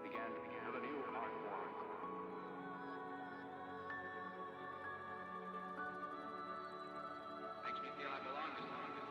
began with a new art form. Makes me feel I belong to something.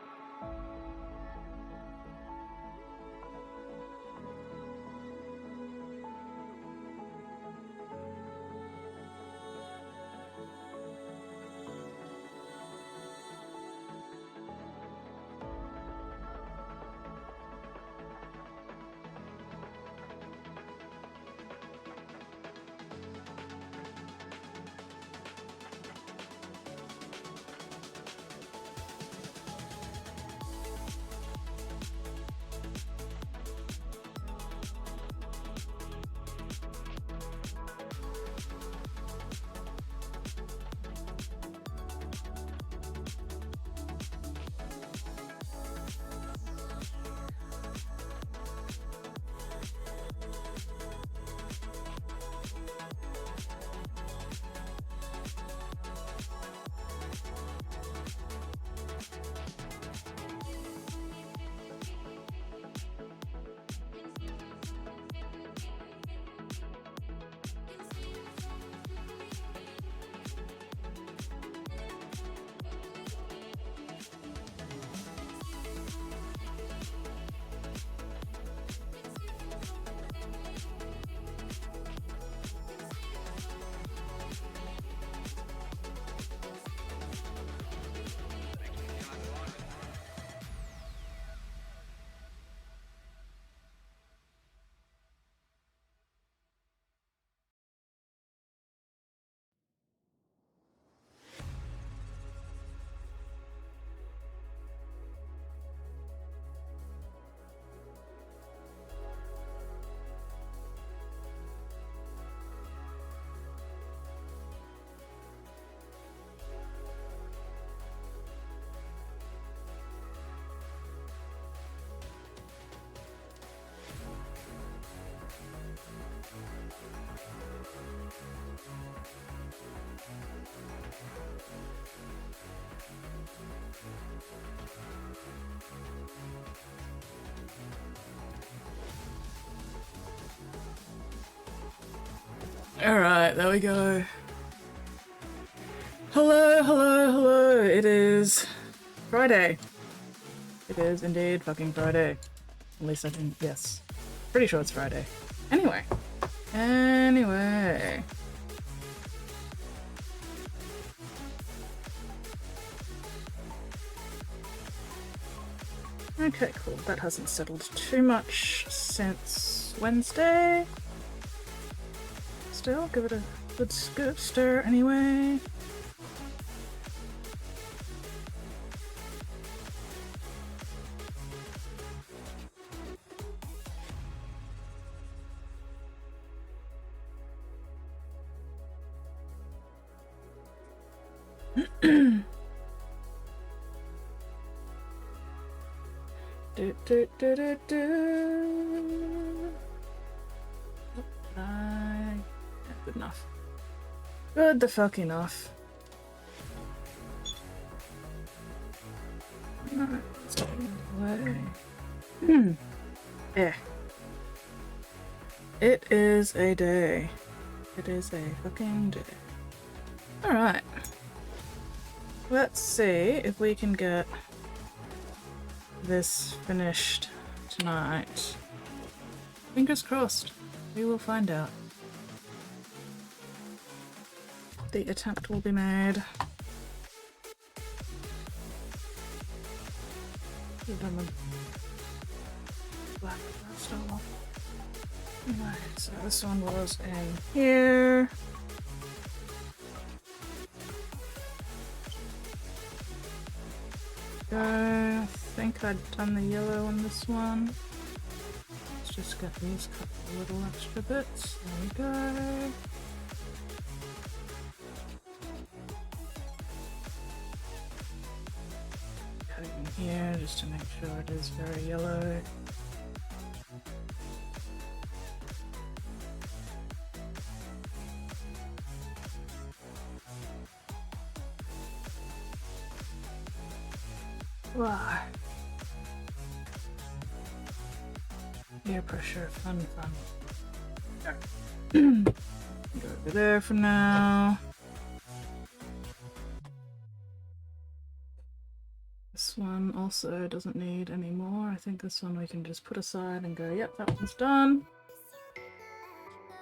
Alright, there we go. Hello, hello, hello. It is Friday. It is indeed fucking Friday. At least I can, yes. Pretty sure it's Friday. Anyway. Okay, cool. That hasn't settled too much since Wednesday. Still, give it a good stir anyway. Good enough. Good the fuck enough. Yeah. It is a day. It is a fucking day. Alright. Let's see if we can get this finished tonight. Fingers crossed. We will find out. The attempt will be made. Black style. Right, so this one was in here. I think I'd done the yellow on this one. Let's just get these couple little extra bits. There we go. Cutting here just to make sure it is very yellow. Wow. Peer pressure, fun. Go over there for now. This one also doesn't need any more. I think this one we can just put aside and go, yep, that one's done.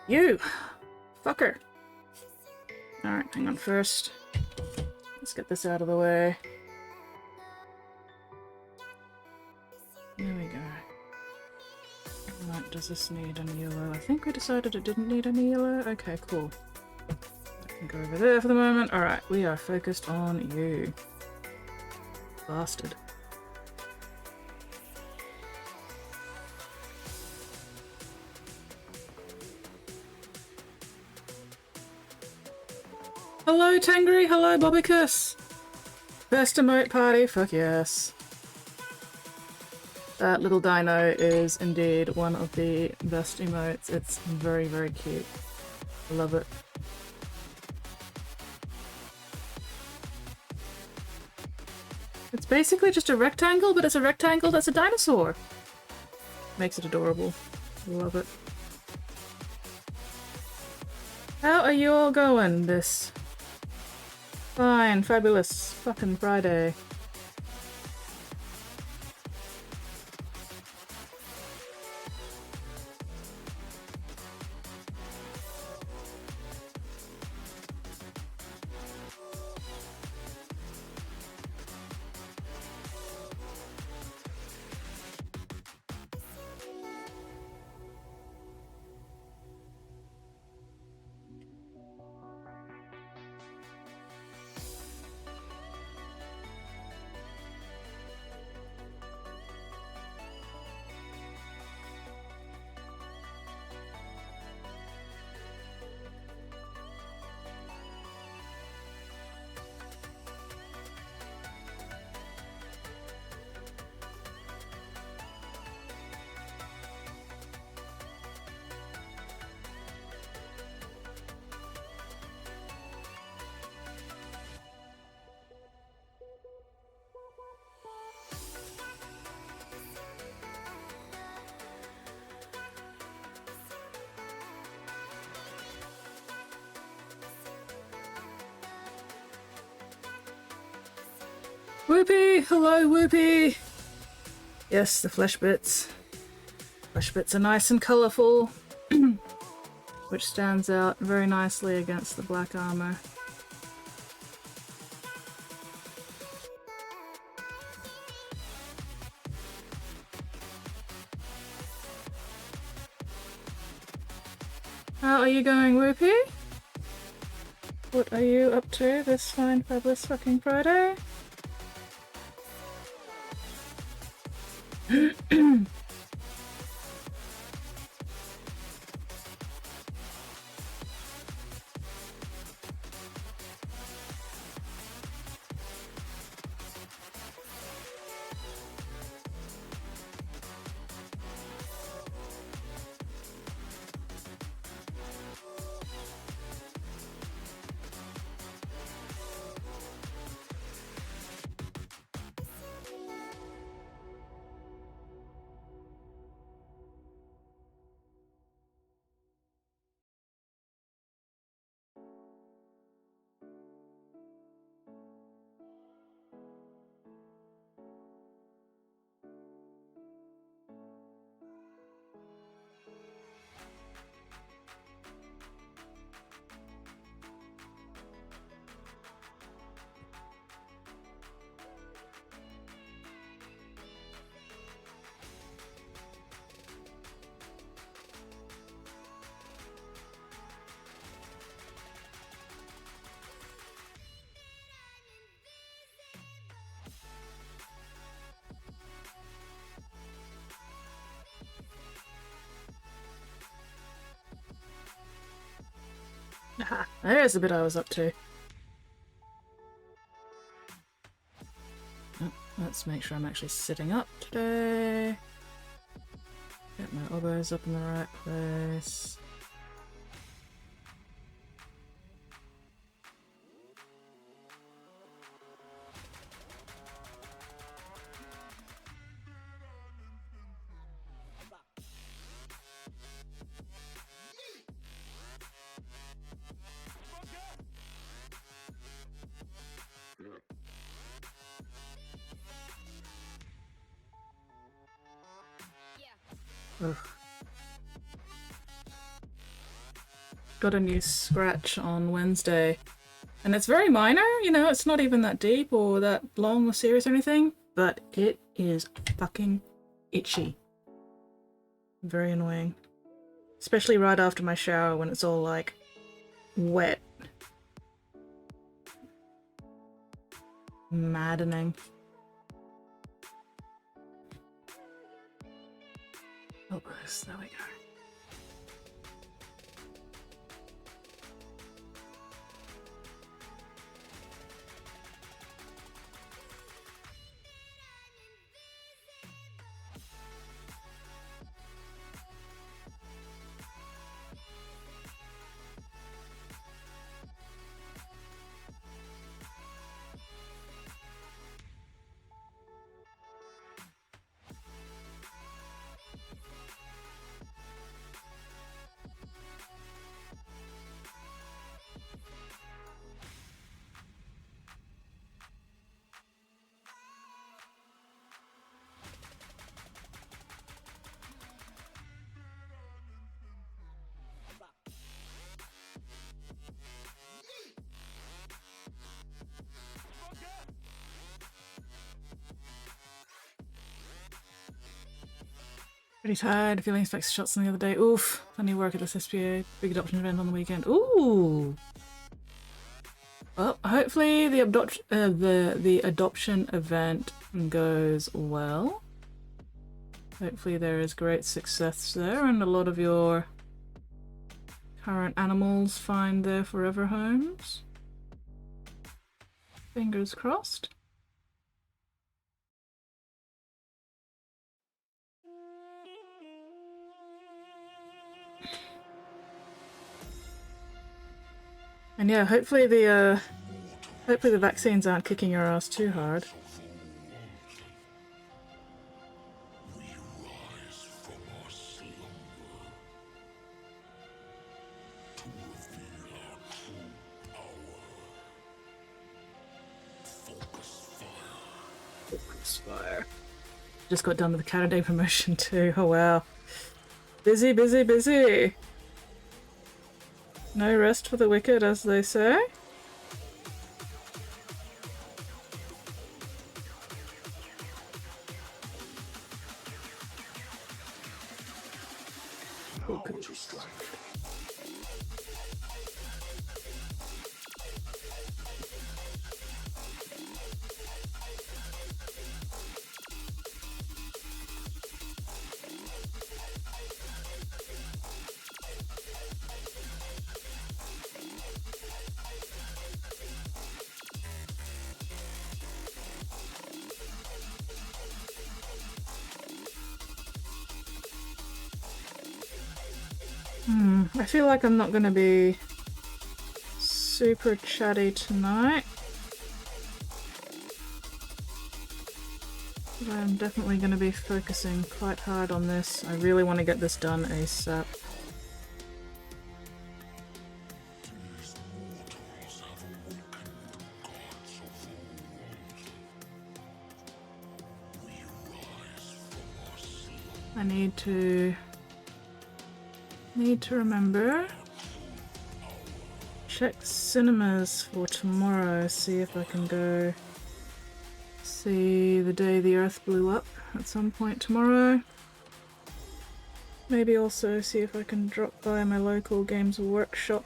You! Fucker! Alright, hang on first. Let's get this out of the way. There we go. Right, does this need any yellow? I think we decided it didn't need any yellow. Okay, cool. I can go over there for the moment. Alright, we are focused on you. Bastard. Hello Tangri, hello Bobbicus! Best emote party, fuck yes. That little dino is indeed one of the best emotes. It's very, very cute. I love it. It's basically just a rectangle, but it's a rectangle that's a dinosaur. Makes it adorable. I love it. How are you all going this fine, fabulous fucking Friday? Whoopee! Hello, Whoopee! Yes, the flesh bits. Flesh bits are nice and colourful, which stands out very nicely against the black armour. How are you going, Whoopee? What are you up to this fine, fabulous fucking Friday? Aha, there's the bit I was up to. Oh, let's make sure I'm actually sitting up today. Get my elbows up in the right place. Ugh. Got a new scratch on Wednesday. And it's very minor, you know, it's not even that deep or that long or serious or anything, but it is fucking itchy. Very annoying. Especially right after my shower when it's all like wet. Maddening. Oh, there we go. Pretty tired, feeling infectious shots on the other day. Oof, plenty of work at this SPA. Big adoption event on the weekend. Ooh! Well, hopefully the adoption event goes well. Hopefully there is great success there and a lot of your current animals find their forever homes. Fingers crossed. And yeah, hopefully the vaccines aren't kicking your ass too hard. Focus fire. Just got done with the Canada Day promotion too. Oh wow. Busy, busy, busy. No rest for the wicked, as they say. I feel like I'm not going to be super chatty tonight. But I'm definitely going to be focusing quite hard on this. I really want to get this done ASAP. I need to remember, check cinemas for tomorrow, see if I can go see The Day the Earth Blew Up at some point tomorrow. Maybe also see if I can drop by my local games workshop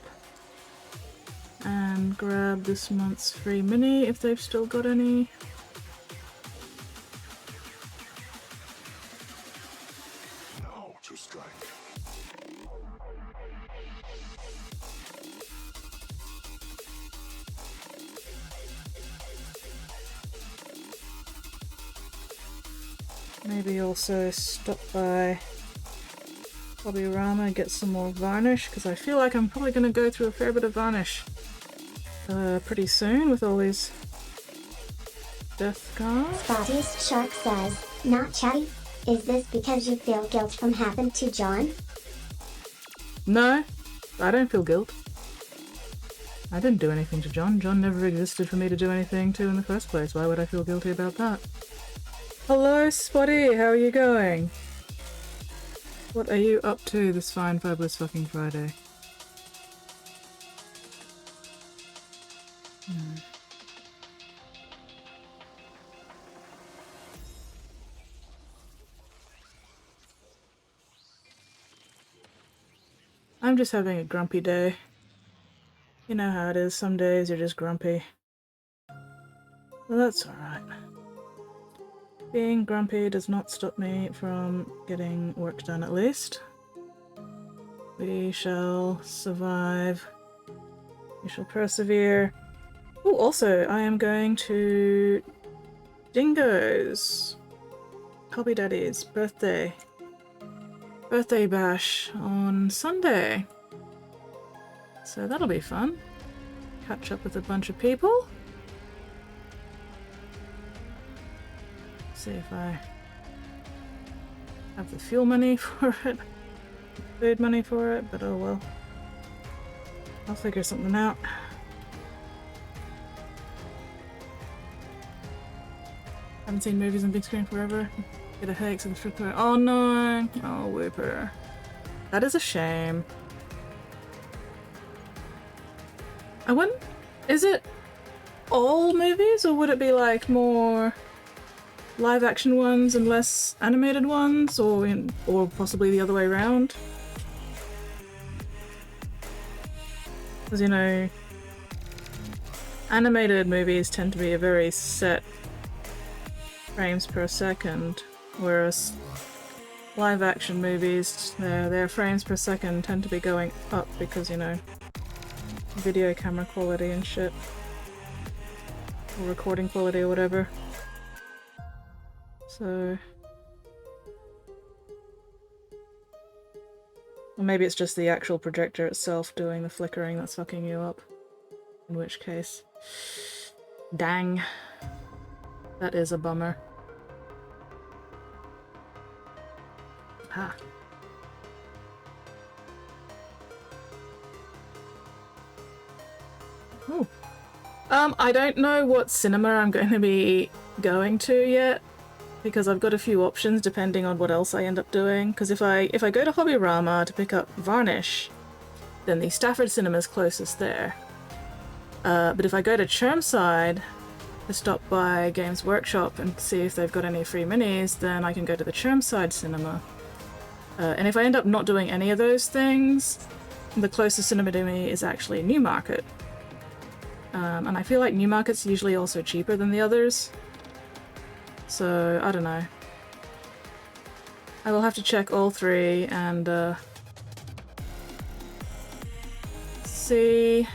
and grab this month's free mini if they've still got any. Maybe also stop by Hobby-Rama, get some more varnish, because I feel like I'm probably going to go through a fair bit of varnish pretty soon with all these death cards. Spotty's Shark says, not chatty? Is this because you feel guilt from happened to John? No, I don't feel guilt. I didn't do anything to John. John never existed for me to do anything to in the first place. Why would I feel guilty about that? Hello, Spotty. How are you going? What are you up to this fine, fabulous fucking Friday? I'm just having a grumpy day. You know how it is, some days you're just grumpy. Well, that's alright. Being grumpy does not stop me from getting work done, at least. We shall survive. We shall persevere. Oh, also, I am going to Dingo's Hobby Daddy's birthday bash on Sunday. So that'll be fun. Catch up with a bunch of people. See if I have the fuel money for it, food money for it, but oh well. I'll figure something out. Haven't seen movies on big screen forever. Get a headache to the trip. Oh no! Oh, Whooper. That is a shame. I wouldn't. Is it all movies, or would it be like more live action ones and less animated ones, or possibly the other way around? Because, you know, animated movies tend to be a very set frames per second, whereas live action movies, their frames per second tend to be going up because, you know, video camera quality and shit, or recording quality or whatever. So, or maybe it's just the actual projector itself doing the flickering that's fucking you up, in which case, dang, that is a bummer. Ha. Ooh. I don't know what cinema I'm going to be going to yet, because I've got a few options depending on what else I end up doing. Because if I go to Hobbyrama to pick up varnish, then the Stafford Cinema's closest there. But if I go to Chermside to stop by Games Workshop and see if they've got any free minis, then I can go to the Chermside Cinema. And if I end up not doing any of those things, the closest cinema to me is actually Newmarket. And I feel like Newmarket's usually also cheaper than the others. So, I don't know. I will have to check all three and see.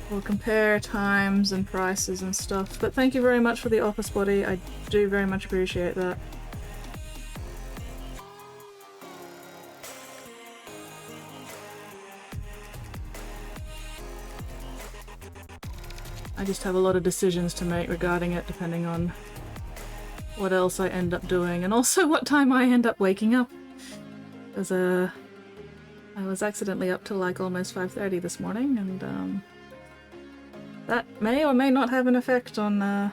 We'll compare times and prices and stuff. But thank you very much for the offer, Spotty. I do very much appreciate that. I just have a lot of decisions to make regarding it, depending on what else I end up doing, and also what time I end up waking up. Because I was accidentally up till like almost 5:30 this morning, and that may or may not have an effect on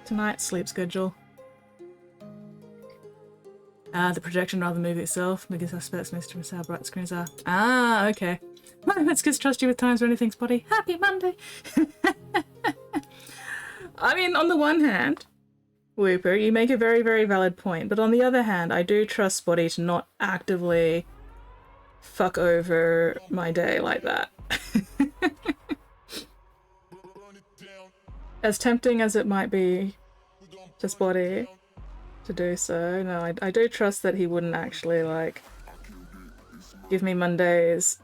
tonight's sleep schedule. The projection rather than the movie itself, because I suspect Mr. Miss how bright the screens are. Ah, okay. Let's just trust you with times or anything, Spotty. Happy Monday! I mean, on the one hand, Whooper, you make a very, very valid point, but on the other hand, I do trust Spotty to not actively fuck over my day like that. As tempting as it might be to Spotty to do so, no, I do trust that he wouldn't actually, like, give me Monday's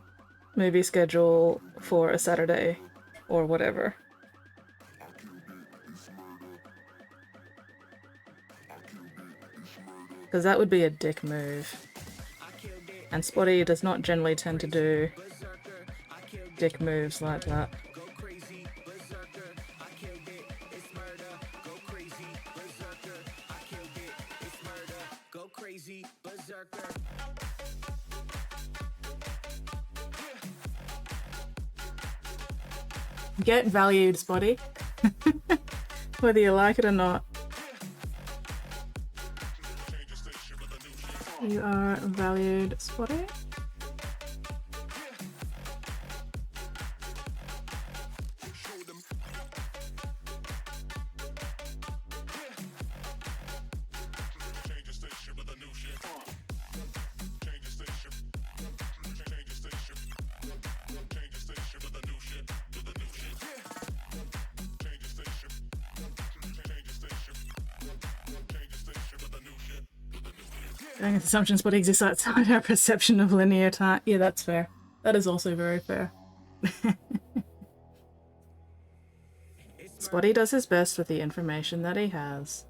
movie schedule for a Saturday or whatever. Because that would be a dick move. And Spotty does not generally tend to do dick moves like that. Get valued, Spotty. Whether you like it or not. You are valued, Spotty. Going with assumptions what exists outside our perception of linear time. Yeah, that's fair. That is also very fair. Spotty does his best with the information that he has.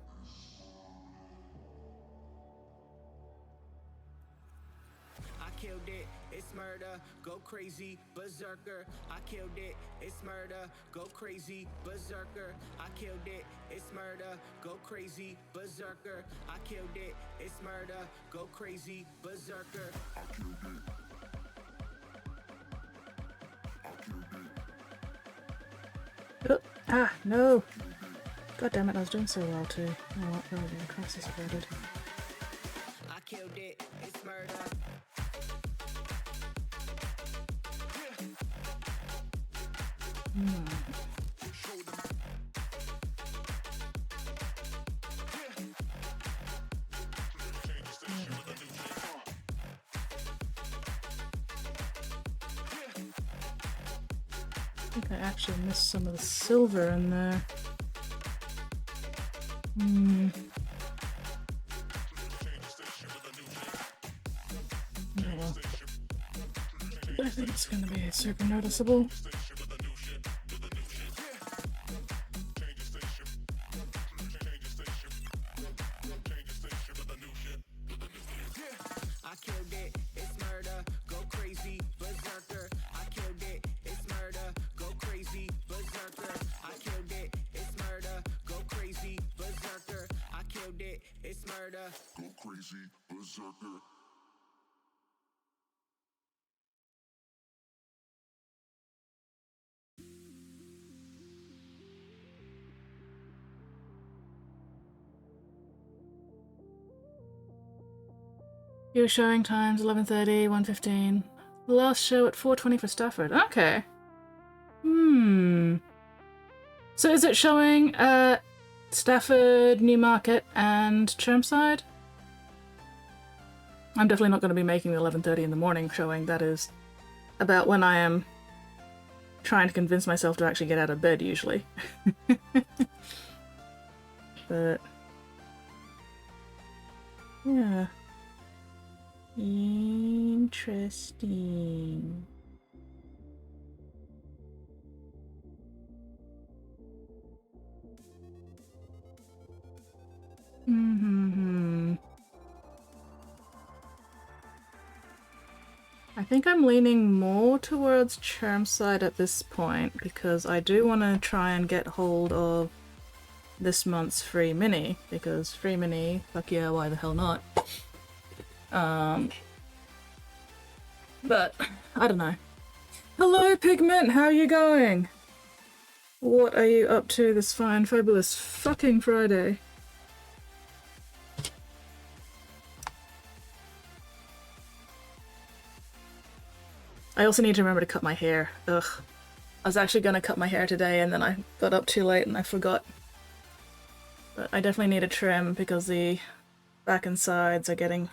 I killed it, it's murder, go crazy, berserker. I killed it, it's murder, go crazy, berserker. I killed it, it's murder, go crazy, berserker. I killed it, it's murder, go crazy, berserker. Oh, ah, no! God damn it, I was doing so well too. Oh, what? Oh, yeah, crisis averted. I killed it, it's murder. I think I actually missed some of the silver in there. Yeah, well. I think it's gonna be super noticeable. I killed it, it's murder, go crazy, berserker. I killed it, it's murder, go crazy, berserker. I killed it, it's murder, go crazy, berserker. I killed it, it's murder, go crazy, berserker. Your showing times 11:30, 1:15. The last show at 4:20 for Stafford. Okay. So is it showing at Stafford, Newmarket, and Chermside? I'm definitely not going to be making the 11:30 in the morning showing. That is about when I am trying to convince myself to actually get out of bed, usually. But yeah. Interesting. I think I'm leaning more towards Chermside at this point because I do want to try and get hold of this month's free mini, because free mini, fuck yeah, why the hell not? But I don't know. Hello, Pigment, how are you going? What are you up to this fine, fabulous fucking Friday? I also need to remember to cut my hair. Ugh. I was actually gonna cut my hair today and then I got up too late and I forgot. But I definitely need a trim because the back and sides are getting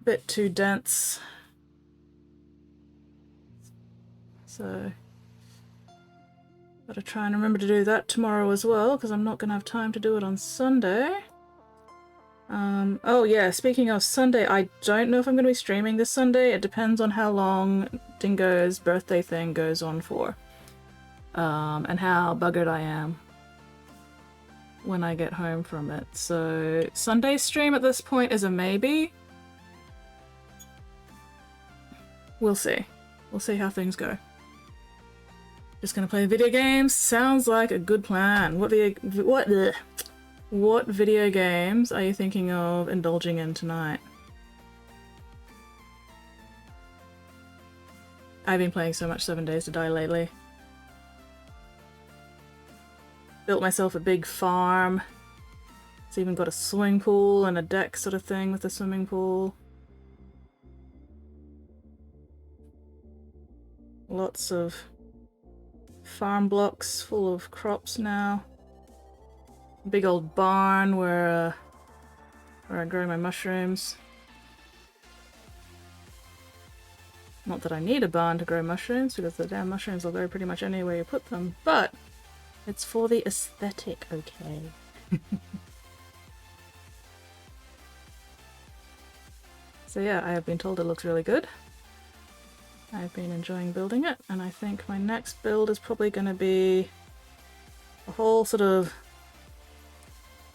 a bit too dense. So, gotta try and remember to do that tomorrow as well, because I'm not gonna have time to do it on Sunday. Oh yeah, speaking of Sunday, I don't know if I'm gonna be streaming this Sunday. It depends on how long Dingo's birthday thing goes on for. And how buggered I am when I get home from it. So, Sunday's stream at this point is a maybe. We'll see. We'll see how things go. Just gonna play video games? Sounds like a good plan. What video games are you thinking of indulging in tonight? I've been playing so much 7 Days to Die lately. Built myself a big farm. It's even got a swimming pool and a deck sort of thing with a swimming pool. Lots of farm blocks full of crops now. Big old barn where I grow my mushrooms. Not that I need a barn to grow mushrooms, because the damn mushrooms will go pretty much anywhere you put them, but it's for the aesthetic, okay? So yeah, I have been told it looks really good. I've been enjoying building it, and I think my next build is probably going to be a whole sort of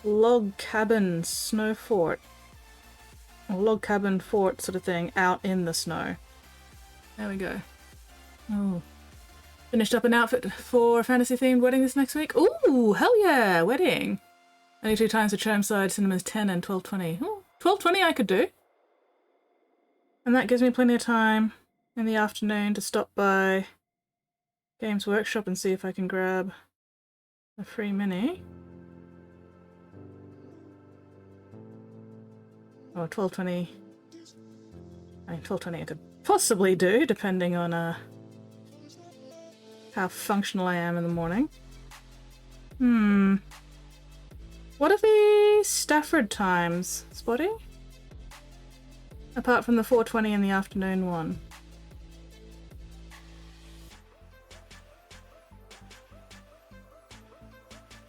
log cabin snow fort. A log cabin fort sort of thing out in the snow. There we go. Oh. Finished up an outfit for a fantasy-themed wedding this next week. Ooh, hell yeah, wedding. Only 2 times for Chermside Cinemas 10 and 12:20. Oh, 12:20 I could do. And that gives me plenty of time in the afternoon to stop by Games Workshop and see if I can grab a free mini. Or 12:20. I mean, 12:20 I could possibly do, depending on how functional I am in the morning. What are the Stafford times, Spotty? Apart from the 4:20 in the afternoon one.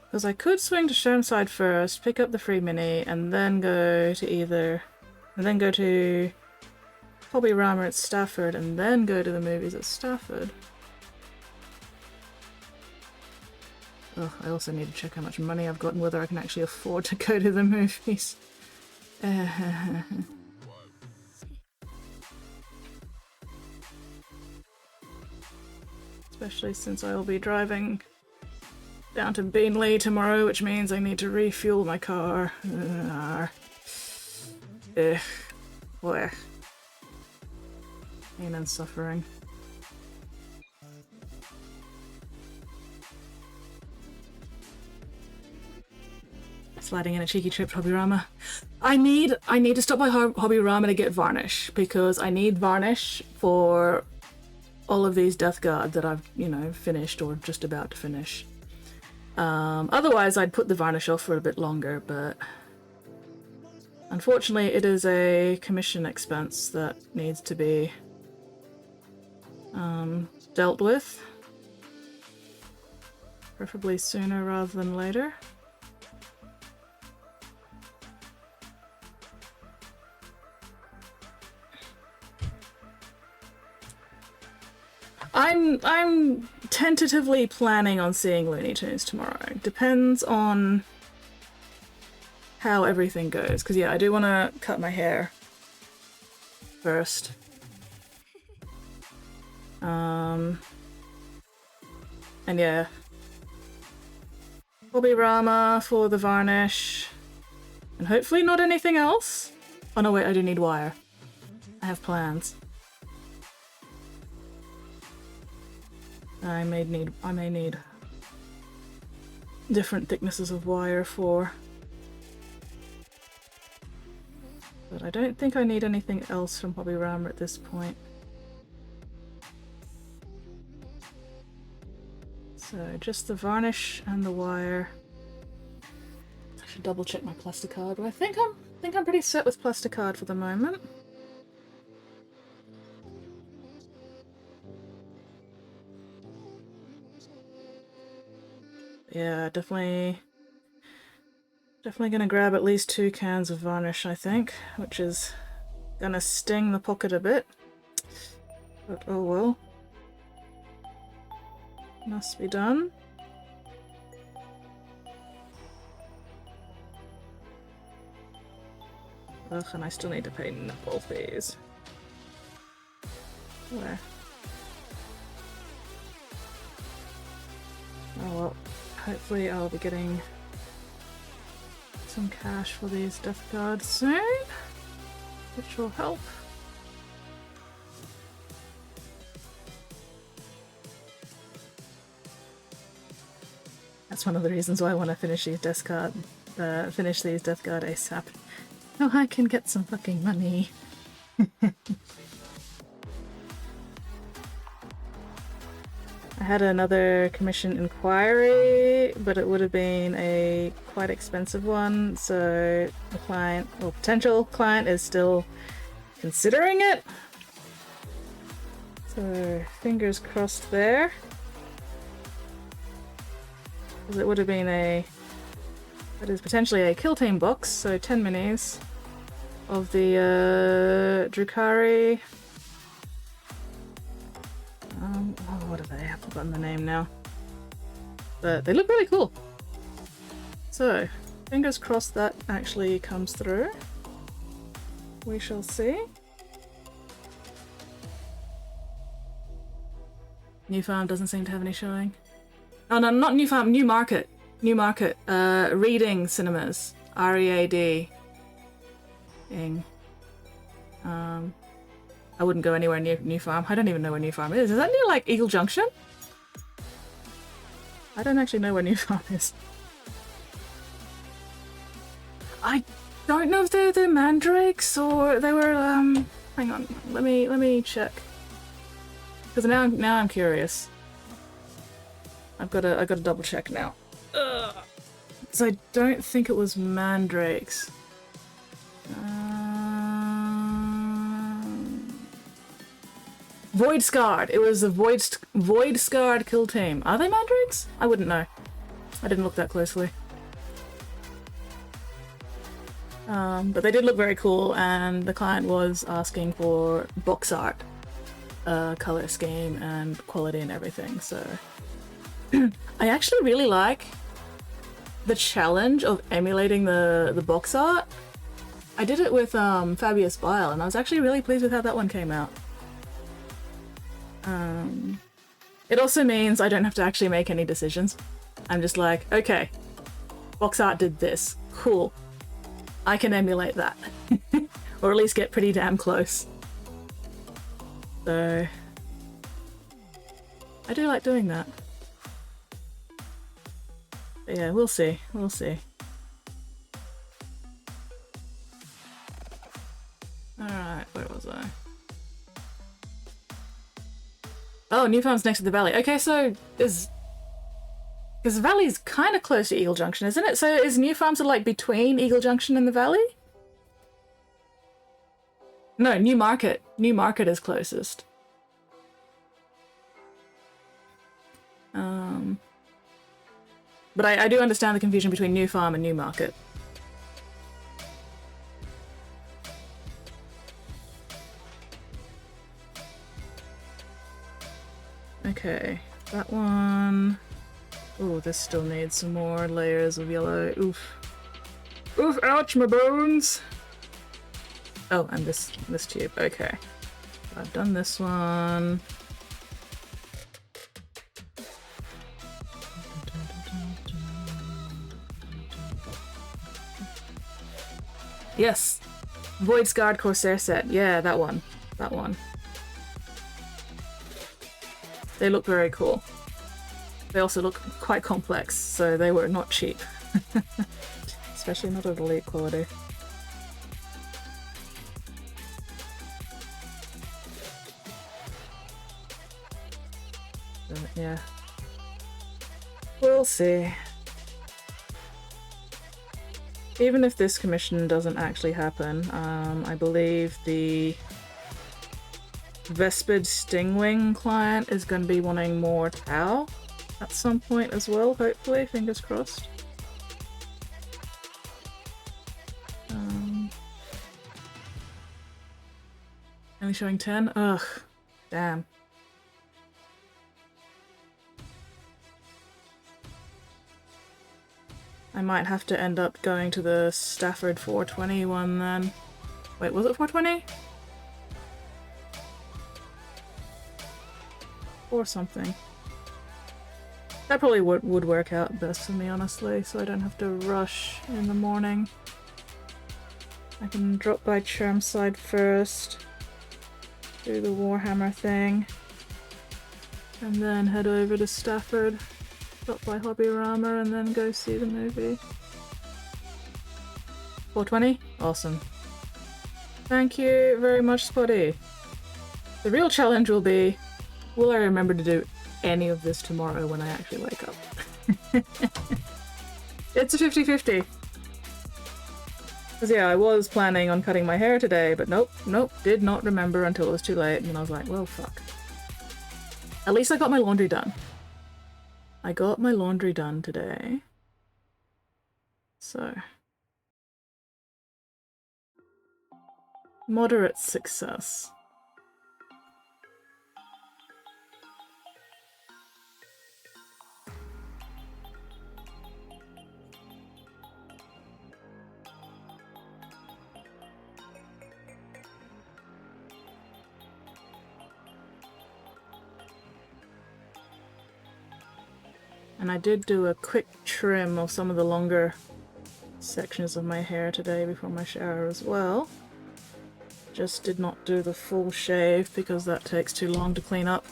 Because I could swing to Chermside first, pick up the free mini, and then go to Hobby Rama at Stafford, and then go to the movies at Stafford. Oh, I also need to check how much money I've got and whether I can actually afford to go to the movies. Especially since I will be driving down to Beanley tomorrow, which means I need to refuel my car. Boy. Pain and suffering. Sliding in a cheeky trip to Hobby Rama. I need to stop by Hobby Rama to get varnish, because I need varnish for all of these Death Guard that I've, finished or just about to finish. Otherwise I'd put the varnish off for a bit longer, but unfortunately it is a commission expense that needs to be dealt with. Preferably sooner rather than later. I'm tentatively planning on seeing Looney Tunes tomorrow. Depends on how everything goes. Because yeah, I do want to cut my hair first. And yeah. Hobby Rama for the varnish. And hopefully not anything else. Oh no, wait, I do need wire. I have plans. I may need different thicknesses of wire for, but I don't think I need anything else from Hobby Rama at this point. So just the varnish and the wire. I should double check my plasticard, but I think I'm pretty set with plasticard for the moment. Yeah, definitely gonna grab at least 2 cans of varnish, I think, which is gonna sting the pocket a bit. But oh well. Must be done. Ugh, and I still need to pay nipple fees. Where? Oh well. Hopefully I'll be getting some cash for these Death Guards soon, which will help. That's one of the reasons why I want to finish these Death finish these Death Guard ASAP. Oh, I can get some fucking money. I had another commission inquiry, but it would have been a quite expensive one, so the client, or potential client, is still considering it. So fingers crossed there. Because it would have been it is potentially a kill team box, so 10 minis of the Drukhari. Oh, what are they? I've forgotten the name now. But they look really cool. So, fingers crossed that actually comes through. We shall see. New Farm doesn't seem to have any showing. Oh no, not New Farm, New Market. New Market. Reading Cinemas. READ. Ing. I wouldn't go anywhere near New Farm. I don't even know where New Farm is. Is that near, like, Eagle Junction? I don't actually know where New Farm is. I don't know if they're the mandrakes or they were, hang on. Let me check. Because now I'm curious. I gotta double check now. Because I don't think it was mandrakes. Void Scarred. It was a Void Scarred kill team. Are they mandrakes? I wouldn't know. I didn't look that closely. But they did look very cool, and the client was asking for box art, color scheme, and quality and everything. So I actually really like the challenge of emulating the box art. I did it with Fabius Bile, and I was actually really pleased with how that one came out. It also means I don't have to actually make any decisions. I'm just like, okay, box art did this. Cool. I can emulate that. Or at least get pretty damn close. So I do like doing that. But yeah, we'll see. We'll see. Alright, where was I? Oh, New Farm's next to the Valley. Okay, so because the Valley's kind of close to Eagle Junction, isn't it? So is New Farm sort of like between Eagle Junction and the Valley? No, New Market. New Market is closest. But I do understand the confusion between New Farm and New Market. Okay, that one. Oh, this still needs some more layers of yellow. Oof. Oof, ouch, my bones! Oh, and this tube. Okay. I've done this one. Yes! Void Scarred Corsair set. Yeah, that one. That one. They look very cool. They also look quite complex, so they were not cheap. Especially not at elite quality. But yeah. We'll see. Even if this commission doesn't actually happen, I believe the Vespid Stingwing client is going to be wanting more Tau at some point as well, hopefully, fingers crossed. Only showing 10? Ugh, damn. I might have to end up going to the Stafford 420 one then. Wait, was it 420? Or something. That probably would work out best for me, honestly, so I don't have to rush in the morning. I can drop by Chermside first, do the Warhammer thing, and then head over to Stafford, stop by Hobbyrama, and then go see the movie. 420? Awesome. Thank you very much, Spotty. The real challenge will be, will I remember to do any of this tomorrow when I actually wake up? It's a 50-50. Because yeah, I was planning on cutting my hair today, but nope, did not remember until it was too late, and then I was like, well, fuck. At least I got my laundry done. I got my laundry done today. So. Moderate success. And I did do a quick trim of some of the longer sections of my hair today before my shower as well. Just did not do the full shave because that takes too long to clean up.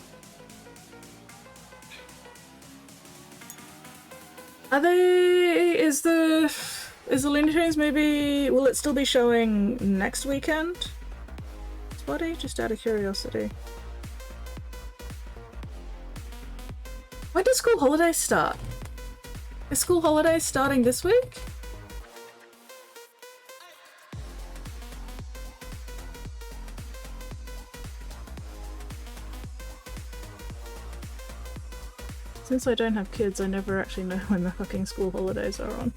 Are they... is the Looney Tunes maybe... will it still be showing next weekend? Spotty? Just out of curiosity. When does school holidays start? Is school holidays starting this week? Since I don't have kids, I never actually know when the fucking school holidays are on.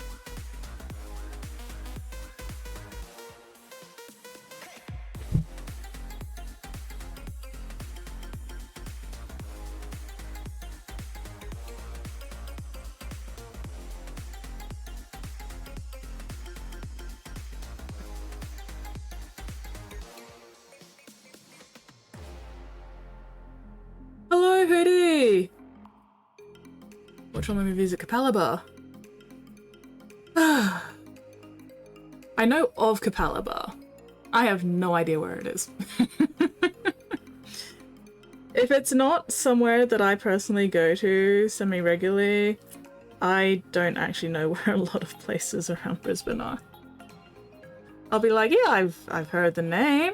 Hello, Hoodie! Watch all my movies at Capella Bar. I know of Capella Bar. I have no idea where it is. If it's not somewhere that I personally go to semi-regularly, I don't actually know where a lot of places around Brisbane are. I'll be like, yeah, I've heard the name.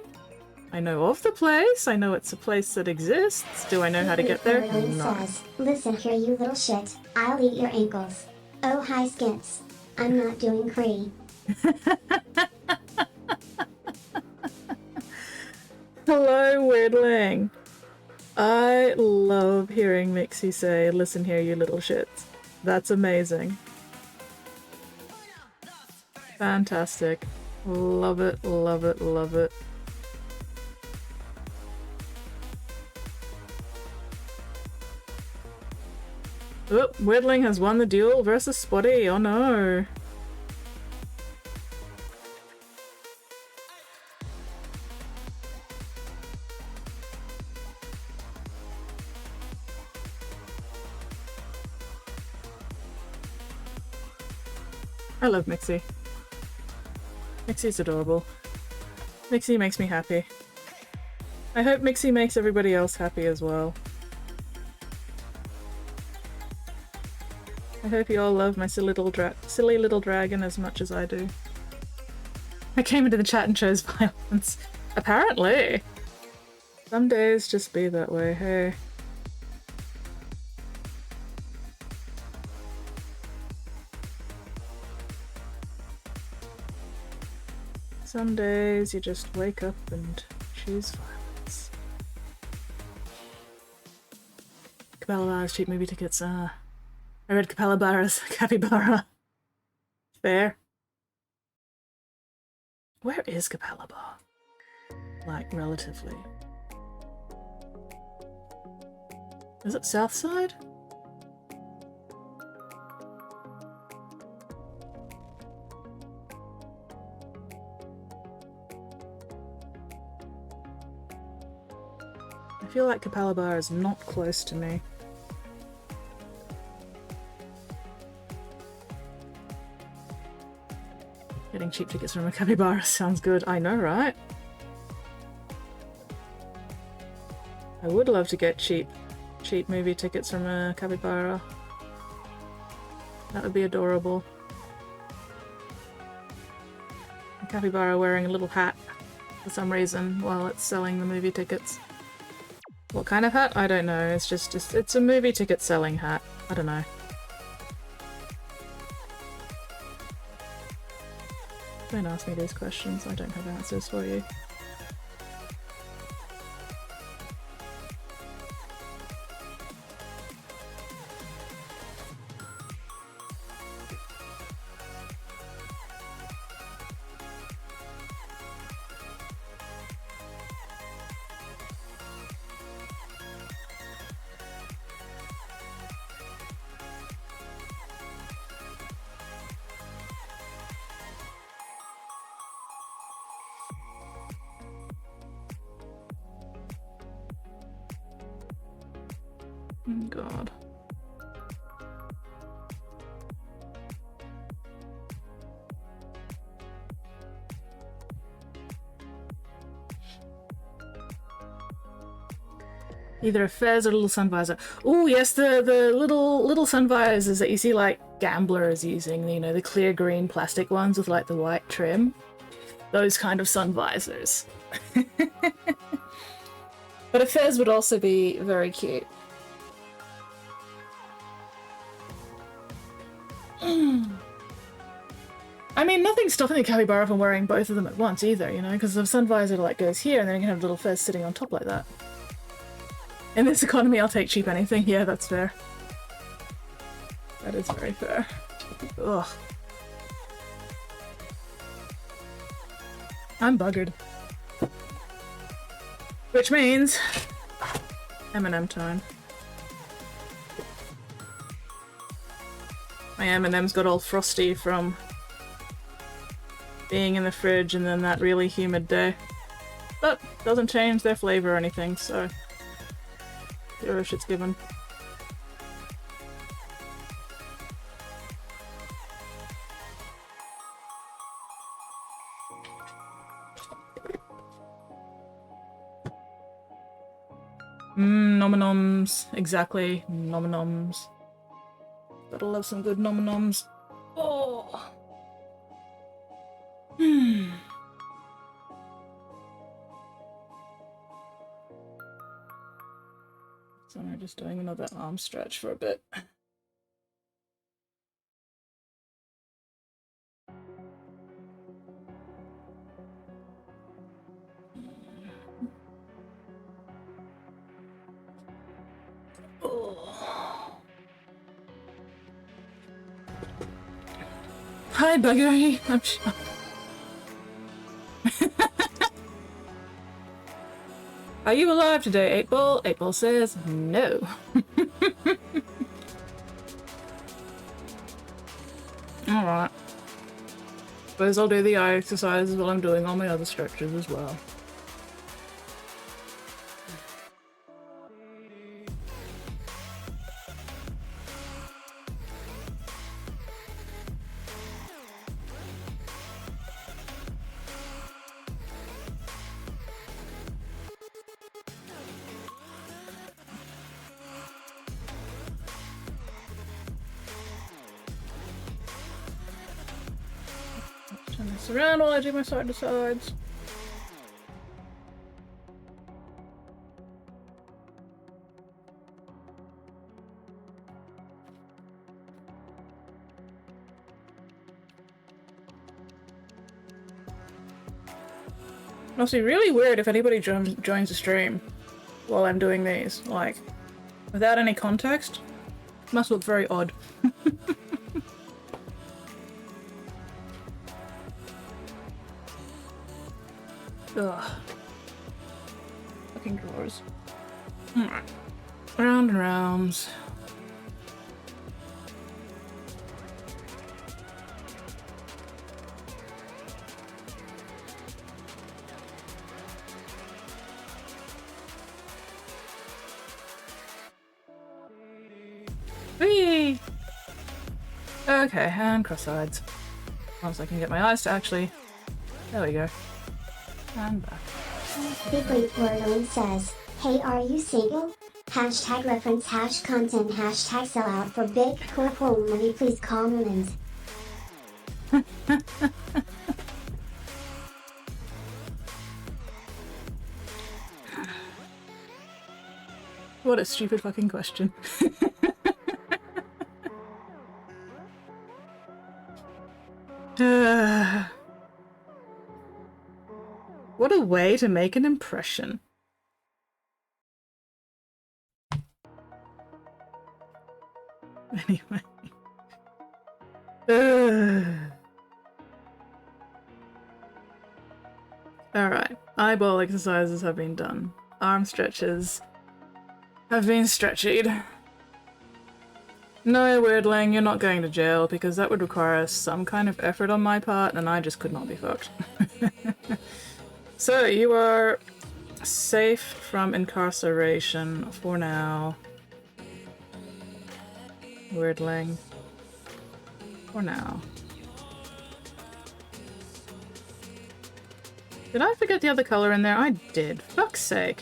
I know of the place. I know it's a place that exists. Do I know how to get there? No. Says, listen here, you little shit. I'll eat your ankles. Oh, hi, Skits. I'm not doing Cree. Hello, Weirdling. I love hearing Mixie say, listen here, you little shits. That's amazing. Fantastic. Love it, love it, love it. Oh, Weirdling has won the duel versus Spotty. Oh no. I love Mixie. Mixie's adorable. Mixie makes me happy. I hope Mixie makes everybody else happy as well. I hope you all love my silly little dragon as much as I do. I came into the chat and chose violence. Apparently! Some days just be that way, hey. Some days you just wake up and choose violence. Capella Bar's cheap movie tickets, I read Capella Bar as Capybara. Fair. Where is Capella Bar? Like, relatively. Is it south side? I feel like Capella Bar is not close to me. Getting cheap tickets from a capybara sounds good. I know, right? I would love to get cheap movie tickets from a capybara. That would be adorable. A capybara wearing a little hat for some reason while it's selling the movie tickets. What kind of hat? I don't know. It's just it's a movie ticket selling hat. I don't know. Don't ask me these questions. I don't have answers for you. Oh God. Either a fez or a little sun visor. Oh yes, the little sun visors that you see like gamblers using, you know, the clear green plastic ones with like the white trim. Those kind of sun visors. But a fez would also be very cute. I mean, nothing's stopping the capybara from wearing both of them at once either, you know, because the sun visor like goes here and then you can have a little fez sitting on top like that. In this economy, I'll take cheap anything. Yeah, that's fair. That is very fair. Ugh. I'm buggered. Which means M&M time. My M&M's got all frosty from being in the fridge and then that really humid day. But doesn't change their flavor or anything, so zero shit's given. Nom-noms. Exactly. Nom-noms. Gotta love some good nom-noms. Oh. So we're just doing another arm stretch for a bit. Oh. Hi, Buggery. I'm sure. Are you alive today, 8-Ball? 8-Ball says no. Alright. Suppose I'll do the eye exercises while I'm doing all my other stretches as well. Turn this around while I do my side to sides. Must be really weird if anybody joins the stream while I'm doing these, like, without any context. Must look very odd. Ugh. Fucking drawers. Alright. Round and rounds. Whee! Okay, and cross sides. Once I can get my eyes to actually... There we go. And back. Big Leap Wordling says, hey, are you single? Hashtag reference hash content hashtag sellout for big cool money, please comment. What a stupid fucking question. What a way to make an impression. Anyway. Alright, eyeball exercises have been done. Arm stretches have been stretchied. No, Weirdling, you're not going to jail because that would require some kind of effort on my part and I just could not be fucked. So, you are safe from incarceration for now. Weirdling. For now. Did I forget the other color in there? I did. Fuck's sake.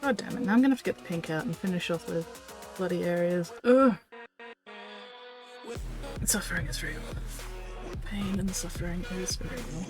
God damn it. Now I'm gonna have to get the pink out and finish off the bloody areas. Ugh. Suffering is real. Pain and suffering is real.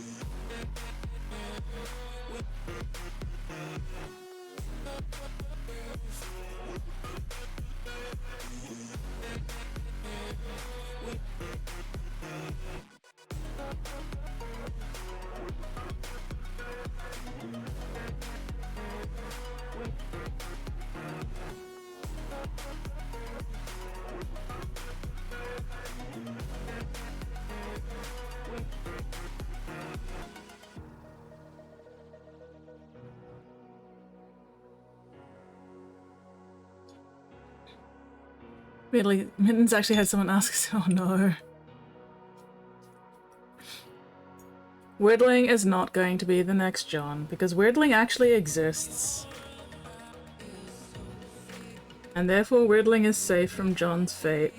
Weirdly, Mittens actually had someone ask, oh no. Weirdling is not going to be the next John, because Weirdling actually exists. And therefore Weirdling is safe from John's fate.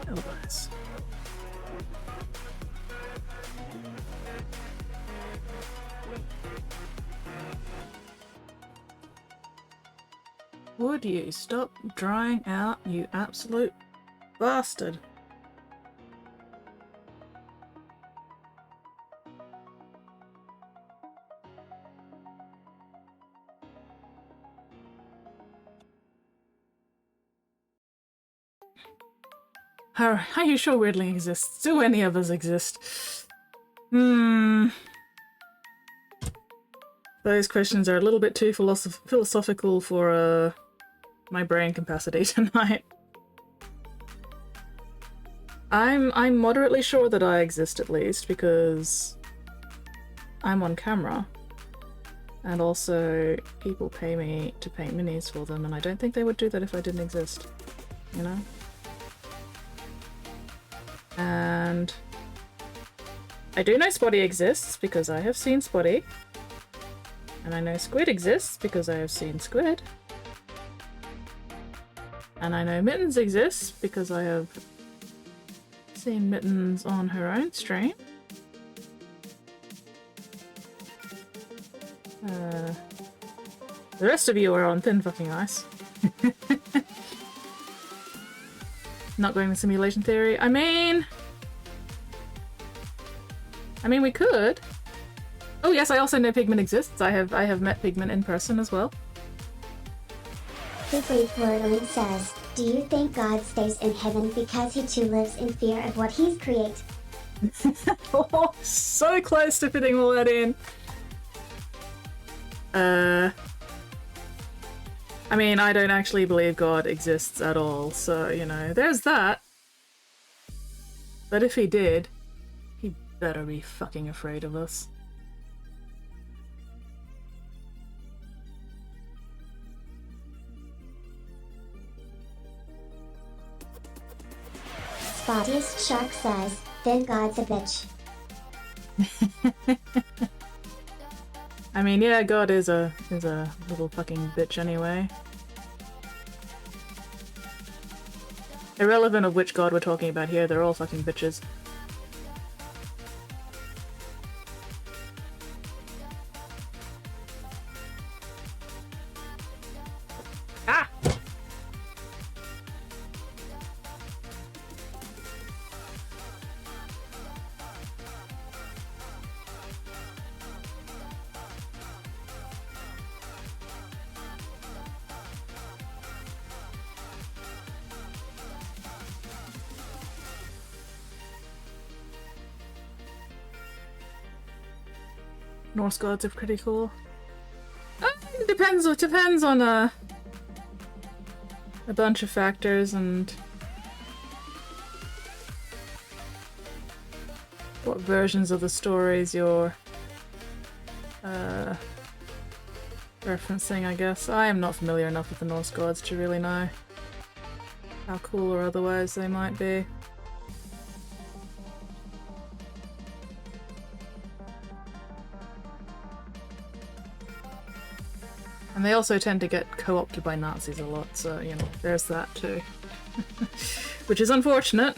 Elbows. Would you stop drying out, you absolute bastard? Are you sure Weirdling exists? Do any of us exist? Those questions are a little bit too philosophical for my brain capacity tonight. I'm moderately sure that I exist at least because I'm on camera. And also people pay me to paint minis for them and I don't think they would do that if I didn't exist. You know? And I do know Spotty exists because I have seen Spotty. And I know Squid exists because I have seen Squid. And I know Mittens exists because I have seen Mittens on her own stream. The rest of you are on thin fucking ice. Not going with simulation theory. I mean, we could. Oh yes, I also know Pigment exists. I have met Pigment in person as well. The brief wordling says, do you think God stays in heaven because he too lives in fear of what he's created? Oh, so close to fitting all that in. I mean, I don't actually believe God exists at all, so, you know, there's that. But if he did, he better be fucking afraid of us. Spottiest Shark says, then God's a bitch. I mean, yeah, God is a little fucking bitch anyway. Irrelevant of which God we're talking about here, they're all fucking bitches. Ah! Norse gods are pretty cool. It depends on a bunch of factors and what versions of the stories you're referencing, I guess. I am not familiar enough with the Norse gods to really know how cool or otherwise they might be. And they also tend to get co-opted by Nazis a lot, so, you know, there's that too. Which is unfortunate.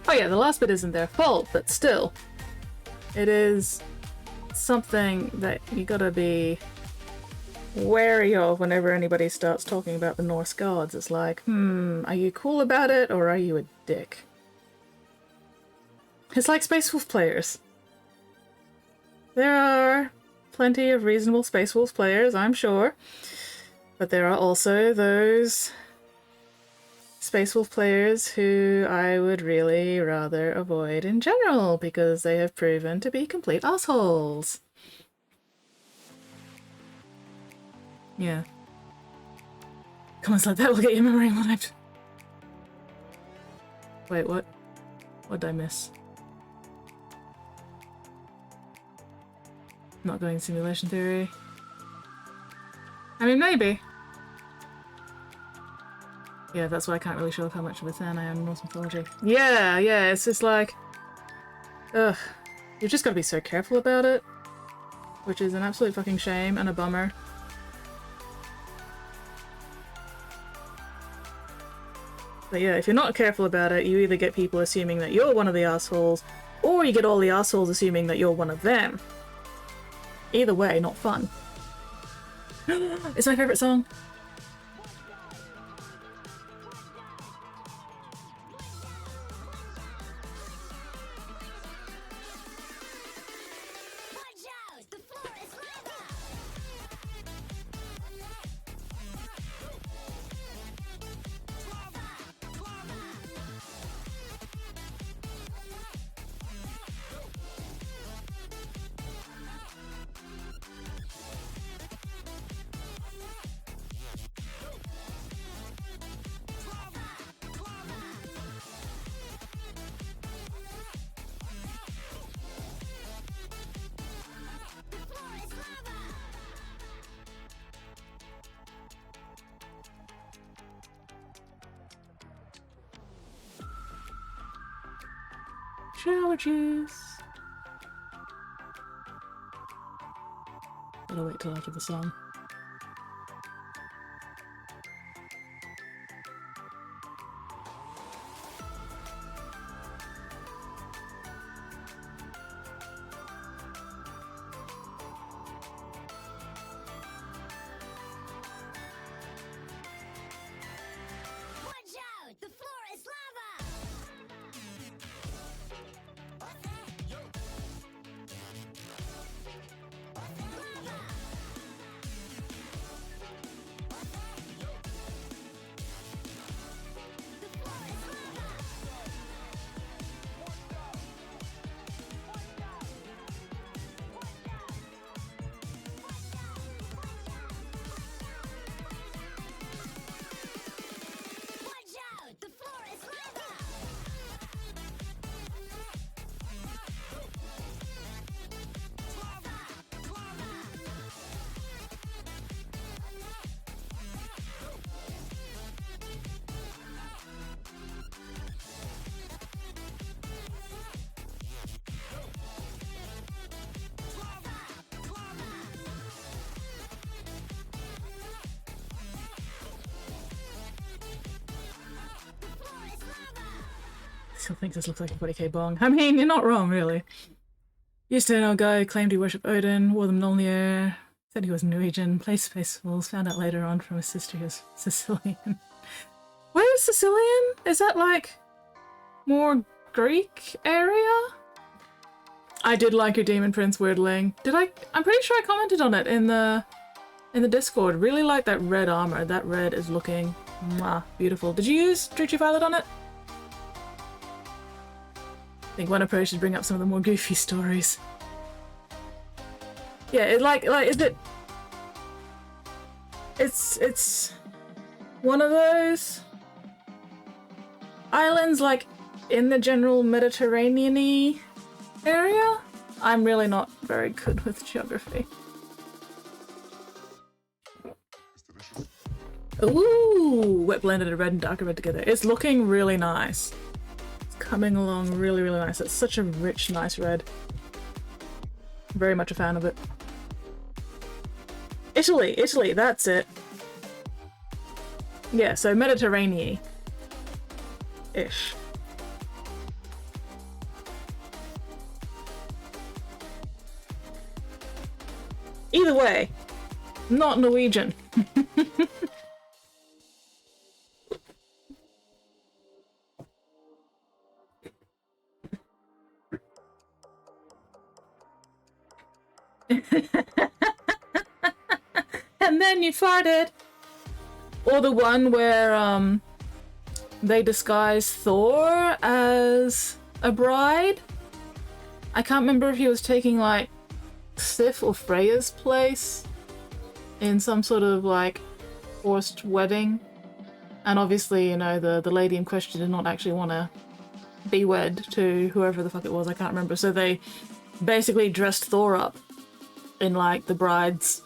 Oh yeah, the last bit isn't their fault, but still. It is something that you gotta be wary of whenever anybody starts talking about the Norse gods. It's like, are you cool about it, or are you a dick? It's like Space Wolf players. There are plenty of reasonable Space Wolf players, I'm sure. But there are also those Space Wolf players who I would really rather avoid in general because they have proven to be complete assholes. Yeah. Comments like that will get your memory wiped. Wait, what? What did I miss? Not going simulation theory. I mean, maybe. Yeah, that's why I can't really show off how much of a fan I am in Norse mythology. Yeah, it's just like... Ugh. You've just got to be so careful about it. Which is an absolute fucking shame and a bummer. But yeah, if you're not careful about it, you either get people assuming that you're one of the assholes, or you get all the assholes assuming that you're one of them. Either way, not fun. It's my favourite song. Shower juice. Gotta wait till after the song. still think this looks like a 40k bong. I mean, you're not wrong, really. Used to know a guy who claimed he worshipped Odin, wore them Mjolnir, said he was Norwegian, played Space Wolves, found out later on from his sister he was Sicilian. Where is Sicilian? Is that like more Greek area? I did like your Demon Prince Weirdling. I'm pretty sure I commented on it in the Discord. Really like that red armor. That red is looking beautiful. Did you use Druchii Violet on it? I think one approach should bring up some of the more goofy stories. Yeah, it's one of those islands like in the general Mediterranean-y area? I'm really not very good with geography. Ooh, wet blended a red and darker red together. It's looking really nice. It's coming along really, really nice. It's such a rich, nice red. Very much a fan of it. Italy, that's it. Yeah, so Mediterranean-ish. Either way, not Norwegian. And then you farted. Or the one where they disguise Thor as a bride. I can't remember if he was taking like Sif or Freya's place in some sort of like forced wedding, and obviously, you know, the lady in question did not actually want to be wed to whoever the fuck it was, I can't remember, so they basically dressed Thor up in like the bride's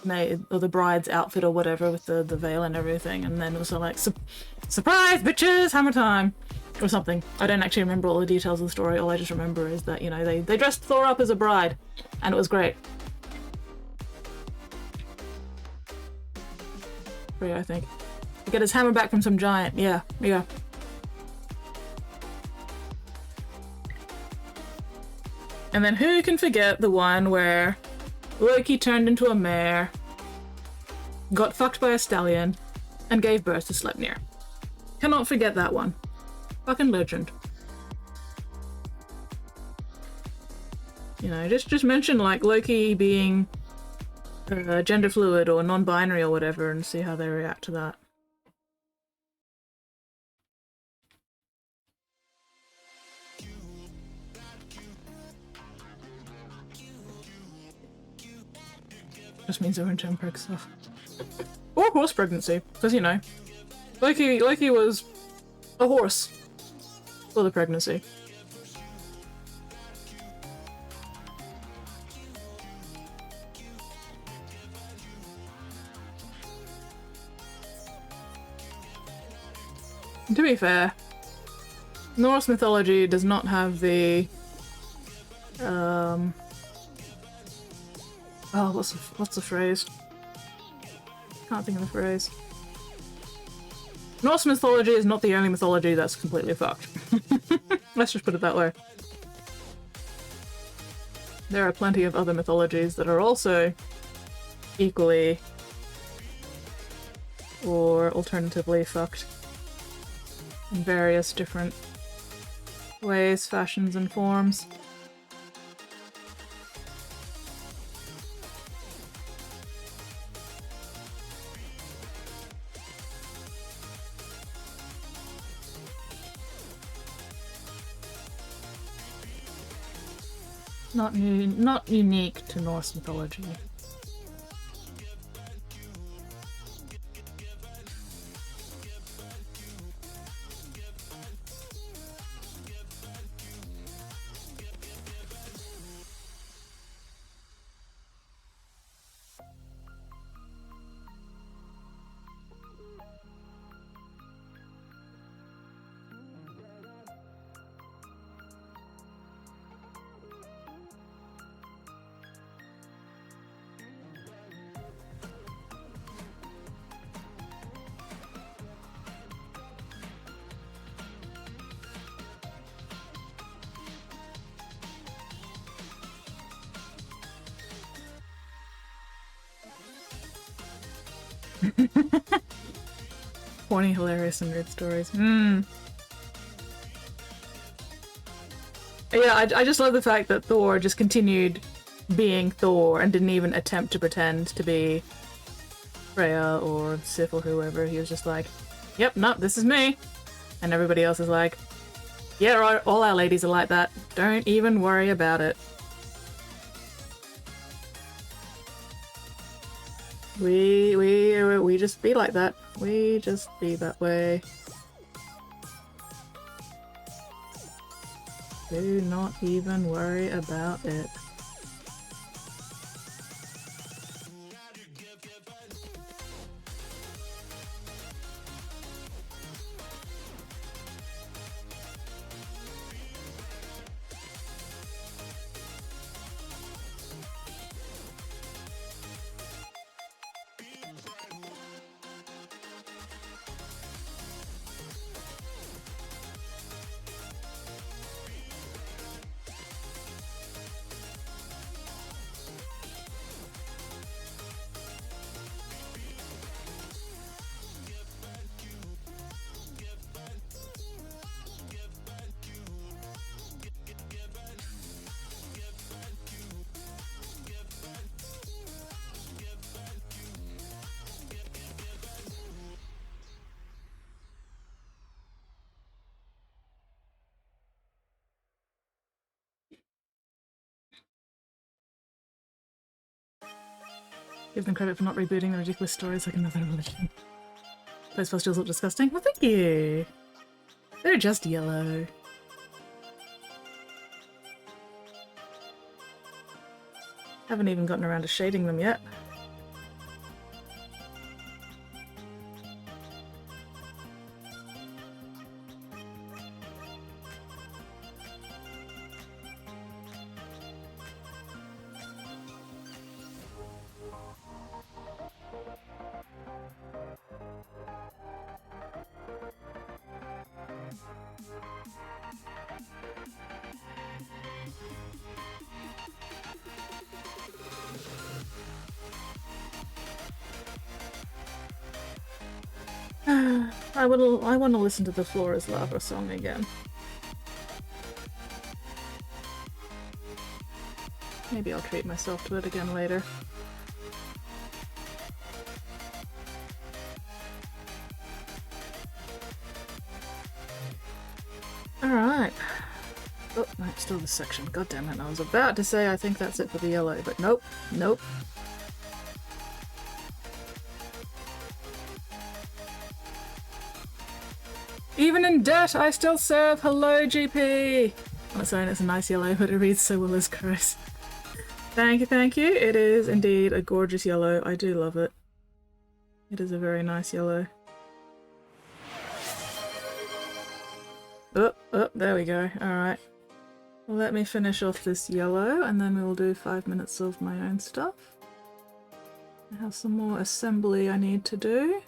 maid or the bride's outfit or whatever with the veil and everything, and then it was like surprise bitches, hammer time or something. I don't actually remember all the details of the story. All I just remember is that, you know, they dressed Thor up as a bride and it was great. Freya, I think. To get his hammer back from some giant. Yeah. And then who can forget the one where Loki turned into a mare, got fucked by a stallion, and gave birth to Sleipnir. Cannot forget that one. Fucking legend. You know, just mention like Loki being gender fluid or non-binary or whatever and see how they react to that. Just means they were into perk stuff. Or horse pregnancy, because, you know, Loki was a horse for the pregnancy. And to be fair, Norse mythology does not have the what's the phrase? Can't think of the phrase. Norse mythology is not the only mythology that's completely fucked. Let's just put it that way. There are plenty of other mythologies that are also equally or alternatively fucked in various different ways, fashions, and forms. Not unique to Norse mythology. Horny, hilarious, and weird stories. Yeah, I just love the fact that Thor just continued being Thor and didn't even attempt to pretend to be Freya or Sif or whoever. He was just like, yep, no, this is me. And everybody else is like, yeah, right, all our ladies are like that. Don't even worry about it. We just be like that. We just be that way. Do not even worry about it. Give them credit for not rebooting the ridiculous stories like another religion. Those pustules look disgusting. Well, thank you. They're just yellow. Haven't even gotten around to shading them yet. I want to listen to the Floor is Lava song again. Maybe I'll treat myself to it again later. Alright. Oh, no, still this section. God damn it. I was about to say I think that's it for the yellow, but nope. Nope. Even in debt, I still serve. Hello, GP! I'm not saying it's a nice yellow, but it reads so well as gross. Thank you, thank you. It is indeed a gorgeous yellow. I do love it. It is a very nice yellow. Oh, there we go. Alright. Let me finish off this yellow, and then we will do 5 minutes of my own stuff. I have some more assembly I need to do.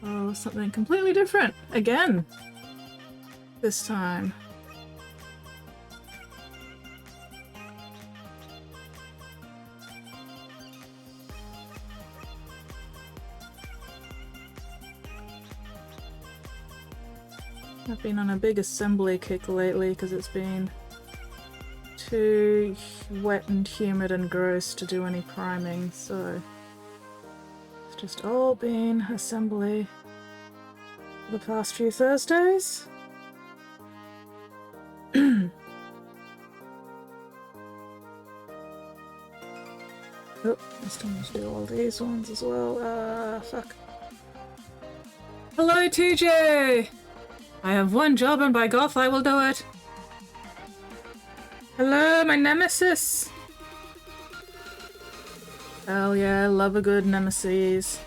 Oh, something completely different! Again! This time. I've been on a big assembly kick lately because it's been too wet and humid and gross to do any priming, so it's just all been assembly for the past few Thursdays. Oh, I still need to do all these ones as well. Fuck. Hello, TJ! I have one job and by golf I will do it. Hello, my nemesis! Hell yeah, love a good nemesis.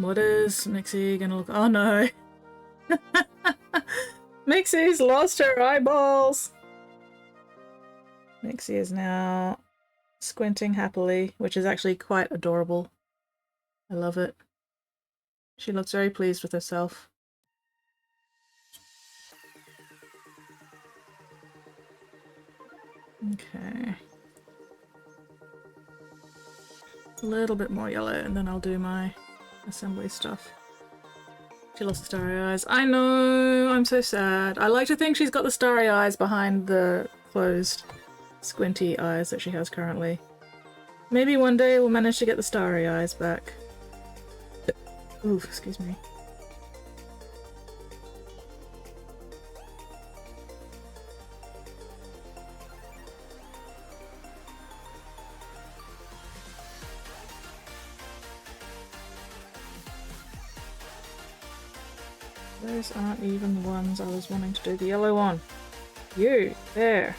What is Mixie gonna look? Oh no! Mixie's lost her eyeballs! Mixie is now squinting happily, which is actually quite adorable. I love it. She looks very pleased with herself. Okay. A little bit more yellow and then I'll do my assembly stuff. She lost the starry eyes. I know! I'm so sad. I like to think she's got the starry eyes behind the closed, squinty eyes that she has currently. Maybe one day we'll manage to get the starry eyes back. Oof, excuse me. Those aren't even the ones I was wanting to do the yellow on. You, there.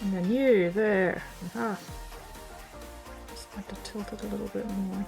And then you, there. Aha. Just have to tilt it a little bit more.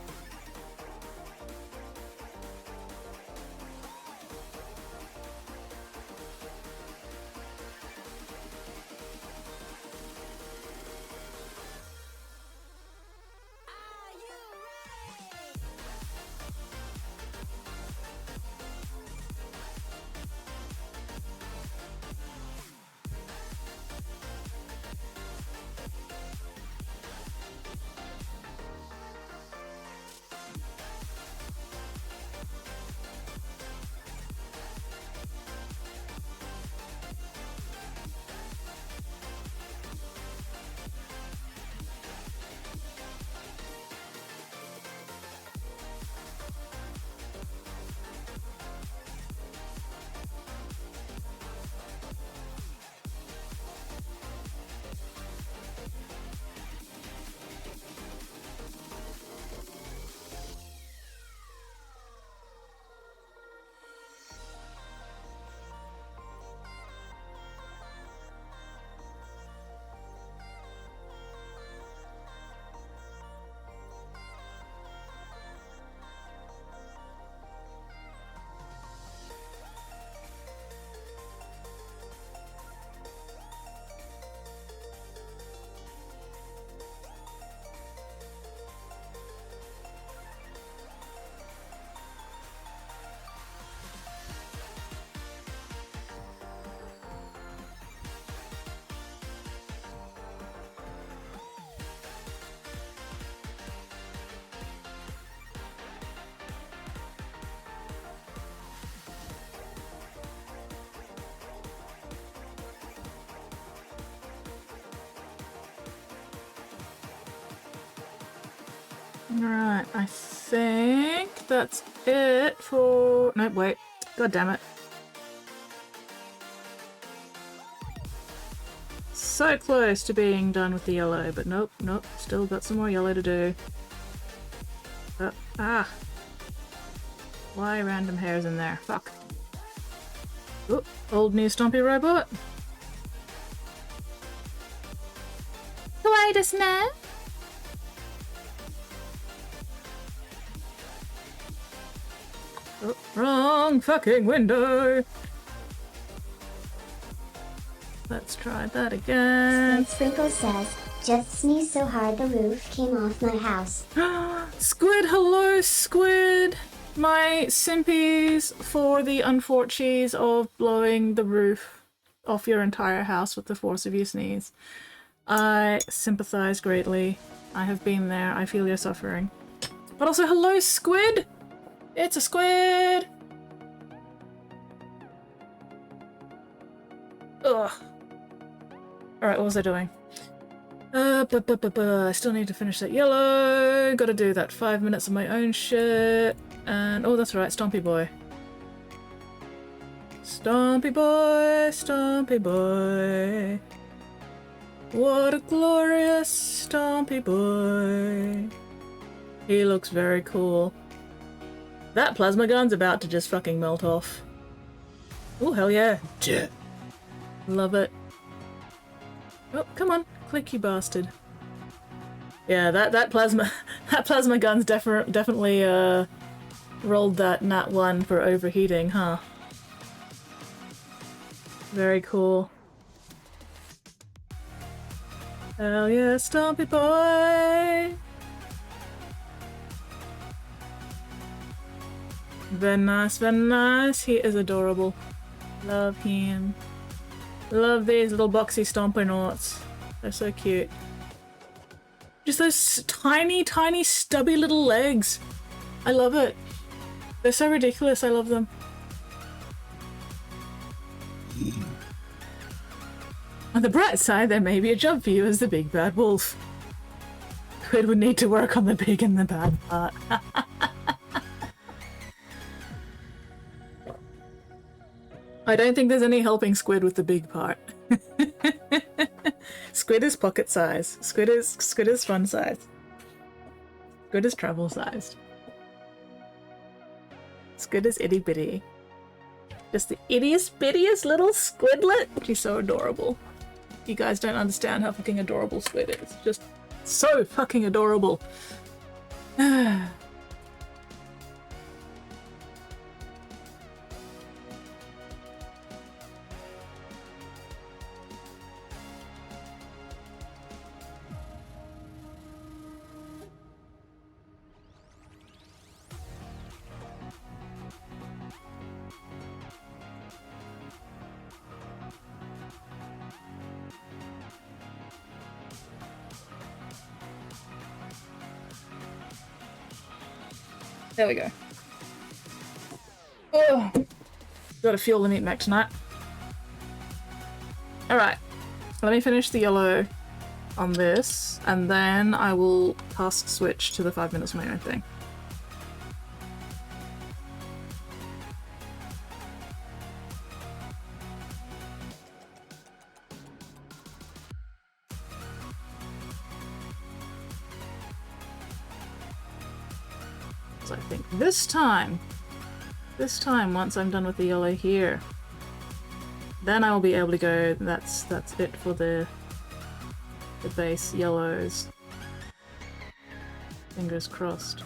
Alright, I think that's it for... Nope, wait. God damn it. So close to being done with the yellow, but nope, nope. Still got some more yellow to do. Why random hairs in there? Fuck. Oh, old new Stompy robot. Kawaii desu ne? Oh, wrong fucking window! Let's try that again. Sprinkle says, just sneezed so hard the roof came off my house. Squid, hello Squid! My simpies for the unfortunate of blowing the roof off your entire house with the force of your sneeze. I sympathize greatly. I have been there. I feel your suffering. But also, hello Squid! It's a squid! Ugh. Alright, what was I doing? I still need to finish that yellow. Gotta do that 5 minutes of my own shit. And, oh, that's right, Stompy Boy. Stompy Boy, Stompy Boy. What a glorious Stompy Boy. He looks very cool. That plasma gun's about to just fucking melt off. Oh, hell yeah. Love it. Oh, come on. Click, you bastard. Yeah, that plasma... That plasma gun's definitely rolled that nat 1 for overheating, huh? Very cool. Hell yeah, Stompy boy! Very nice, very nice. He is adorable. Love him. Love these little boxy stomper knots. They're so cute. Just those tiny, tiny, stubby little legs. I love it. They're so ridiculous. I love them. On the bright side, there may be a job for you as the big bad wolf. Squid would need to work on the big and the bad part. I don't think there's any helping Squid with the big part. Squid is pocket size. Squid is fun size. Squid is travel sized. Squid is itty bitty. Just the ittiest bittiest little squidlet. She's so adorable. You guys don't understand how fucking adorable Squid is. Just so fucking adorable. There we go. Oh, gotta fuel the meat mech tonight. Alright, let me finish the yellow on this, and then I will task switch to the 5 minutes of my own thing. I think this time, once I'm done with the yellow here, then I will be able to go, that's it for the base yellows. Fingers crossed.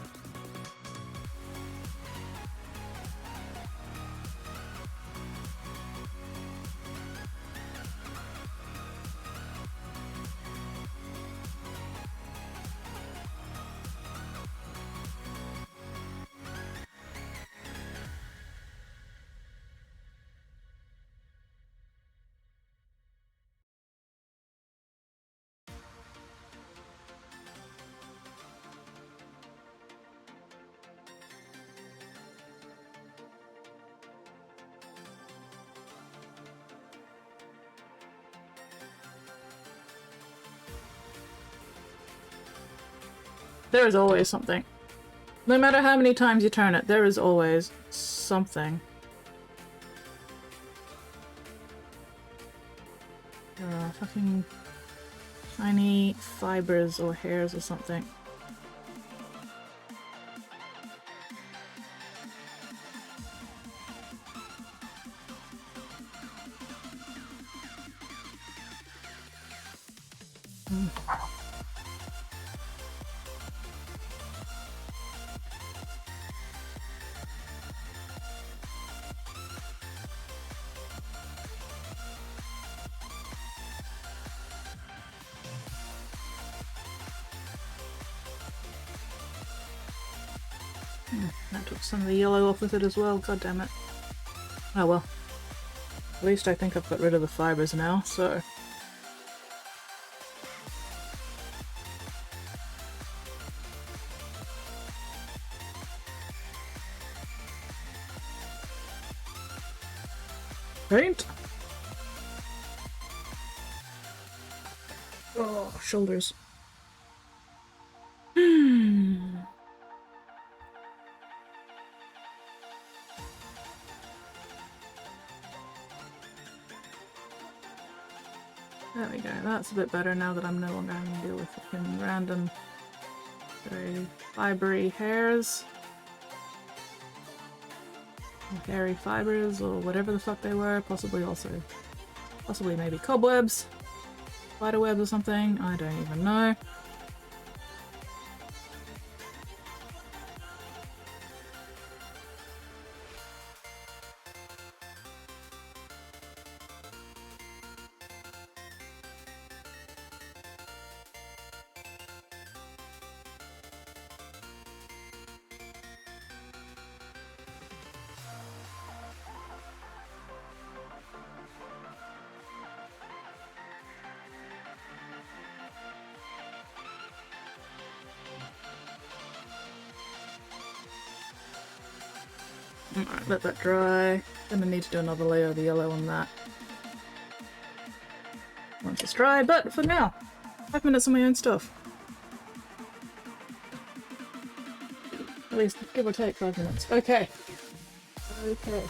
There is always something. No matter how many times you turn it, there is always something. Fucking tiny fibers or hairs or something. That took some of the yellow off with it as well, god damn it. Oh well. At least I think I've got rid of the fibers now, so... Paint! Oh, shoulders. There we go, that's a bit better now that I'm no longer having to deal with fucking random very fibery hairs. Or hairy fibers, or whatever the fuck they were, possibly maybe cobwebs, spider webs or something, I don't even know. Alright, let that dry. Gonna need to do another layer of the yellow on that once it's dry, but for now, 5 minutes on my own stuff. At least, give or take 5 minutes. Okay. Okay.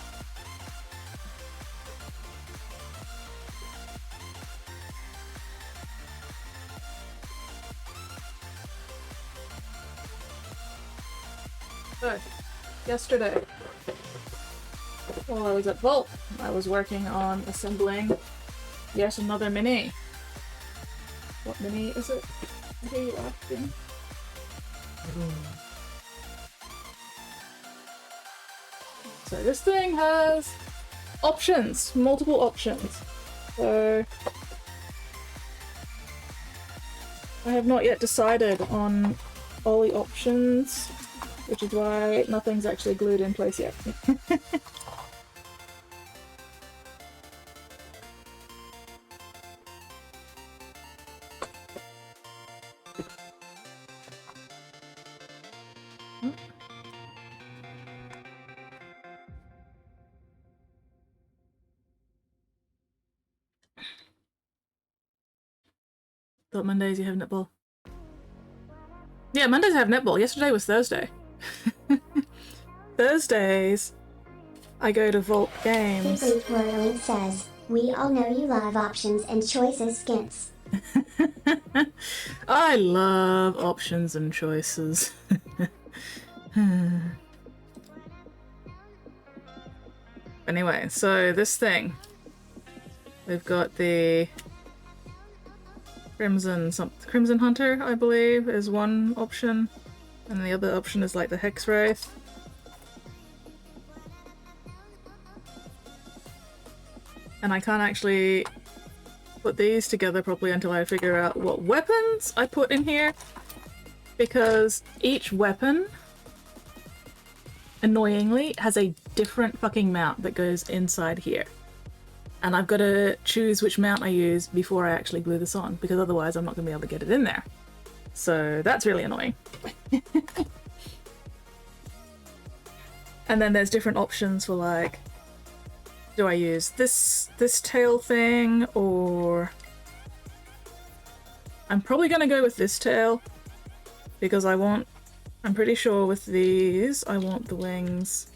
So, yesterday, while I was at Vault, I was working on assembling yet another mini. What mini is it? What are you asking? So this thing has options, multiple options. So I have not yet decided on all the options, which is why nothing's actually glued in place yet. Thought Mondays you have netball. Yeah, Mondays I have netball. Yesterday was Thursday. Thursdays, I go to Vault Games. Twirling says, we all know you love options and choices skins. I love options and choices. Anyway, so this thing, we've got the Crimson Hunter, I believe, is one option, and the other option is like the Hex Wraith. And I can't actually put these together properly until I figure out what weapons I put in here, because each weapon, annoyingly, has a different fucking mount that goes inside here. And I've got to choose which mount I use before I actually glue this on, because otherwise I'm not going to be able to get it in there. So that's really annoying. And then there's different options for, like, do I use this tail thing, or I'm probably going to go with this tail, because I'm pretty sure with these I want the wings,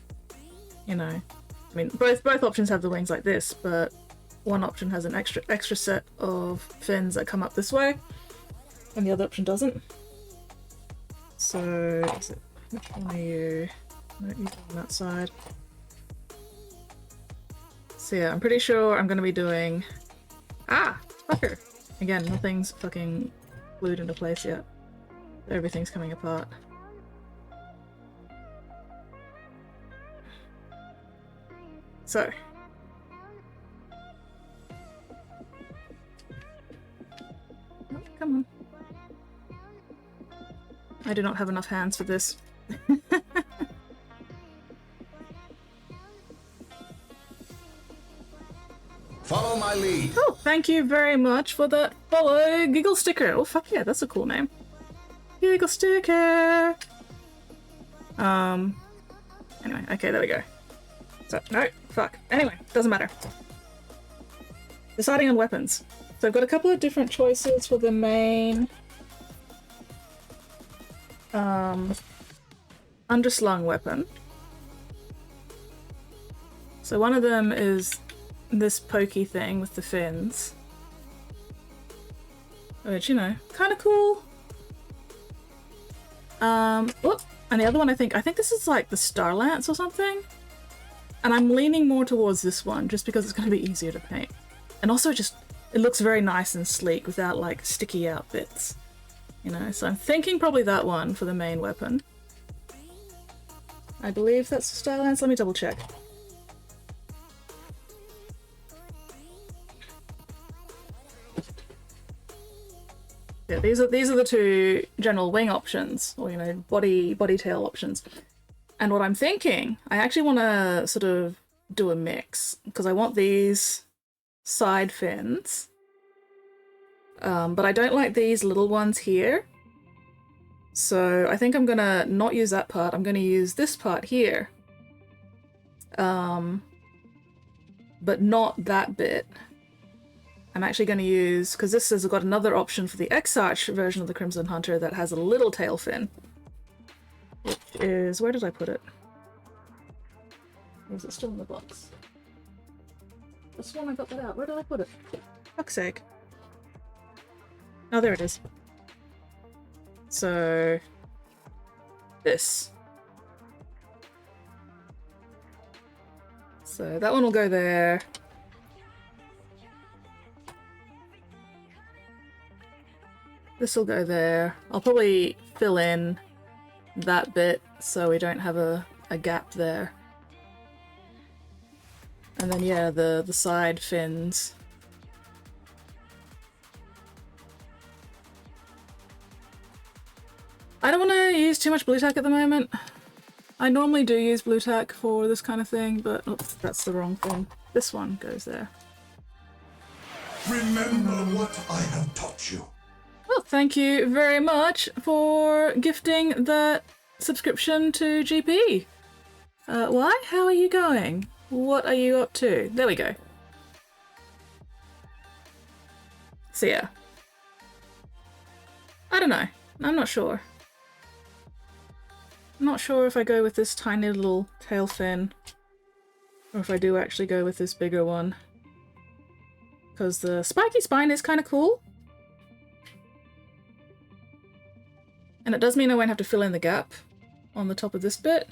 you know, I mean, both options have the wings like this, but one option has an extra set of fins that come up this way, and the other option doesn't. So, which one are you? No, you're on that side. So yeah, I'm pretty sure I'm going to be doing... Ah! Fucker! Again, nothing's fucking glued into place yet. Everything's coming apart. So. Oh, come on. I do not have enough hands for this. Follow my lead. Oh, thank you very much for that follow, Giggle Sticker. Oh, fuck yeah, that's a cool name. Giggle Sticker! Anyway, okay, there we go. So, no, fuck. Anyway, doesn't matter. Deciding on weapons. So I've got a couple of different choices for the main underslung weapon. So one of them is this pokey thing with the fins, which, you know, kind of cool. Whoop. And the other one, I think this is like the Star Lance or something, and I'm leaning more towards this one just because it's going to be easier to paint, and also just it looks very nice and sleek without like sticky out bits, you know. So I'm thinking probably that one for the main weapon. I believe that's the Star Lance. Let me double check. Yeah, these are the two general wing options, or, you know, body tail options. And what I'm thinking, I actually want to sort of do a mix, because I want these side fins, but I don't like these little ones here. So I think I'm gonna not use that part. I'm gonna use this part here. but not that bit. I'm actually going to use, because this has got another option for the X-Arch version of the Crimson Hunter that has a little tail fin. Which is, where did I put it? Or is it still in the box? This one I got that out. Where did I put it? Fuck's sake. Oh, there it is. So, this. So that one will go there. This will go there. I'll probably fill in that bit so we don't have a gap there. And then yeah, the side fins. I don't want to use too much blue tack at the moment. I normally do use blue tack for this kind of thing, but oops, that's the wrong thing. This one goes there. Remember what I have taught you. Well, thank you very much for gifting that subscription to GP. Why? How are you going? What are you up to? There we go. So yeah. I don't know. I'm not sure. I'm not sure if I go with this tiny little tail fin or if I do actually go with this bigger one. Because the spiky spine is kind of cool. And it does mean I won't have to fill in the gap on the top of this bit.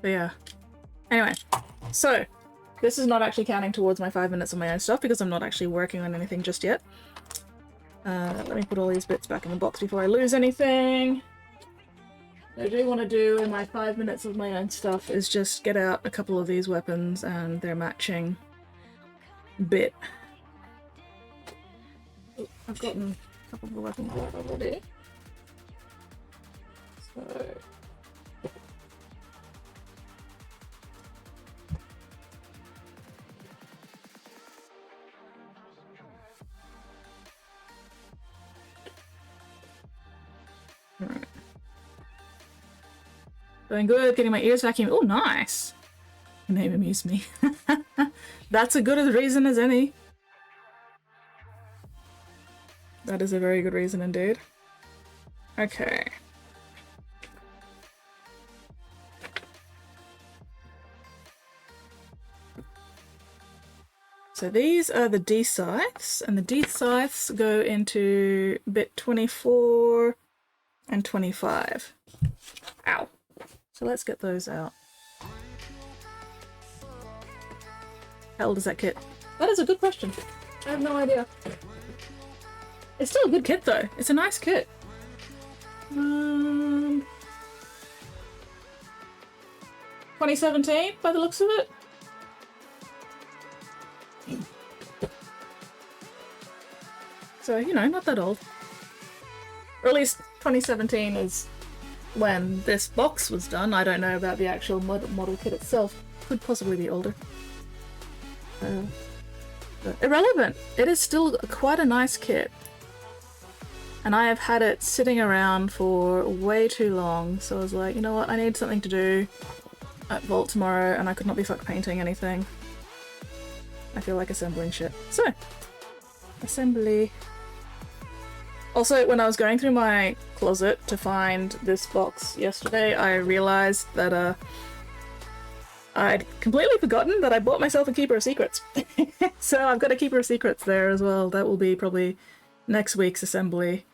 But yeah. Anyway, so this is not actually counting towards my 5 minutes of my own stuff because I'm not actually working on anything just yet. Let me put all these bits back in the box before I lose anything. What I do want to do in my 5 minutes of my own stuff is just get out a couple of these weapons and their matching bit. Oh, I've gotten a couple of the weapons out already. So... Right. Doing good, getting my ears vacuumed. Oh, nice! Your name amused me. That's as good a reason as any. That is a very good reason indeed. Okay. So these are the D scythes, and the D scythes go into bit 24 and 25. Ow. So let's get those out. How old is that kit? That is a good question. I have no idea. It's still a good kit though. It's a nice kit. 2017 by the looks of it. So, you know, not that old. Or at least 2017 is when this box was done. I don't know about the actual model kit itself. Could possibly be older. But irrelevant. It is still quite a nice kit. And I have had it sitting around for way too long, so I was like, you know what, I need something to do at Vault tomorrow, and I could not be fucked painting anything. I feel like assembling shit. So, assembly. Also, when I was going through my closet to find this box yesterday, I realized that I'd completely forgotten that I bought myself a Keeper of Secrets. So I've got a Keeper of Secrets there as well. That will be probably next week's assembly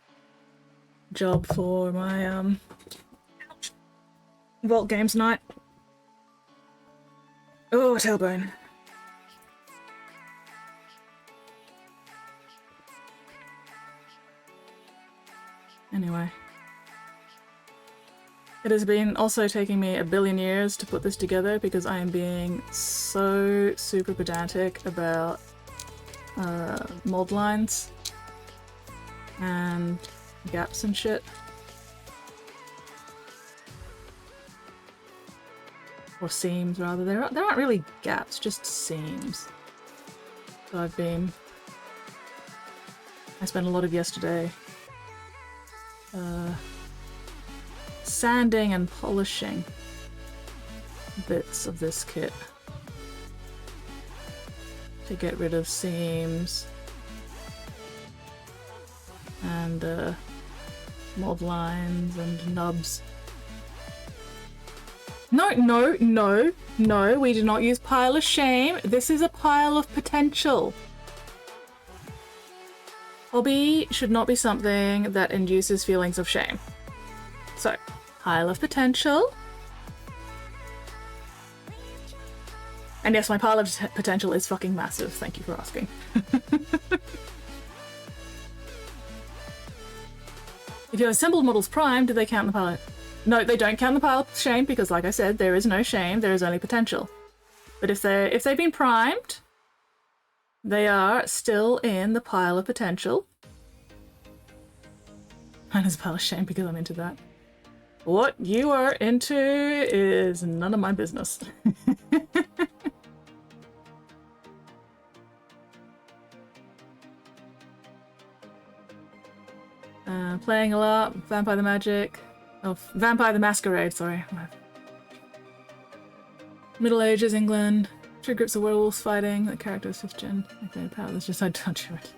job for my Vault Games night. Oh, tailbone. Anyway. It has been also taking me a billion years to put this together because I am being so super pedantic about mold lines and gaps and shit. Or seams, rather. There aren't really gaps, just seams. So I spent a lot of yesterday sanding and polishing bits of this kit to get rid of seams and mold lines and nubs. No, we do not use pile of shame. This is a pile of potential. Hobby should not be something that induces feelings of shame. So, pile of potential. And yes, my pile of potential is fucking massive. Thank you for asking. If you have assembled models primed, do they count in the pile? No, they don't count in the pile of shame because, like I said, there is no shame, there is only potential. But if they've been primed, they are still in the pile of potential. Mine is a pile of shame because I'm into that. What you are into is none of my business. Playing a lot, Vampire the Masquerade, sorry. Middle Ages, England. Two groups of werewolves fighting. The character is 5th gen. Okay, power. That's just I don't do it.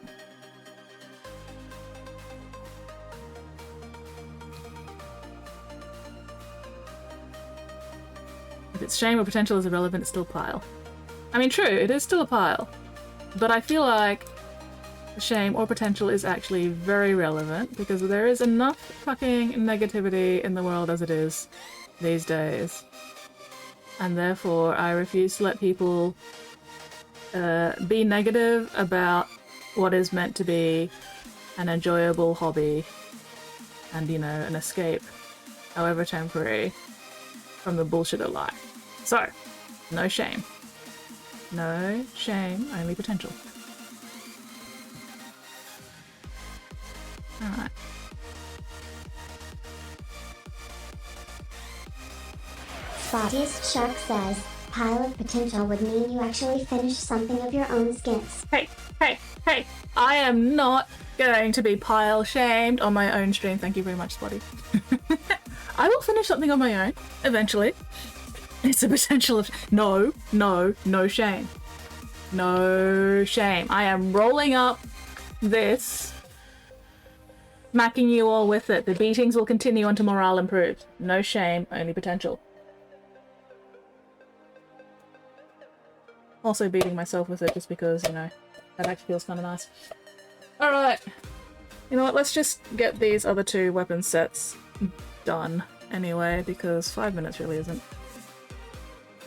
If it's shame or potential is irrelevant, it's still pile. I mean, true, it is still a pile. But I feel like shame or potential is actually very relevant because there is enough fucking negativity in the world as it is these days. And therefore, I refuse to let people be negative about what is meant to be an enjoyable hobby and, you know, an escape, however temporary, from the bullshit of life. So, no shame. No shame, only potential. Alright. Spottiest Shark says, pile of potential would mean you actually finish something of your own skits. Hey! I am not going to be pile shamed on my own stream. Thank you very much, Spotty. I will finish something on my own, eventually. It's a potential of... No shame. No shame. I am rolling up this, macking you all with it. The beatings will continue until morale improves. No shame, only potential. Also beating myself with it just because, you know, that actually feels kind of nice. Alright. You know what, let's just get these other two weapon sets done anyway, because 5 minutes really isn't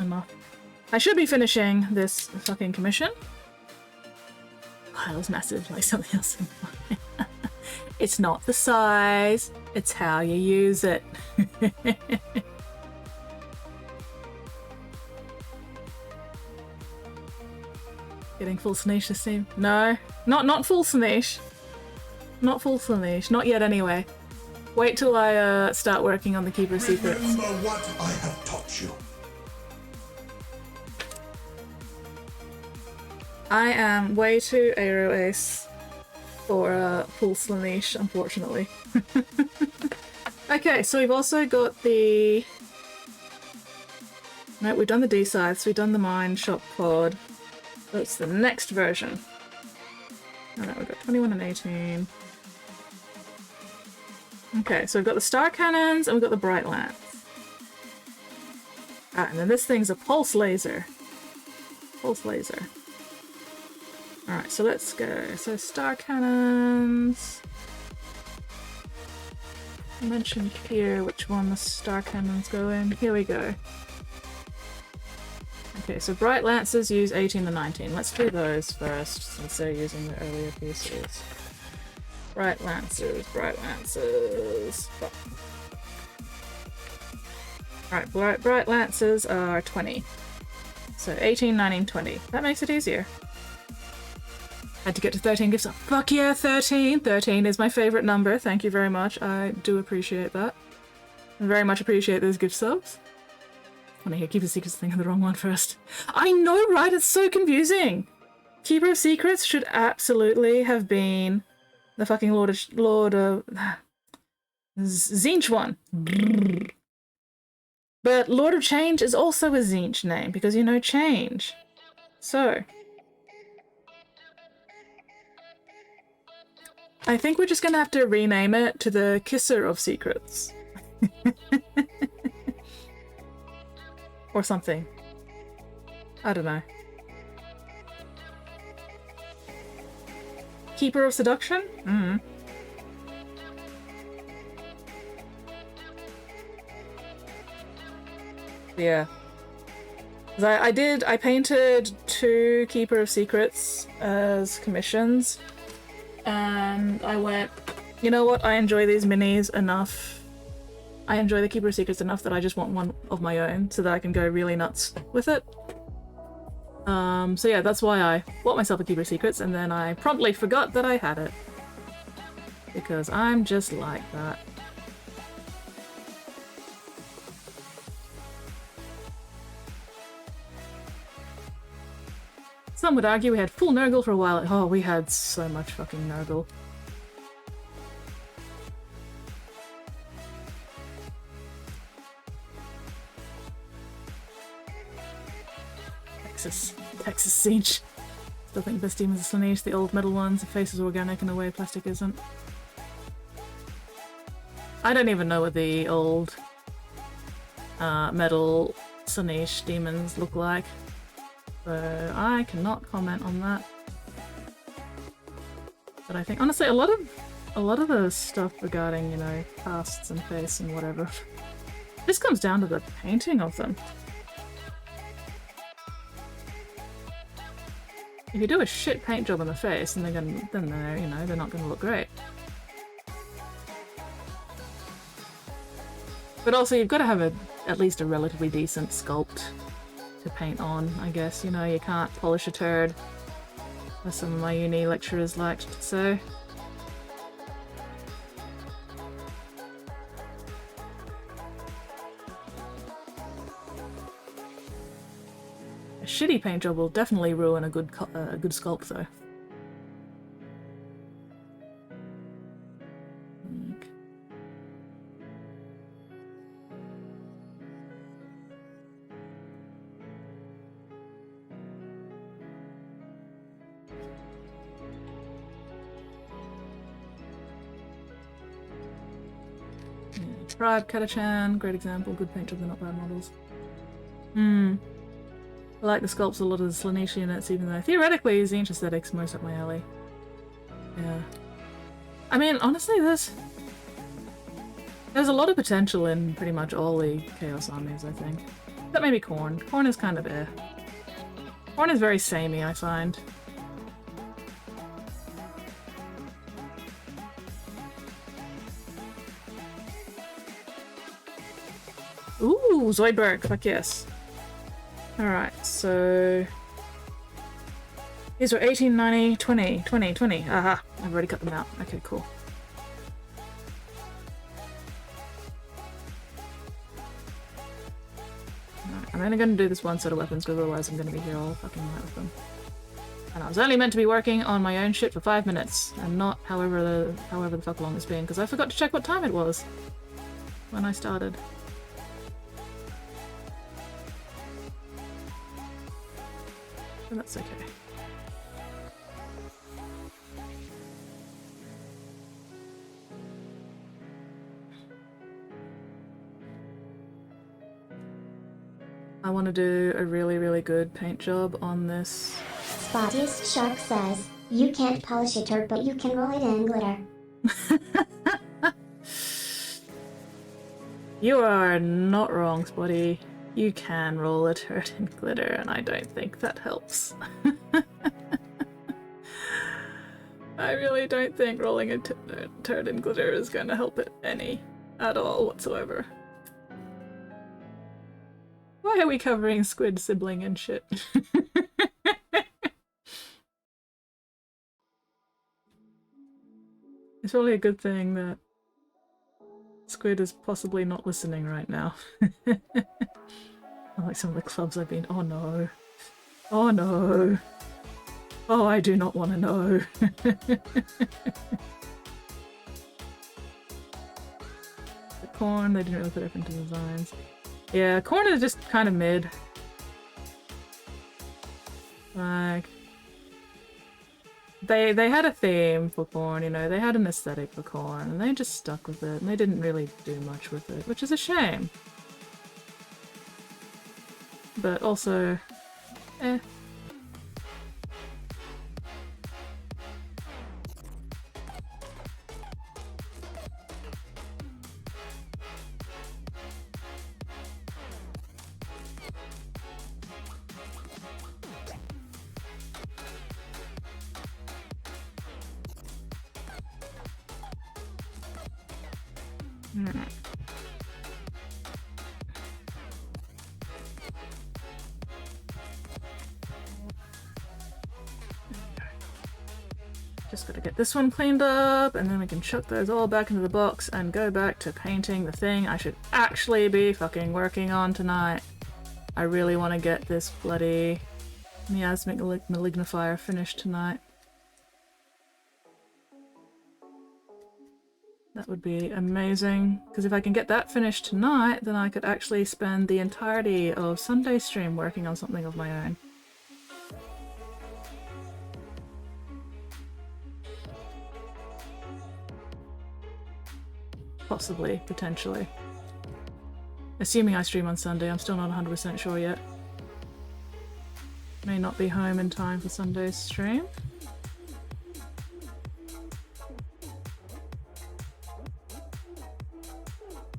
enough. I should be finishing this fucking commission. Pile's massive, like something else in mine. It's not the size, it's how you use it. Getting full Sneesh this team? No, not full Sneesh. Not full Sneesh, not yet anyway. Wait till I start working on the Keeper of Secrets. Remember what I have taught you. I am way too Aero Ace for full Slaanesh, unfortunately. Okay, so we've also got the... No, we've done the D-Scythes, we've done the Mine Shop Pod. That's the next version. Alright, we've got 21 and 18. Okay, so we've got the Star Cannons and we've got the Bright Lance. Ah, and then this thing's a Pulse Laser. Pulse Laser. Alright, so let's go. So Star Cannons. I mentioned here which one the Star Cannons go in. Here we go. Okay, so Bright Lances use 18 and 19. Let's do those first, since they're using the earlier pieces. Bright Lances, Bright Lances. Alright, Bright Lances are 20. So 18, 19, 20. That makes it easier. Had to get to 13 gifts up. Fuck yeah, 13! 13 is my favourite number. Thank you very much. I do appreciate that. I very much appreciate those gift subs. Funny, I keep a secrets thing on the wrong one first. I know, right? It's so confusing. Keeper of Secrets should absolutely have been the fucking Lord of Zinch one. But Lord of Change is also a Zinch name because you know change. So I think we're just gonna have to rename it to the Kisser of Secrets. Or something. I don't know. Keeper of Seduction? Mm. Yeah. I painted 2 Keeper of Secrets as commissions. And I went, you know what, I enjoy these minis enough. I enjoy the Keeper of Secrets enough that I just want one of my own so that I can go really nuts with it. So yeah, that's why I bought myself a Keeper of Secrets, and then I promptly forgot that I had it. Because I'm just like that. Some would argue we had full Nurgle for a while. Oh, we had so much fucking Nurgle. Texas Siege. Still think best demons are Slanesh, the old metal ones. The face is organic in a way plastic isn't. I don't even know what the old metal Slanesh demons look like. So I cannot comment on that. But I think honestly a lot of the stuff regarding, you know, casts and face and whatever, this comes down to the painting of them. If you do a shit paint job on the face, then they're not gonna look great. But also you've got to have at least a relatively decent sculpt to paint on, I guess. You know, you can't polish a turd, as some of my uni lecturers liked to say. A shitty paint job will definitely ruin a good sculpt, though. Tribe, Katachan, great example, good paint job, they're not bad models. I like the sculpts a lot of the Slanesh units, even though theoretically Zinch aesthetics most up my alley. Yeah. I mean, honestly, there's a lot of potential in pretty much all the Chaos armies, I think. Except maybe Khorne. Khorne is kind of eh. Khorne is very samey, I find. Ooh, Zoidberg, fuck yes. Alright, so... These were 18, 90, 20, 20, 20. Aha, I've already cut them out. Okay, cool. Right, I'm only going to do this one set of weapons because otherwise I'm going to be here all fucking night with them. And I was only meant to be working on my own shit for 5 minutes, and not however the fuck long it's been, because I forgot to check what time it was when I started. But that's okay. I want to do a really, really good paint job on this. Spottiest Shark says, you can't polish a turd, but you can roll it in glitter. You are not wrong, Spotty. You can roll a turd in glitter, and I don't think that helps. I really don't think rolling a turd in glitter is going to help it at all whatsoever. Why are we covering Squid sibling and shit? It's probably a good thing that Squid is possibly not listening right now. I like some of the clubs I've been. Oh no. Oh no. Oh, I do not want to know. The corn, they didn't really put up into designs. Yeah, corn is just kind of mid. Like, they had a theme for corn, you know, they had an aesthetic for corn, and they just stuck with it, and they didn't really do much with it, which is a shame. But also, eh. Just gotta get this one cleaned up, and then we can chuck those all back into the box and go back to painting the thing I should actually be fucking working on tonight. I really want to get this bloody miasmic malignifier finished tonight. That would be amazing, because if I can get that finished tonight, then I could actually spend the entirety of Sunday stream working on something of my own. Possibly, potentially. Assuming I stream on Sunday, I'm still not 100% sure yet. May not be home in time for Sunday's stream.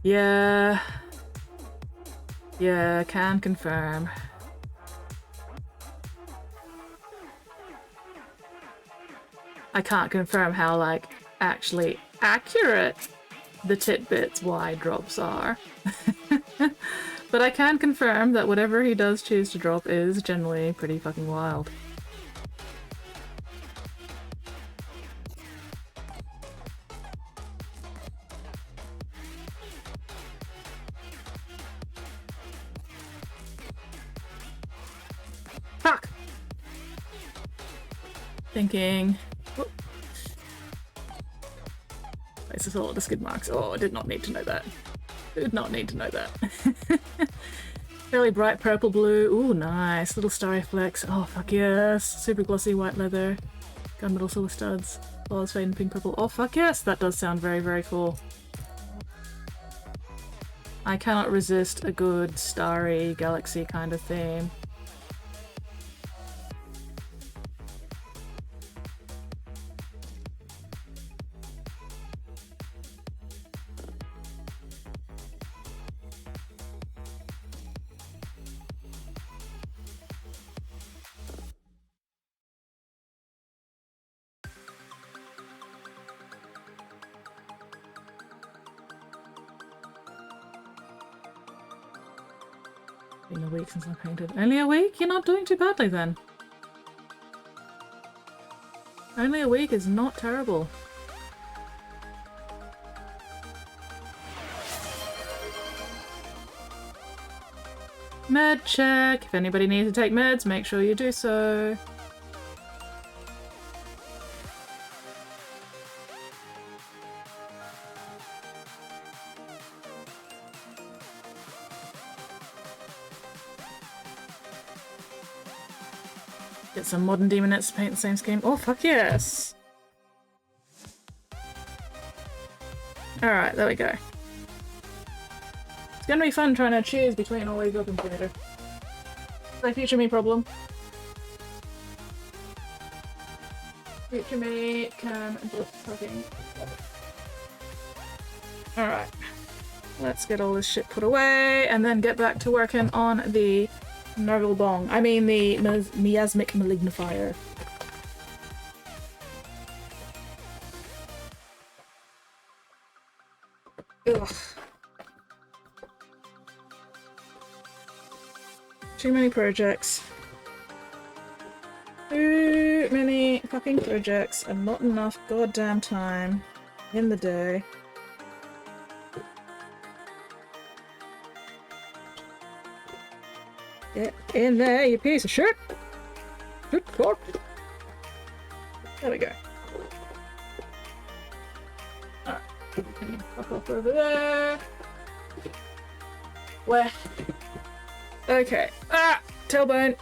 Yeah. Yeah, can confirm. I can't confirm how, like, actually accurate the Titbits Y drops are. But I can confirm that whatever he does choose to drop is generally pretty fucking wild. Fuck! Thinking. Whoop. This is all the skid marks. Oh, I did not need to know that. Did not need to know that. Fairly bright purple blue. Ooh, nice. Little starry flecks. Oh, fuck yes. Super glossy white leather. Gunmetal silver studs. Flawless fade in pink purple. Oh, fuck yes. That does sound very, very cool. I cannot resist a good starry galaxy kind of theme. Been a week since I painted. Only a week? You're not doing too badly then. Only a week is not terrible. Med check. If anybody needs to take meds, make sure you do so. Get some modern demonettes to paint the same scheme. Oh, fuck yes! Alright, there we go. It's gonna be fun trying to choose between all these weapons later. Like future me problem. Future me can just fucking... Alright. Let's get all this shit put away and then get back to working on the Nurgle Bong. I mean the miasmic malignifier. Ugh. Too many projects. Too many fucking projects and not enough goddamn time in the day. Get in there, you piece of shit! Good God. There we go. Alright. Pop up over there. Where? Okay. Ah! Tailbone!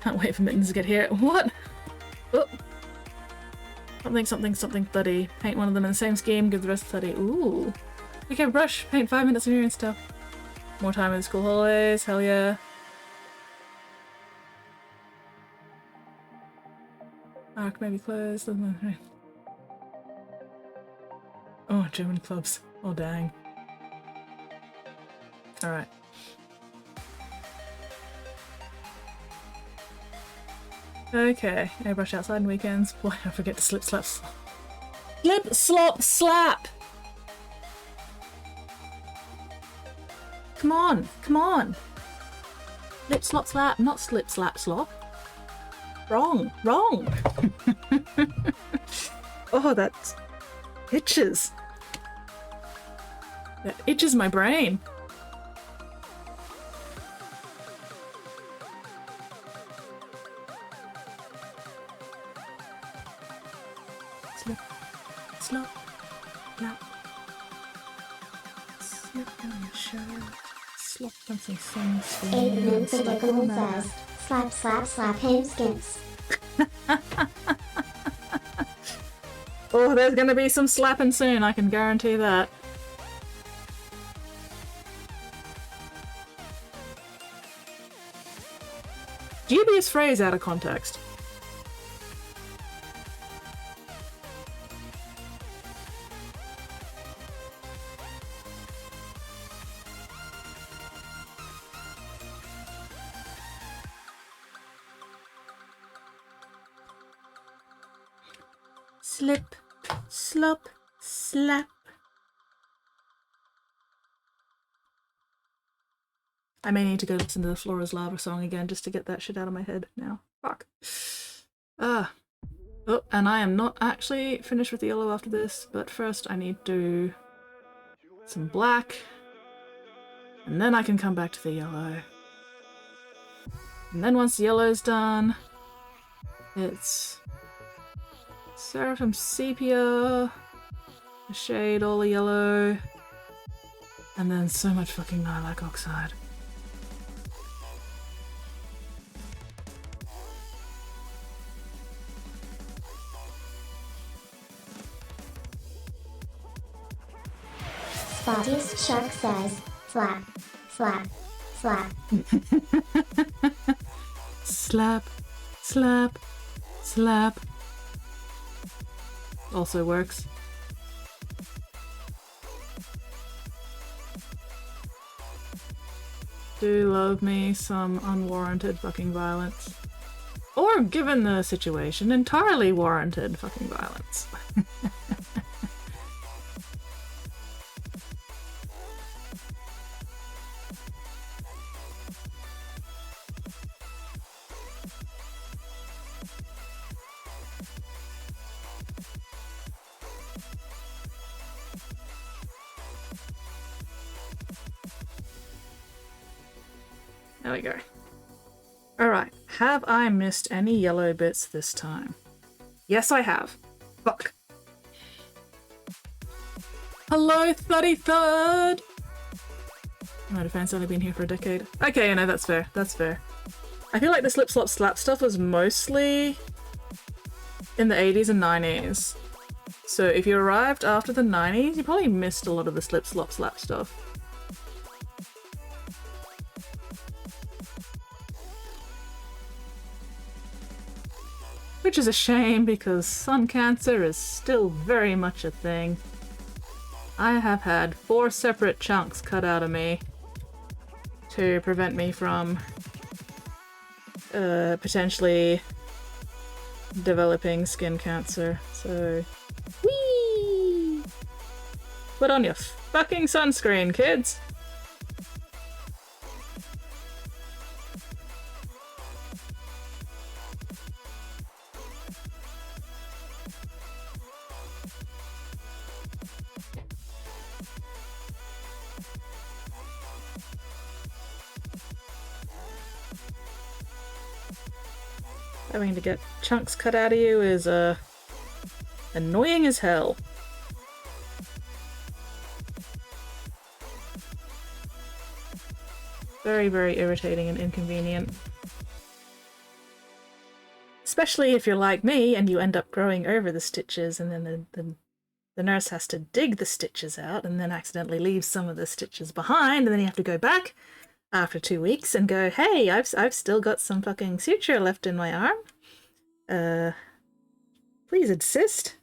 Can't wait for Mittens to get here. What? Oh! Something 30. Paint one of them in the same scheme, give the rest 30. Ooh. Okay, brush. Paint 5 minutes in here and stuff. More time in the school hallways. Hell yeah. Arc maybe closed. Oh, German clubs. Oh, dang. Alright. Okay, airbrush outside on weekends. Boy, I forget to slip, slap, slap. Slip, slop, slap! Come on, come on! Lip, slop, slap, not slip, slap, slop. Wrong, wrong! Oh, that itches. That itches my brain. Slip, slop, lap. Slip on your shirt. Slop on some things. 8 minutes predicament says, slap slap slap him skins. Oh, there's gonna be some slapping soon, I can guarantee that. Dubious phrase out of context. Slip, slop, slap. I may need to go listen to the Flora's Lava song again just to get that shit out of my head now. Fuck. Oh, and I am not actually finished with the yellow after this, but first I need to do some black, and then I can come back to the yellow. And then once the yellow's done, it's Seraphim Sepia, a shade all the yellow, and then so much fucking lilac oxide. Spottiest Shark says, slap, slap, slap. Slap, slap, slap. Also works. Do love me some unwarranted fucking violence. Or, given the situation, entirely warranted fucking violence. There we go. Alright, have I missed any yellow bits this time? Yes, I have. Fuck. Hello, 33rd! My defense only been here for a decade. Okay, no, that's fair. That's fair. I feel like the slip, slop, slap stuff was mostly in the 80s and 90s. So if you arrived after the 90s, you probably missed a lot of the slip, slop, slap stuff. Which is a shame because sun cancer is still very much a thing. I have had 4 separate chunks cut out of me to prevent me from potentially developing skin cancer. So, whee! Put on your fucking sunscreen, kids! Having to get chunks cut out of you is annoying as hell. Very, very irritating and inconvenient. Especially if you're like me and you end up growing over the stitches and then the nurse has to dig the stitches out and then accidentally leaves some of the stitches behind, and then you have to go back after 2 weeks and go, hey, I've still got some fucking suture left in my arm. Please assist.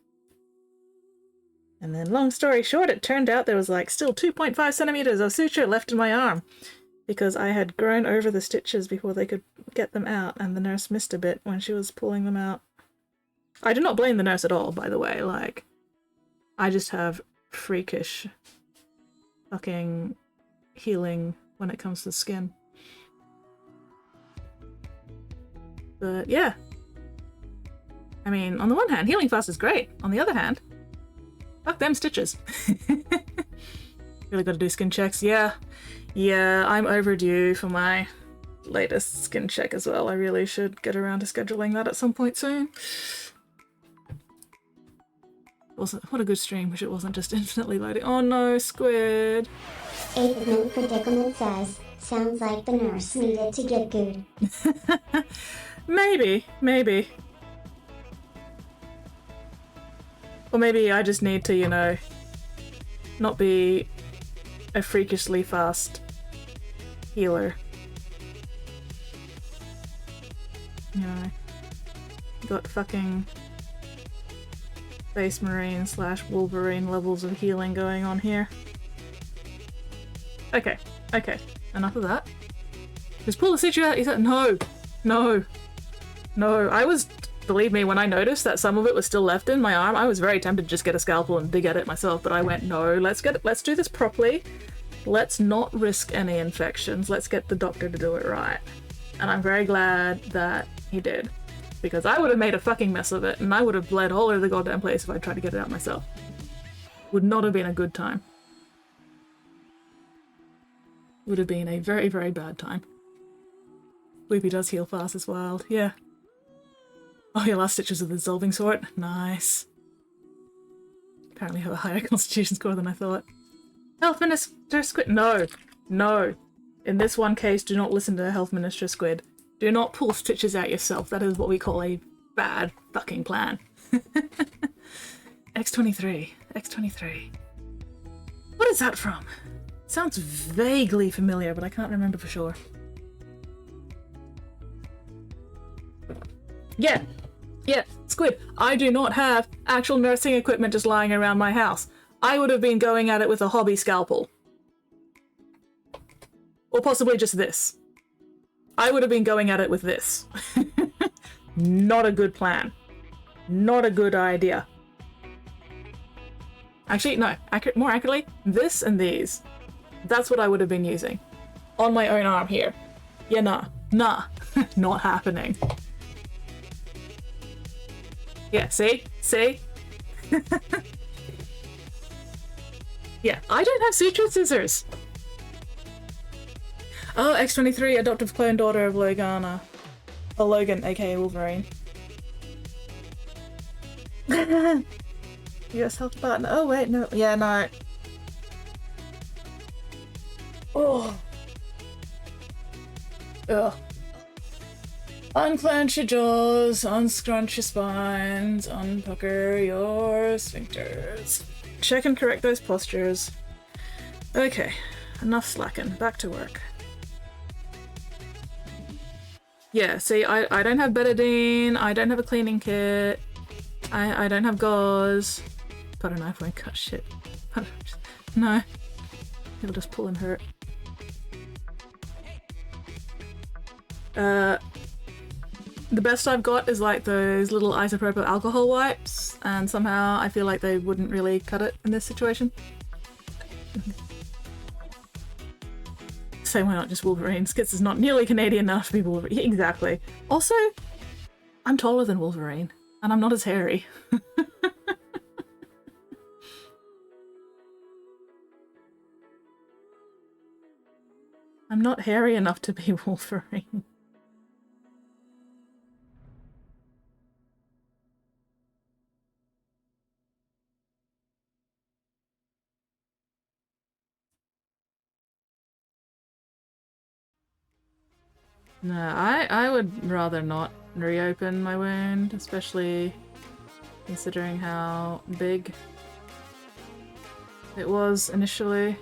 And then long story short, it turned out there was like still 2.5 centimeters of suture left in my arm because I had grown over the stitches before they could get them out, and the nurse missed a bit when she was pulling them out. I do not blame the nurse at all, by the way. Like, I just have freakish fucking healing when it comes to skin. But yeah. I mean, on the one hand, healing fast is great. On the other hand, fuck them stitches. Really gotta do skin checks. Yeah, I'm overdue for my latest skin check as well. I really should get around to scheduling that at some point soon. What a good stream, wish it wasn't just infinitely loading. Oh no, squid! 8th Min Predicament says, sounds like the nurse needed to get good. Maybe. Or maybe I just need to, you know, not be a freakishly fast healer. You know, got fucking Space Marine / Wolverine levels of healing going on here. Okay, enough of that. Just pull the suture out. He said, no. I was, believe me, when I noticed that some of it was still left in my arm, I was very tempted to just get a scalpel and dig at it myself, but I went, no, let's do this properly. Let's not risk any infections. Let's get the doctor to do it right. And I'm very glad that he did, because I would have made a fucking mess of it, and I would have bled all over the goddamn place if I tried to get it out myself. Would not have been a good time. Would have been a very, very bad time. Weepy does heal fast as wild. Yeah. Oh, your last stitches of the dissolving sort. Nice. Apparently have a higher constitution score than I thought. Health Minister Squid. No. In this one case, do not listen to Health Minister Squid. Do not pull stitches out yourself. That is what we call a bad fucking plan. X23. What is that from? Sounds vaguely familiar, but I can't remember for sure. Yeah, Squid, I do not have actual nursing equipment just lying around my house. I would have been going at it with a hobby scalpel. Or possibly just this. I would have been going at it with this. Not a good plan. Not a good idea. Actually, no, more accurately, this and these. That's what I would have been using. On my own arm here. Yeah, nah. Not happening. Yeah, see? Yeah, I don't have suture scissors. Oh, X23, adoptive clone daughter of Logana. Oh, Logan, aka Wolverine. US health partner. Oh, wait, no. Yeah, no. Oh. Ugh. Unclench your jaws, unscrunch your spines, unpucker your sphincters. Check and correct those postures. Okay, enough slacking. Back to work. Yeah, see, I don't have betadine, I don't have a cleaning kit, I don't have gauze. Got a knife, won't cut shit. No. It'll just pull and hurt. The best I've got is like those little isopropyl alcohol wipes, and somehow I feel like they wouldn't really cut it in this situation. So why not just Wolverine? Skits is not nearly Canadian enough to be Wolverine. Exactly. Also, I'm taller than Wolverine, and I'm not as hairy. I'm not hairy enough to be Wolverine. No, I would rather not reopen my wound, especially considering how big it was initially.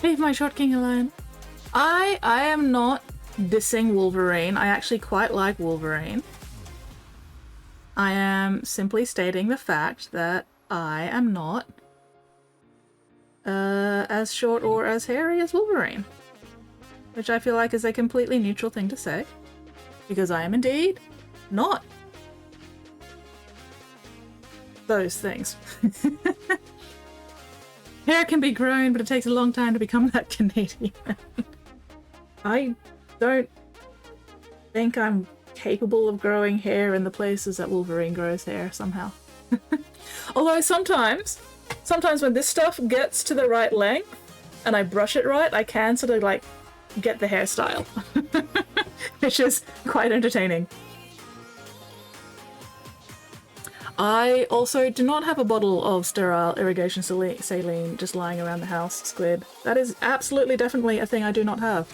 Leave my short king alone. I am not dissing Wolverine. I actually quite like Wolverine. I am simply stating the fact that I am not as short or as hairy as Wolverine. Which I feel like is a completely neutral thing to say. Because I am indeed not those things. Hair can be grown, but it takes a long time to become that Canadian. I don't think I'm capable of growing hair in the places that Wolverine grows hair somehow. Although sometimes when this stuff gets to the right length and I brush it right, I can sort of like get the hairstyle, which is quite entertaining. I also do not have a bottle of sterile irrigation saline just lying around the house, Squid. That is absolutely definitely a thing I do not have.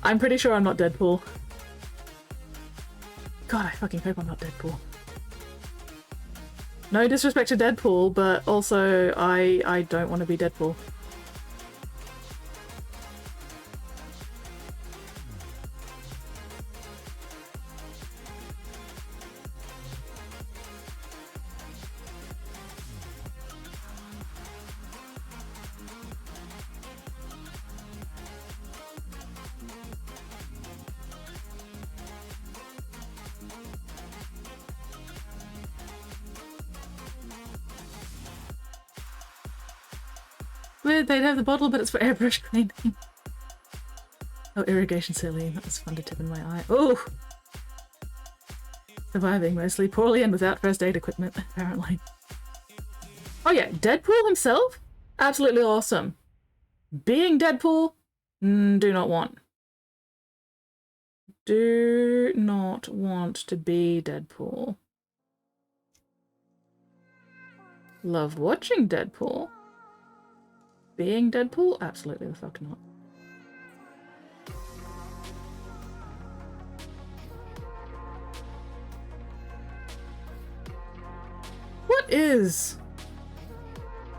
I'm pretty sure I'm not Deadpool. God, I fucking hope I'm not Deadpool. No disrespect to Deadpool, but also I don't want to be Deadpool. Weird, they'd have the bottle, but it's for airbrush cleaning. Oh, irrigation saline. That was fun to tip in my eye. Oh! Surviving mostly poorly and without first aid equipment, apparently. Oh yeah, Deadpool himself? Absolutely awesome. Being Deadpool? Do not want. Do not want to be Deadpool. Love watching Deadpool. Being Deadpool? Absolutely the fuck not. What is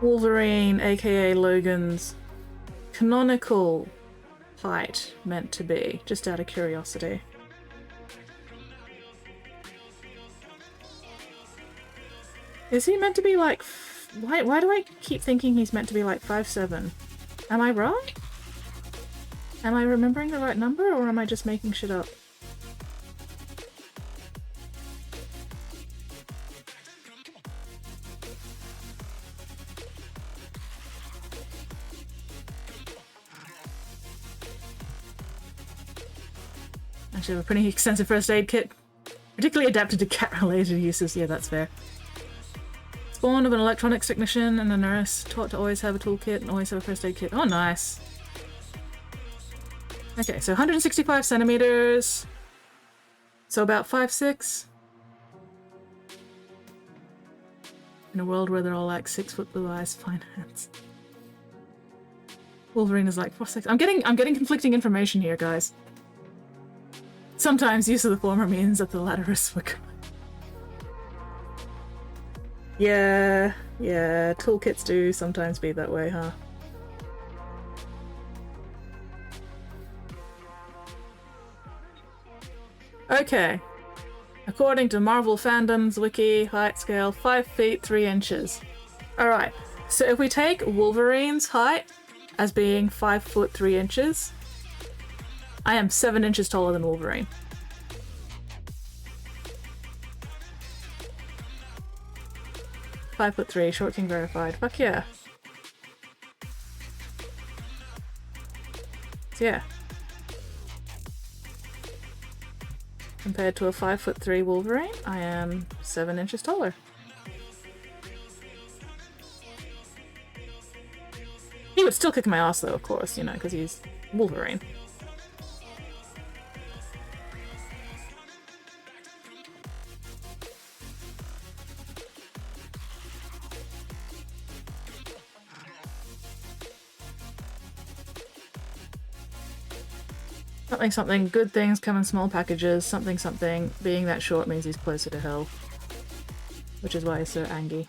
Wolverine, aka Logan's, canonical height meant to be? Just out of curiosity. Is he meant to be like... Why do I keep thinking he's meant to be like 5'7"? Am I right? Am I remembering the right number, or am I just making shit up? Actually, I have a pretty extensive first aid kit. Particularly adapted to cat-related uses. Yeah, that's fair. Born of an electronics technician and a nurse, taught to always have a toolkit and always have a first aid kit. Oh, nice. Okay, so 165 centimeters. So about 5'6". In a world where they're all like 6 foot blue eyes, fine hands. Wolverine is like 4'6". I'm getting conflicting information here, guys. Sometimes use of the former means that the latter is for good. Yeah, toolkits do sometimes be that way, huh? Okay. According to Marvel Fandom's wiki, height scale 5 feet 3 inches. Alright, so if we take Wolverine's height as being 5 foot 3 inches, I am 7 inches taller than Wolverine. "5'3", Short King verified. Fuck yeah. So yeah. Compared to a 5'3" Wolverine, I am 7 inches taller. He would still kick my ass though, of course, you know, because he's Wolverine. Something something, good things come in small packages, something something, being that short means he's closer to hell. Which is why he's so angry.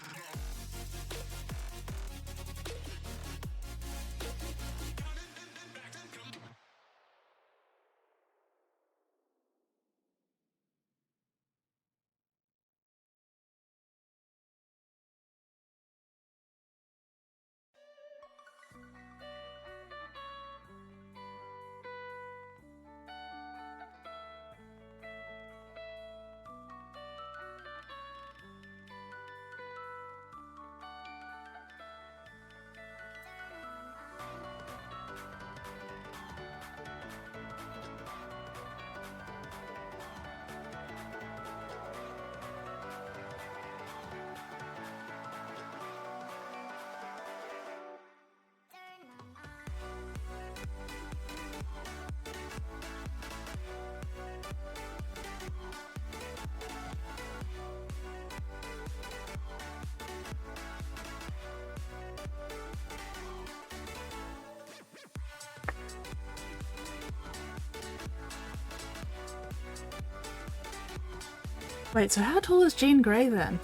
Wait, so how tall is Jean Grey then?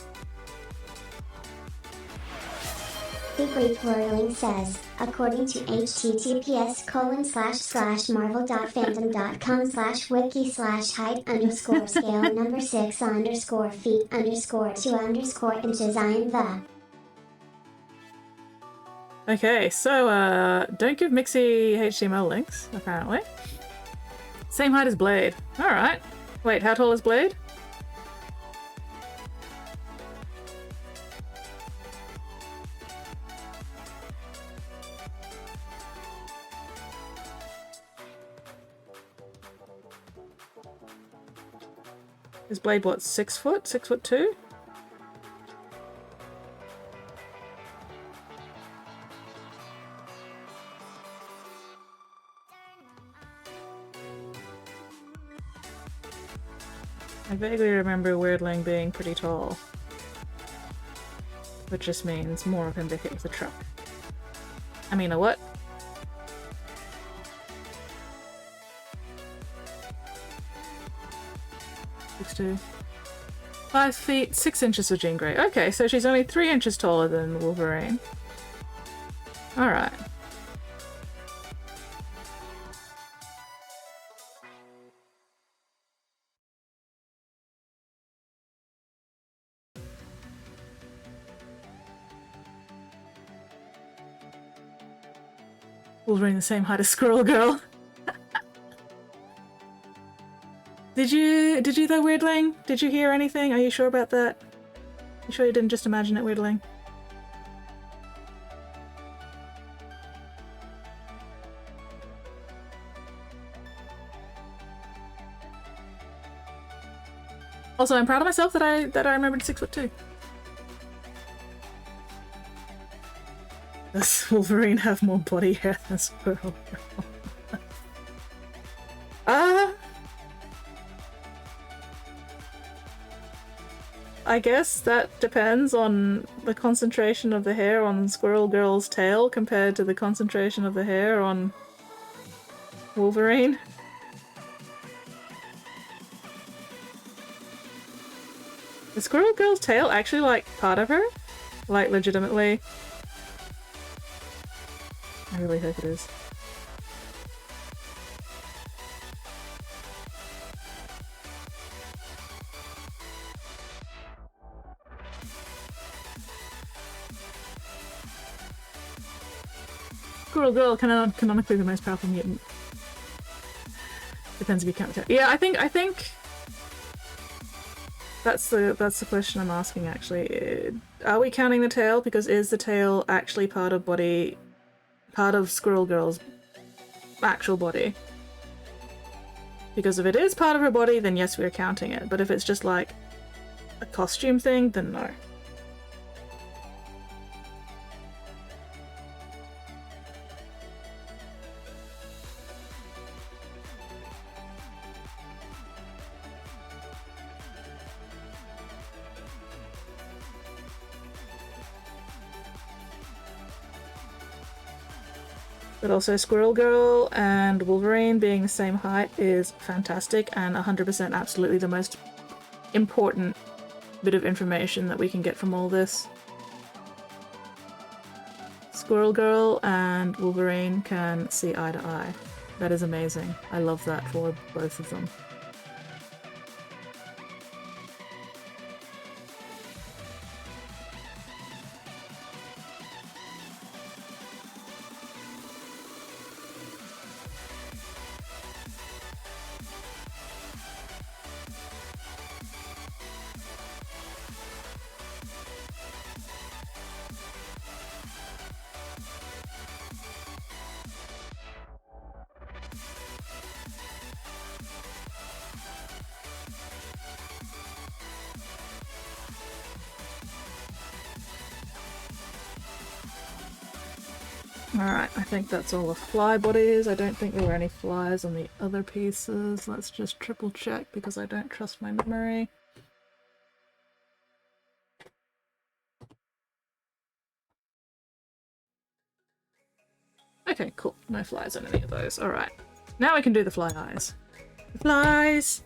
The Great Whirling says, according to https://marvel.fandom.com/wiki/height_scale number 6_feet_2_inches I am the. Okay, so don't give Mixie HTML links, apparently. Same height as Blade. Alright. Wait, how tall is Blade? Is Blade what, 6 foot? 6'2"? I vaguely remember Weirdling being pretty tall. Which just means more of him to hit with a truck. I mean, a what? Two. 5 feet 6 inches for Jean Grey. Okay, so she's only 3 inches taller than Wolverine. Alright. Wolverine the same height as Squirrel Girl. Did you though, Weirdling? Did you hear anything? Are you sure about that? You sure you didn't just imagine it, Weirdling? Also, I'm proud of myself that I remembered 6'2". Does Wolverine have more body hair than Squirrel Girl? I guess that depends on the concentration of the hair on Squirrel Girl's tail compared to the concentration of the hair on Wolverine. Is Squirrel Girl's tail actually like part of her? Like legitimately? I really hope it is. Squirrel Girl, canonically the most powerful mutant. Depends if you count the tail. Yeah, I think that's the question I'm asking actually. Are we counting the tail? Because is the tail actually part of Squirrel Girl's actual body? Because if it is part of her body, then yes, we're counting it. But if it's just like a costume thing, then no. But also Squirrel Girl and Wolverine being the same height is fantastic and 100% absolutely the most important bit of information that we can get from all this. Squirrel Girl and Wolverine can see eye to eye. That is amazing. I love that for both of them. Alright, I think that's all the fly bodies. I don't think there were any flies on the other pieces. Let's just triple check because I don't trust my memory. Okay, cool. No flies on any of those. Alright. Now we can do the fly eyes. The flies!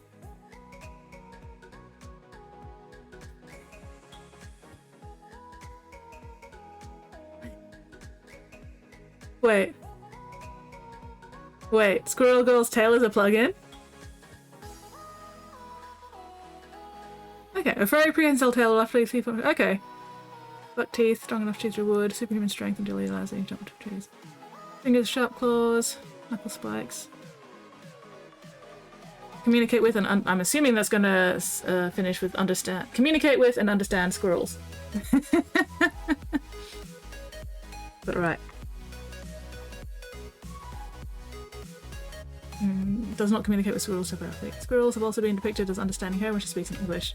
Wait. Wait, Squirrel Girl's tail is a plug-in? Okay, a very prehensile tail left leg teeth. Okay. Buck teeth, strong enough to chew through wood, superhuman strength until he allows you to jump to trees. Fingers, sharp claws, knuckle spikes. Communicate with and I'm assuming that's gonna finish with understand. Communicate with and understand squirrels. But right. Does not communicate with squirrels telepathically. Squirrels have also been depicted as understanding her when she speaks in English.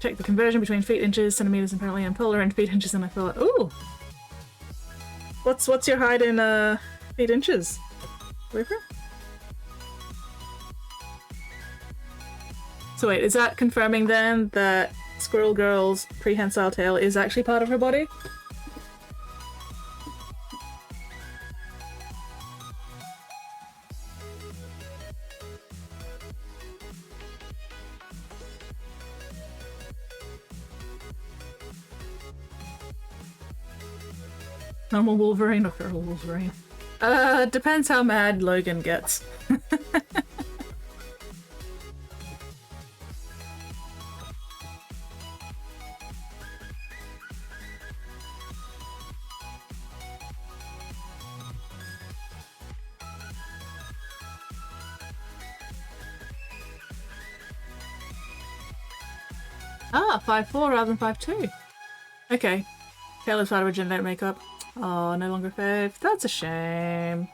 Check the conversion between feet inches, centimeters apparently, and polar and feet inches, and I thought, ooh! What's your height in feet inches? Reaper? So wait, is that confirming then that Squirrel Girl's prehensile tail is actually part of her body? Normal Wolverine or feral Wolverine? Depends how mad Logan gets. Ah, 5'4" rather than 5'2". Okay. Taylor's part of her genetic makeup. Oh, no longer fave. That's a shame.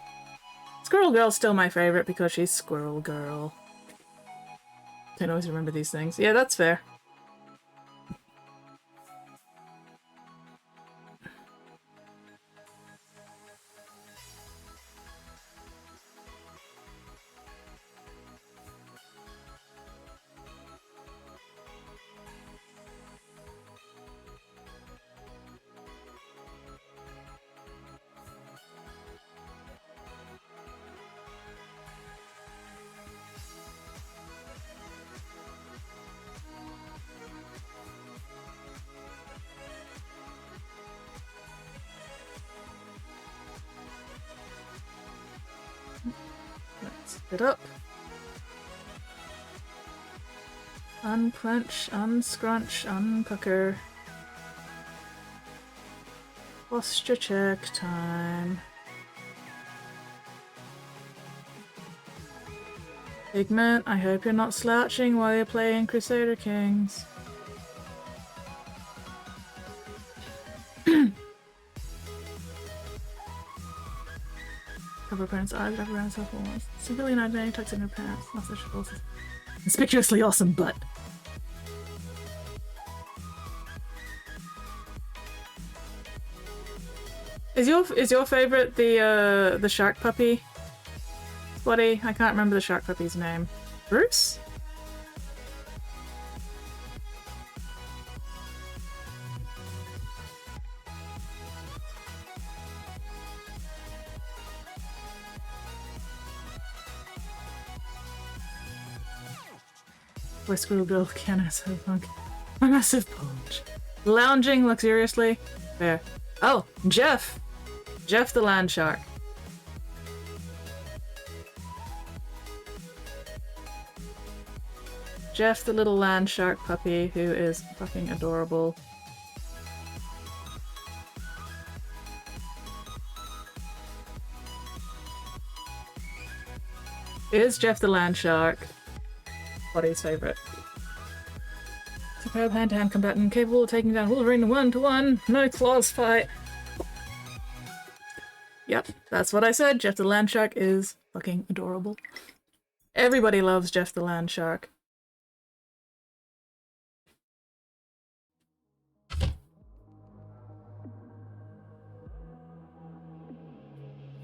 Squirrel Girl's still my favorite because she's Squirrel Girl. Don't always remember these things. Yeah, that's fair. Let's it up. Unclench, unscrunch, unpucker. Posture check time. Figment, I hope you're not slouching while you're playing Crusader Kings. Cover opponent's eyes, wrap around himself once. Civilian identity tucks in her pants. Not such a forces. Conspicuously awesome butt. Is your favorite the shark puppy? Buddy, I can't remember the shark puppy's name. Bruce? Boy Squirrel Girl can I so punk. My massive punch. Lounging luxuriously. There. Oh, Jeff! Jeff the land shark. Jeff the little land shark puppy who is fucking adorable. Is Jeff the land shark Buddy's favorite? Superb hand-to-hand combatant capable of taking down Wolverine 1-to-1. No claws fight. Yep, that's what I said. Jeff the land shark is fucking adorable. Everybody loves Jeff the land shark.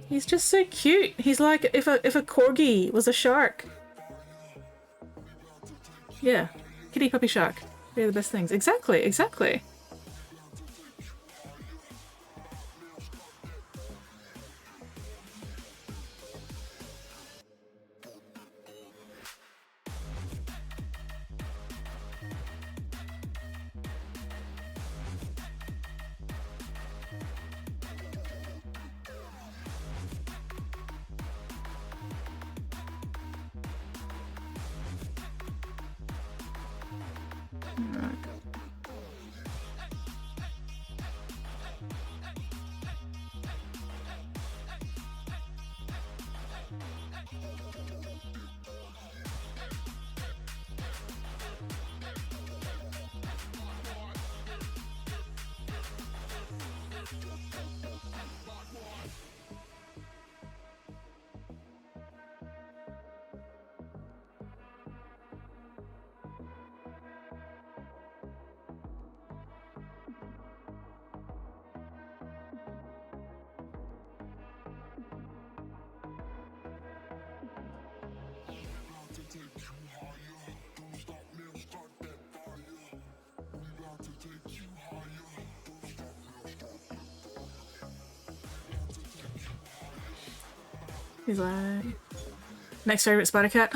He's just so cute. He's like if a corgi was a shark. Yeah, kitty puppy shark. They're the best things. Exactly, exactly. He's like, next favorite Spider Cat.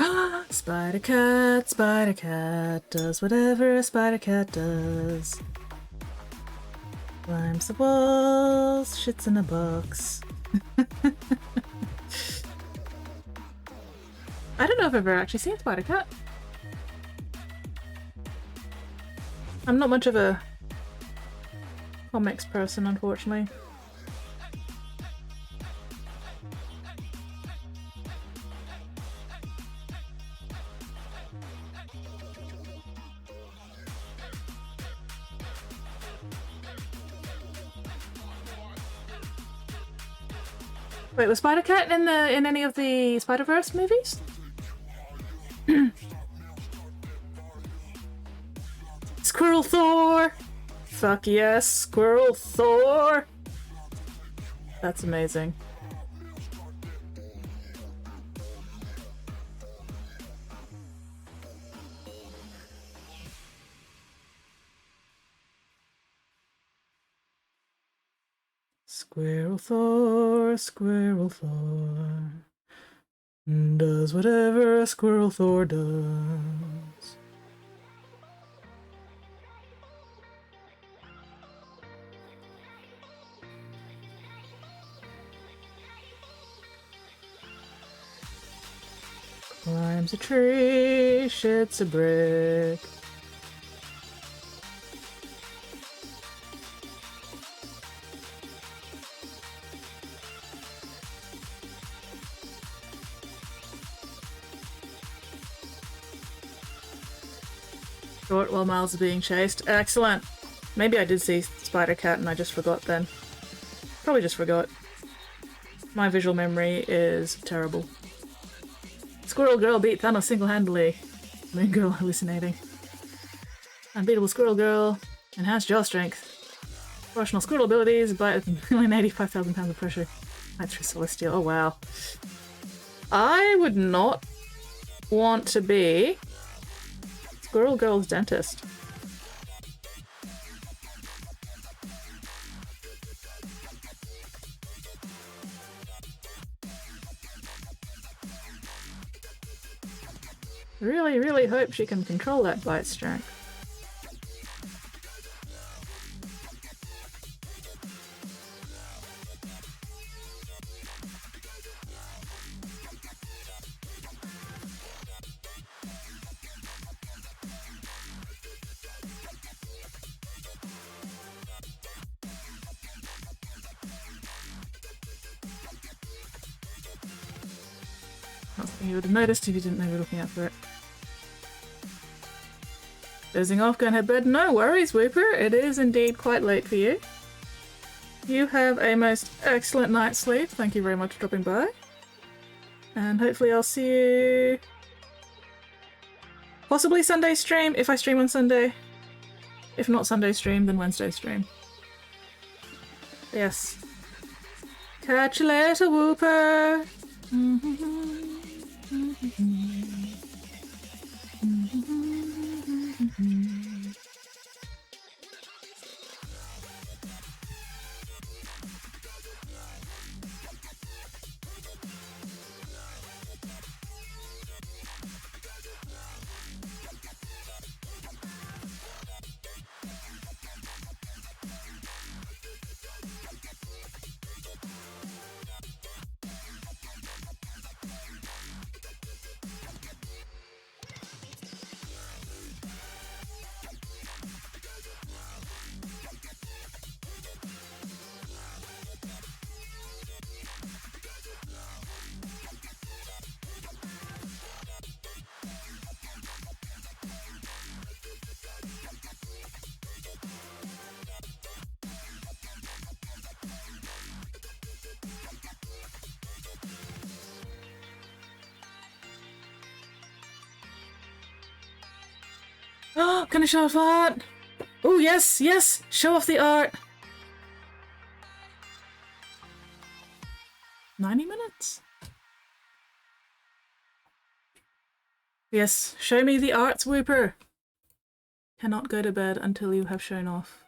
Spider Cat does whatever a Spider Cat does. Climbs the walls, shits in a box. I don't know if I've ever actually seen Spider Cat. I'm not much of a comics person, unfortunately. Wait, was Spider-Cat in any of the Spider-Verse movies? Squirrel Thor! Fuck yes, Squirrel Thor! That's amazing. Squirrel Thor, does whatever a Squirrel Thor does. Climbs a tree, shits a brick. Short while Miles is being chased. Excellent. Maybe I did see Spider Cat and I just forgot then. Probably just forgot. My visual memory is terrible. Squirrel Girl beat Thanos single-handedly. Moon Girl hallucinating. Unbeatable Squirrel Girl. Enhanced jaw strength. Proportional squirrel abilities by 1,085,000 pounds of pressure. Fight through Celestial. Oh wow. I would not want to be Squirrel Girl's dentist. Really, really hope she can control that bite strength. Not something you would have noticed if you didn't know we were looking out for it. Dozing off, going to bed. No worries, Whooper. It is indeed quite late for you. You have a most excellent night's sleep. Thank you very much for dropping by. And hopefully I'll see you... possibly Sunday stream, if I stream on Sunday. If not Sunday stream, then Wednesday stream. Yes. Catch you later, Whooper! Oh, can I show off art? Oh, yes, yes! Show off the art! 90 minutes? Yes, show me the arts, Whooper! Cannot go to bed until you have shown off.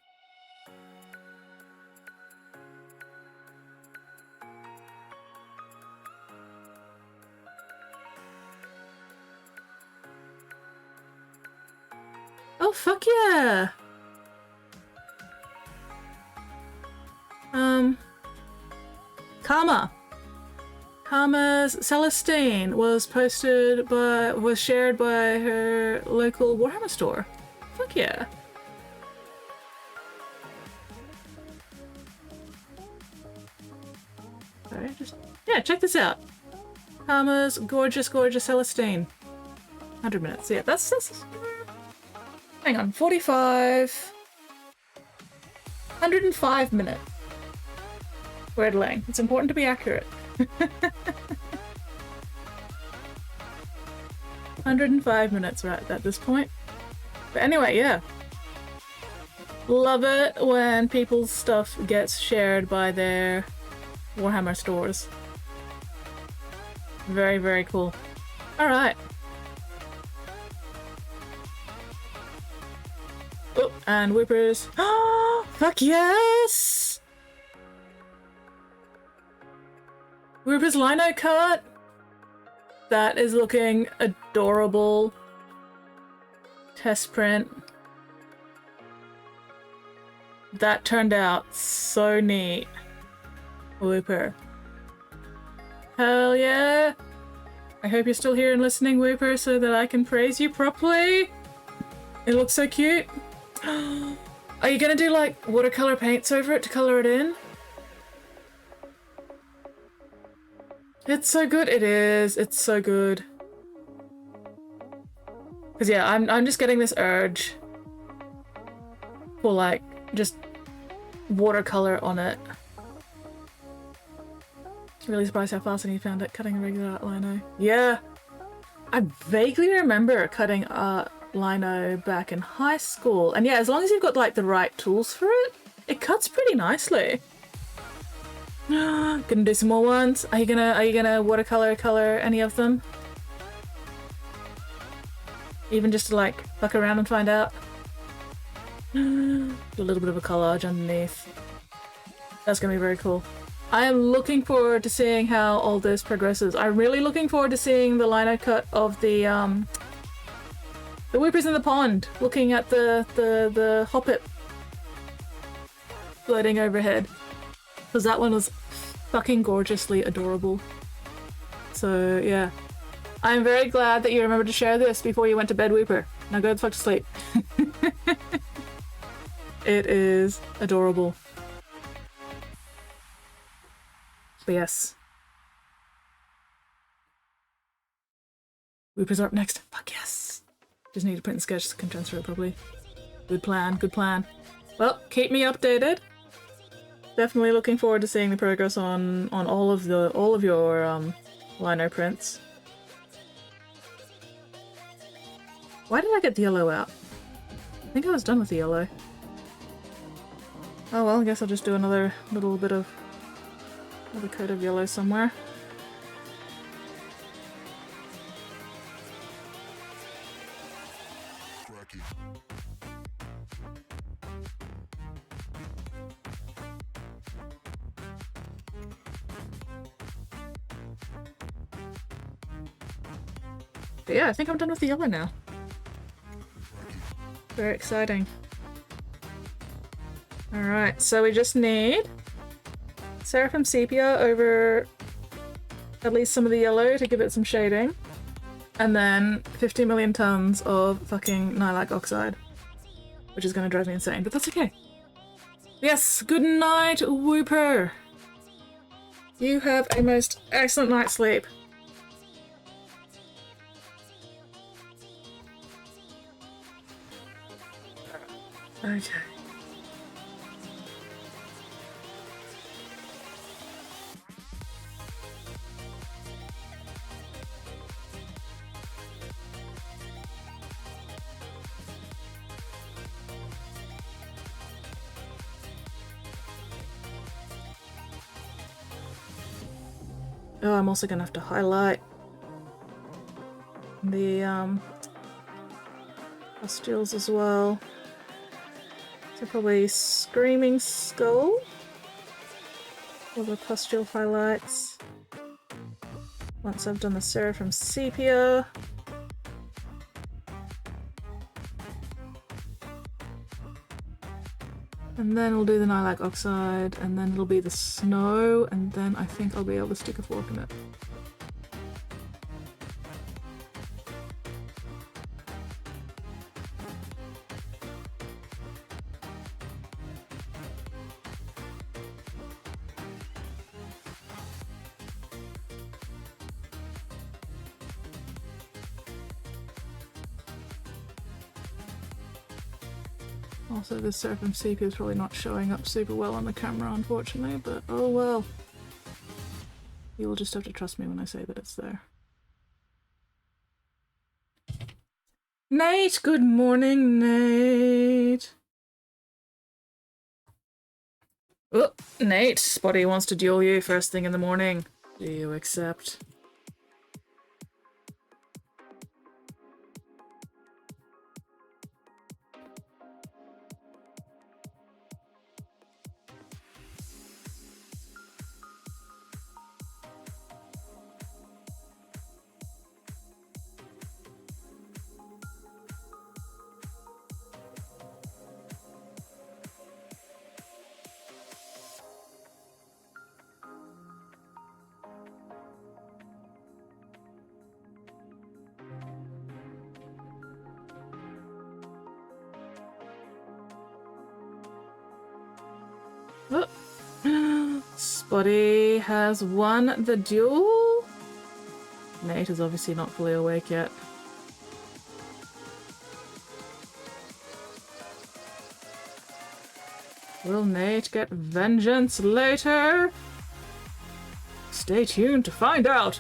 Oh, fuck yeah! Karma's Celestine was shared by her local Warhammer store. Fuck yeah. Sorry, yeah, check this out. Karma's gorgeous Celestine. 100 minutes, yeah, that's hang on, 45... 105 minute wordling. It's important to be accurate. 105 minutes right at this point. But anyway, yeah. Love it when people's stuff gets shared by their Warhammer stores. Very, very cool. Alright. Oh, and Whippers. Oh, fuck yes! Whippers lino cut. That is looking adorable. Test print. That turned out so neat. Whooper. Hell yeah! I hope you're still here and listening, Whooper, so that I can praise you properly. It looks so cute. Are you gonna do like watercolor paints over it to color it in? It's so good. It is. It's so good. Cause yeah, I'm just getting this urge for like just watercolor on it. It's really surprised how fast he found it cutting a regular art lino. Yeah, I vaguely remember cutting art lino back in high school, and yeah, as long as you've got like the right tools for it, it cuts pretty nicely. Gonna do some more ones. Are you gonna watercolor color any of them? Even just to like fuck around and find out. Do a little bit of a collage underneath. That's gonna be very cool. I am looking forward to seeing how all this progresses. I'm really looking forward to seeing the lino cut of the weepers in the pond, looking at the hoppet floating overhead. Because that one was fucking gorgeously adorable. So yeah. I'm very glad that you remembered to share this before you went to bed, Weeper. Now go the fuck to sleep. It is adorable. But yes. Weepers are up next. Fuck yes. Just need to print the sketch so I can transfer it properly. Good plan, good plan. Well, keep me updated. Definitely looking forward to seeing the progress on all of your lino prints. Why did I get the yellow out? I think I was done with the yellow. Oh well, I guess I'll just do another little bit of another coat of yellow somewhere. But yeah, I think I'm done with the yellow now. Very exciting. Alright, so we just need Seraphim Sepia over at least some of the yellow to give it some shading. And then 50 million tons of fucking Lilac Oxide. Which is gonna drive me insane, but that's okay. Yes, good night, Whooper! You have a most excellent night's sleep. Okay. Oh, I'm also gonna have to highlight the pustules as well. So probably Screaming Skull for the pustule highlights. Once I've done the Seraphim Sepia. And then we'll do the Lilac Oxide, and then it'll be the snow, and then I think I'll be able to stick a fork in it. Also, this Seraphim Sepia is probably not showing up super well on the camera, unfortunately, but oh well. You will just have to trust me when I say that it's there. Nate! Good morning, Nate! Oh, Nate! Spotty wants to duel you first thing in the morning. Do you accept? Oh. Spotty has won the duel. Nate is obviously not fully awake yet. Will Nate get vengeance later? Stay tuned to find out!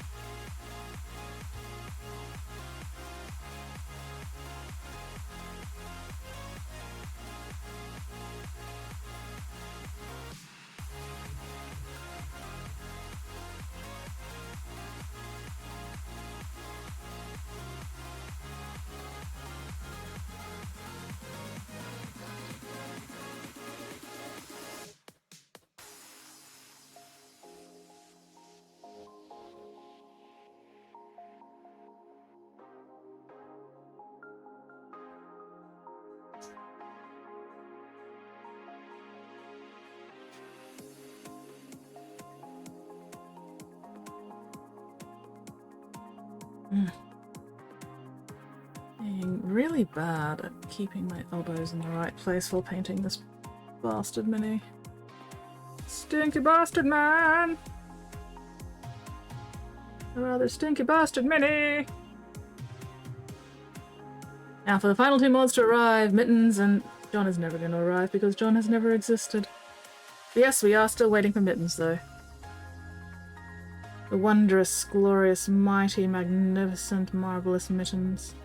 Being really bad at keeping my elbows in the right place while painting this bastard mini. Stinky bastard man! A rather stinky bastard mini! Now for the final two mods to arrive, Mittens and... John is never going to arrive because John has never existed. Yes, we are still waiting for Mittens though. The wondrous, glorious, mighty, magnificent, marvelous Mittens.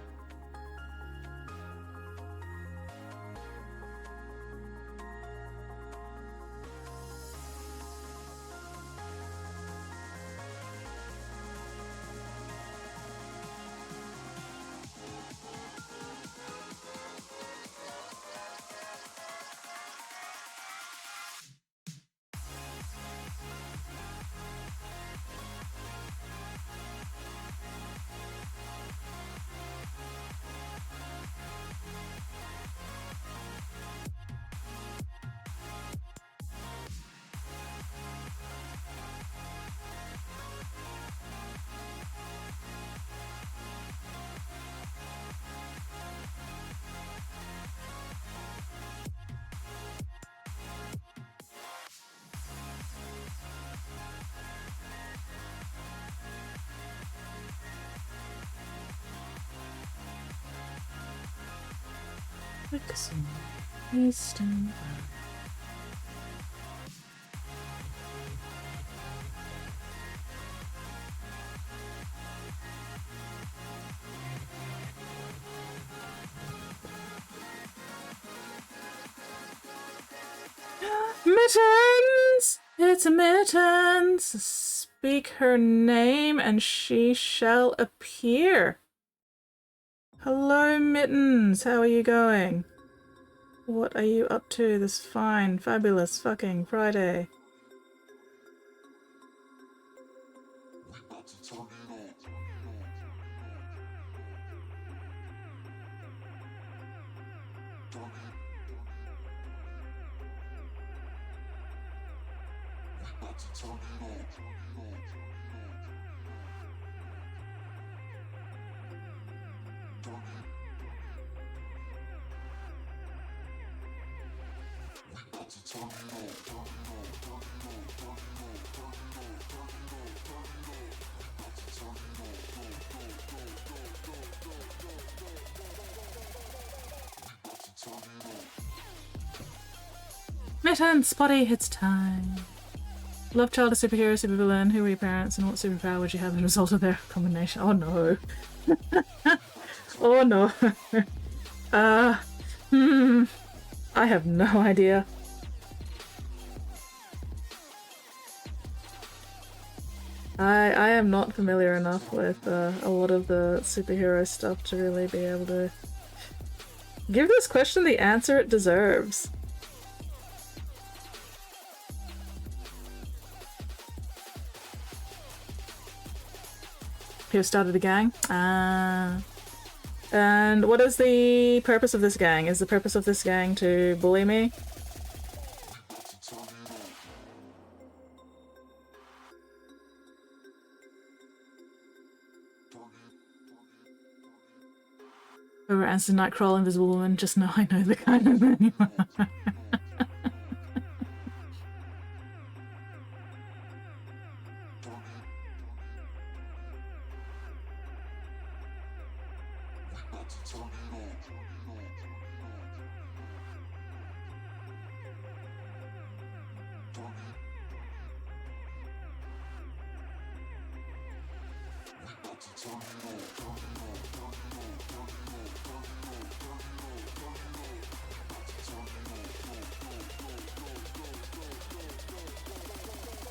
Focusing. Eastern. Mittens! It's Mittens! Speak her name and she shall appear. Hello, Mittens. How are you going? What are you up to this fine, fabulous fucking Friday? Mittens, Spotty, it's time. Love child, a superhero, supervillain. Who were your parents and what superpower would you have as a result of their combination? Oh no. Oh no. I have no idea. I am not familiar enough with a lot of the superhero stuff to really be able to give this question the answer it deserves. Who started a gang? And what is the purpose of this gang? Is the purpose of this gang to bully me? Whoever answers Nightcrawler, Invisible Woman, just know I know the kind of man you are.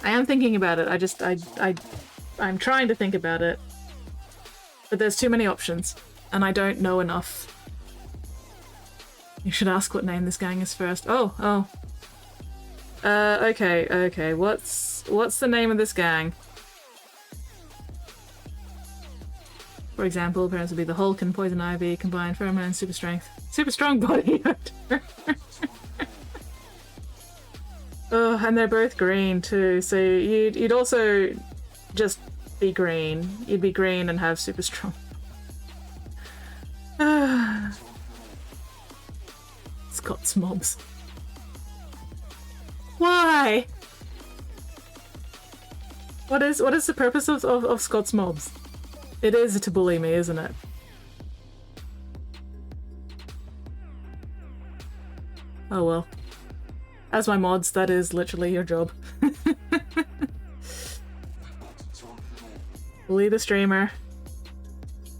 I am thinking about it. I'm trying to think about it. But there's too many options, and I don't know enough. You should ask what name this gang is first. Oh. Okay. What's the name of this gang? For example, parents would be the Hulk and Poison Ivy, combined pheromone, super strength. Super strong body odor. Oh, and they're both green too, so you'd also just be green. You'd be green and have super strong. Scott's mobs. Why? What is the purpose of Scott's mobs? It is to bully me, isn't it? Oh well. As my mods, that is literally your job. Bully the streamer.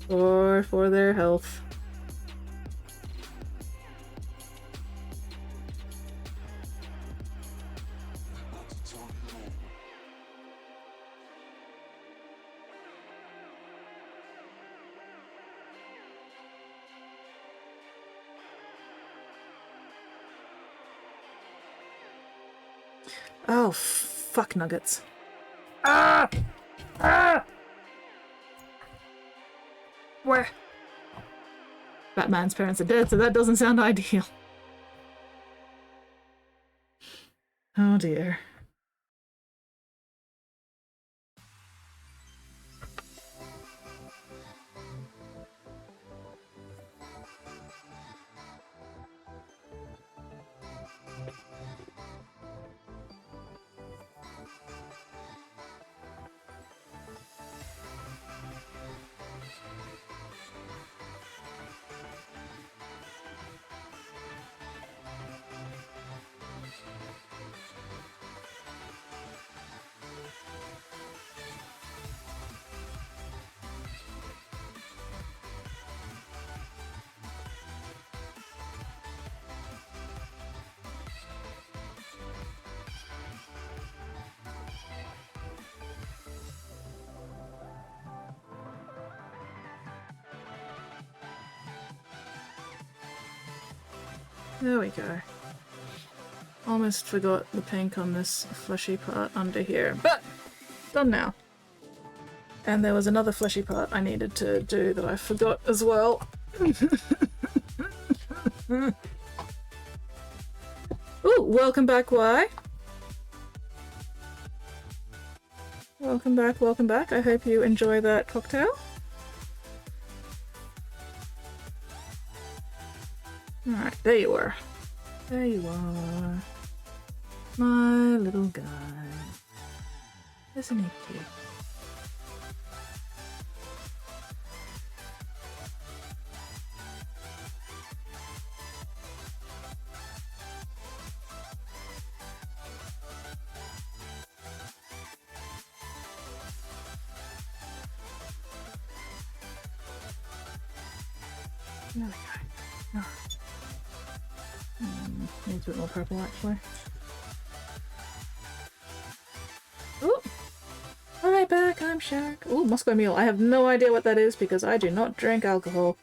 Or for their health. Oh, fuck nuggets. Ah! Where? Batman's parents are dead, so that doesn't sound ideal. Oh dear. There we go. Almost forgot the pink on this fleshy part under here, but done now. And there was another fleshy part I needed to do that I forgot as well. Ooh, welcome back, Y. Welcome back, welcome back. I hope you enjoy that cocktail. Alright, there you are. There you are. My little guy. Isn't he cute? There we go. Oh. Needs a bit more purple, actually. Ooh! Hi, back, I'm Shark. Ooh, Moscow Mule. I have no idea what that is because I do not drink alcohol.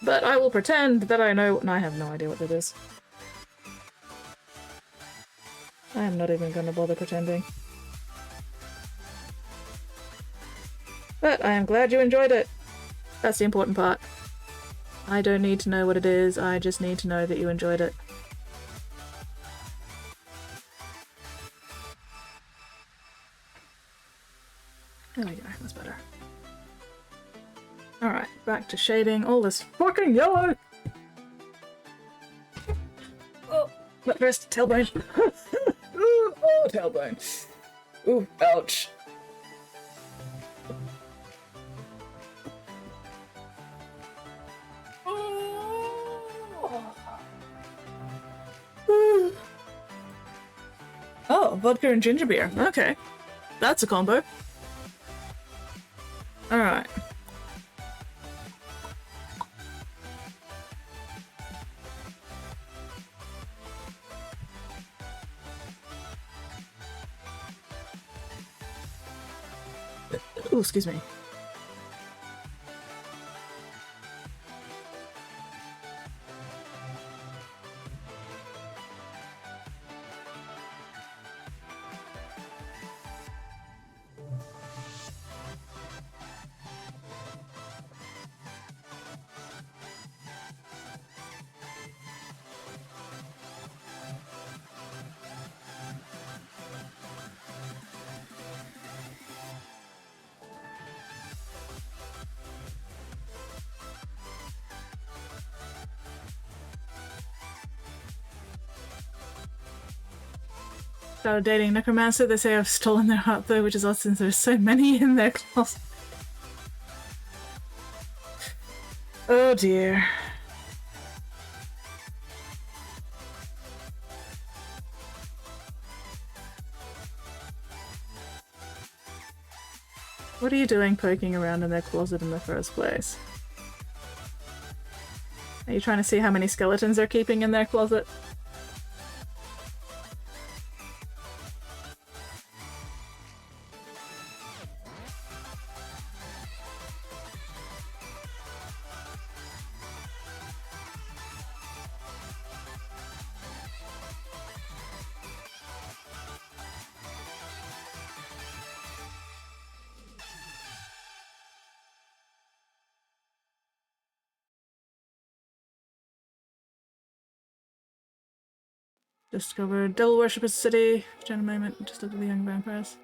But I will pretend that I know, and I have no idea what that is. I am not even going to bother pretending. But I am glad you enjoyed it. That's the important part. I don't need to know what it is, I just need to know that you enjoyed it. There we go, that's better. Alright, back to shading all this fucking yellow! Oh, but first, tailbone. Ooh, oh, tailbone. Ooh, ouch. Oh, vodka and ginger beer. Okay. That's a combo. Alright. Oh, excuse me. Started dating necromancer. They say I've stolen their heart though, which is odd since there's so many in their closet. Oh dear. What are you doing poking around in their closet in the first place? Are you trying to see how many skeletons they're keeping in their closet? Discovered Devil Worshipper's City. Just a moment, just look at the young vampires.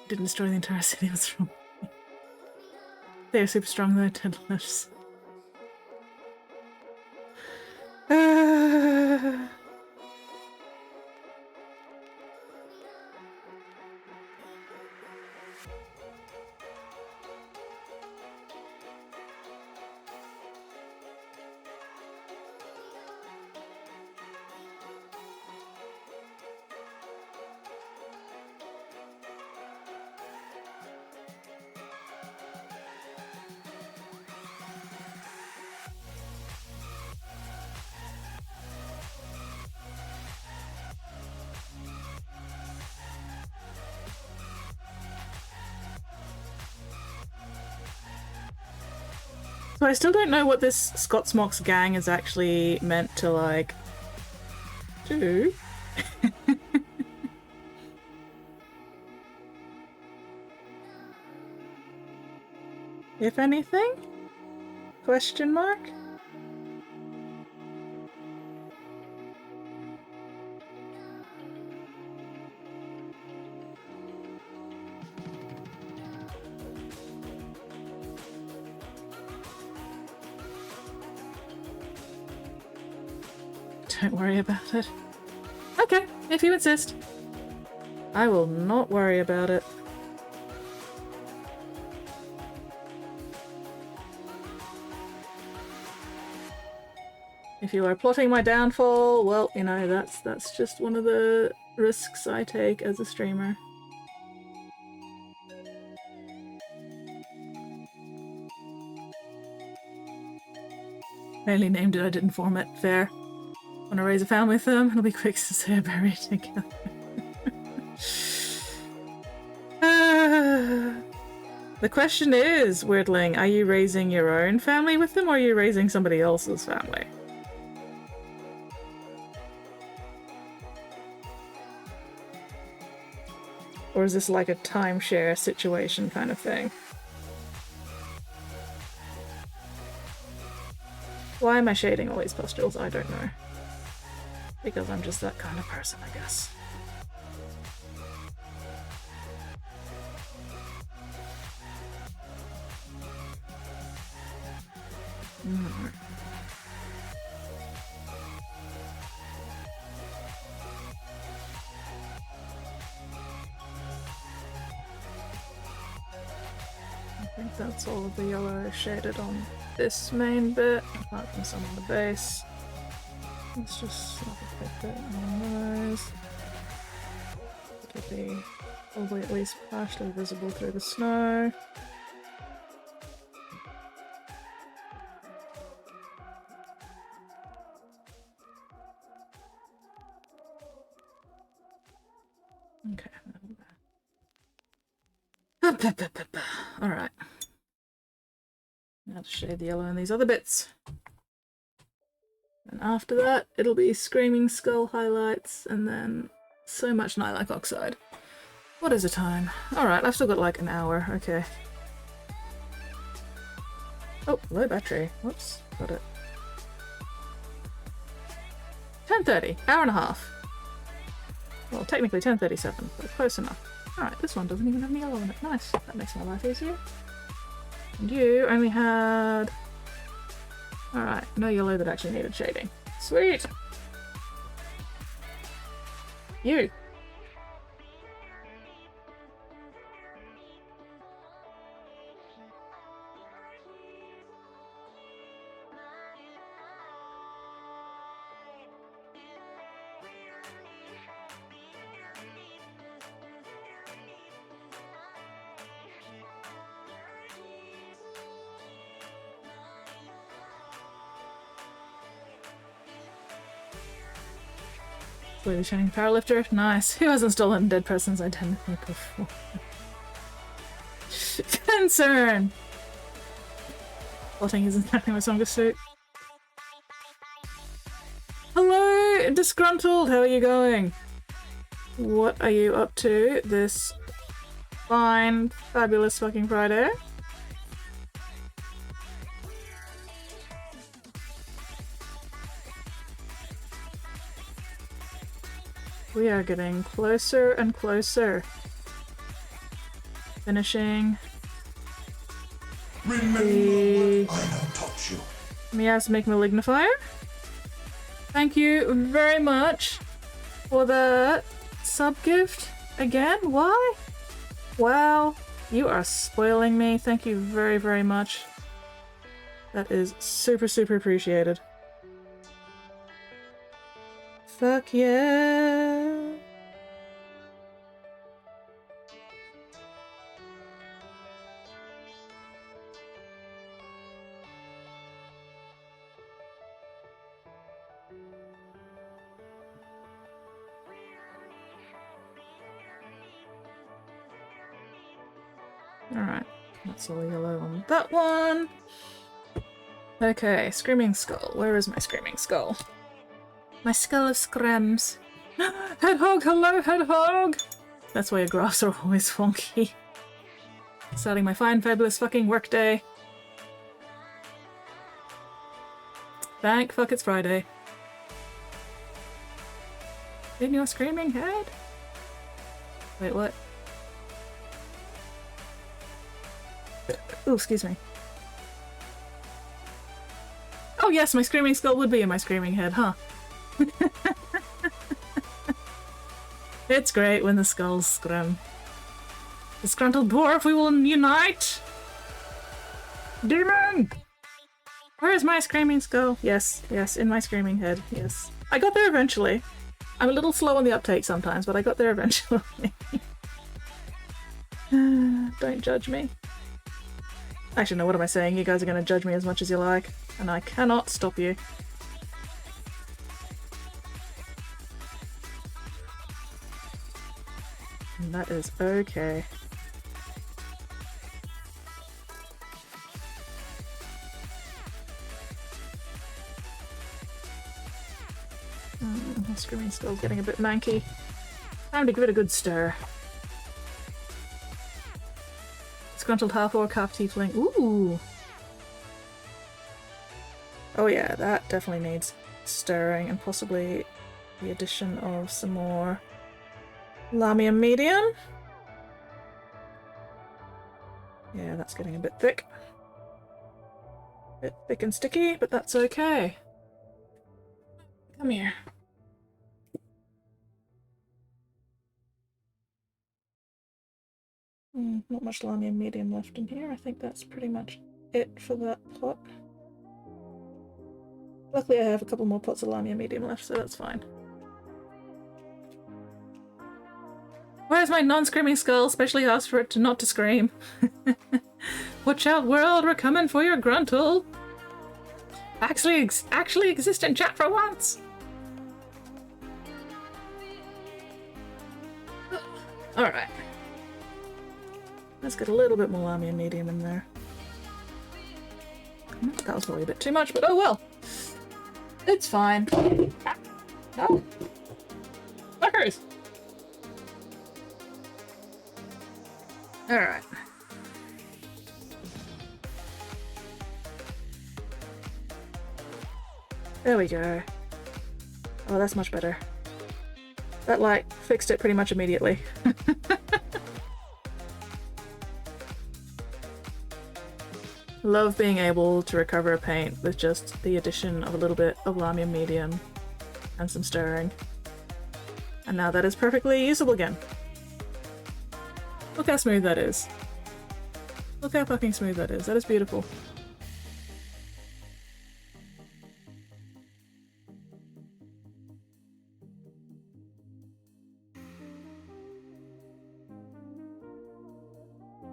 Didn't destroy the entire city, what's wrong? They are super strong, they're tendless. So I still don't know what this Scotsmox gang is actually meant to, like, do. If anything? Question mark? Don't worry about it. Okay, if you insist. I will not worry about it. If you are plotting my downfall, well, you know, that's just one of the risks I take as a streamer. I only named it, I didn't form it. Fair. Want to raise a family with them? It'll be quick since they're buried together. The question is, Weirdling, are you raising your own family with them or are you raising somebody else's family? Or is this like a timeshare situation kind of thing? Why am I shading all these pustules? I don't know. Because I'm just that kind of person, I guess. I think that's all of the yellow shaded on this main bit, apart from some on the base. Let's just snap a quick bit on those. It'll be probably at least partially visible through the snow. Alright. Now to shade the yellow in these other bits. And after that, it'll be Screaming Skull highlights, and then so much Lilac Oxide. What is the time? Alright, I've still got like an hour, okay. Oh, low battery. Whoops, got it. 10:30, hour and a half. Well, technically 10:37, but close enough. Alright, this one doesn't even have any yellow in it. Nice, that makes my life easier. And you only had... Alright, no yellow that actually needed shading. Sweet! You! Slowly shining powerlifter. Nice. Who hasn't stolen dead person's identity before? Concern! Plotting isn't exactly my strongest suit. Hello, Disgruntled! How are you going? What are you up to this fine, fabulous fucking Friday? We are getting closer and closer. Finishing Remember the what I have taught you. Miasmic Malignifier. Thank you very much for the sub-gift. Again? Why? Wow. You are spoiling me. Thank you very, very much. That is super, super appreciated. Fuck yeah. Alright, that's all yellow on that one. Okay, Screaming Skull. Where is my Screaming Skull? My skull of screms. Hedgehog, hello, Hedgehog! That's why your graphs are always wonky. Starting my fine, fabulous fucking workday. Thank fuck it's Friday. In your screaming head? Wait, what? Oh, excuse me. Oh yes, my Screaming Skull would be in my screaming head, huh? It's great when the skulls scream. Disgruntled dwarf, we will unite! Demon! Where is my Screaming Skull? Yes, yes, in my screaming head, yes. I got there eventually. I'm a little slow on the uptake sometimes, but I got there eventually. Don't judge me. Actually, no, what am I saying? You guys are going to judge me as much as you like, and I cannot stop you. And that is okay. My Screaming Skull's getting a bit manky. Time to give it a good stir. Disgruntled half-orc, half-tiefling. Ooh! Oh yeah, that definitely needs stirring, and possibly the addition of some more Lamia Medium. Yeah, that's getting a bit thick. Bit thick and sticky, but that's okay. Come here. Not much Lamia Medium left in here. I think that's pretty much it for that pot. Luckily I have a couple more pots of Lamia Medium left, so that's fine. Where's my non-screaming skull? Specially asked for it to not to scream. Watch out, world! We're coming for your gruntle! Actually exist in chat for once! Alright. Let's get a little bit more Lamy and medium in there. That was probably a bit too much, but oh well. It's fine. No. Fuckers! Alright. There we go. Oh, that's much better. That light fixed it pretty much immediately. Love being able to recover a paint with just the addition of a little bit of Lamy medium and some stirring. And now that is perfectly usable again. Look how smooth that is. Look how fucking smooth that is. That is beautiful.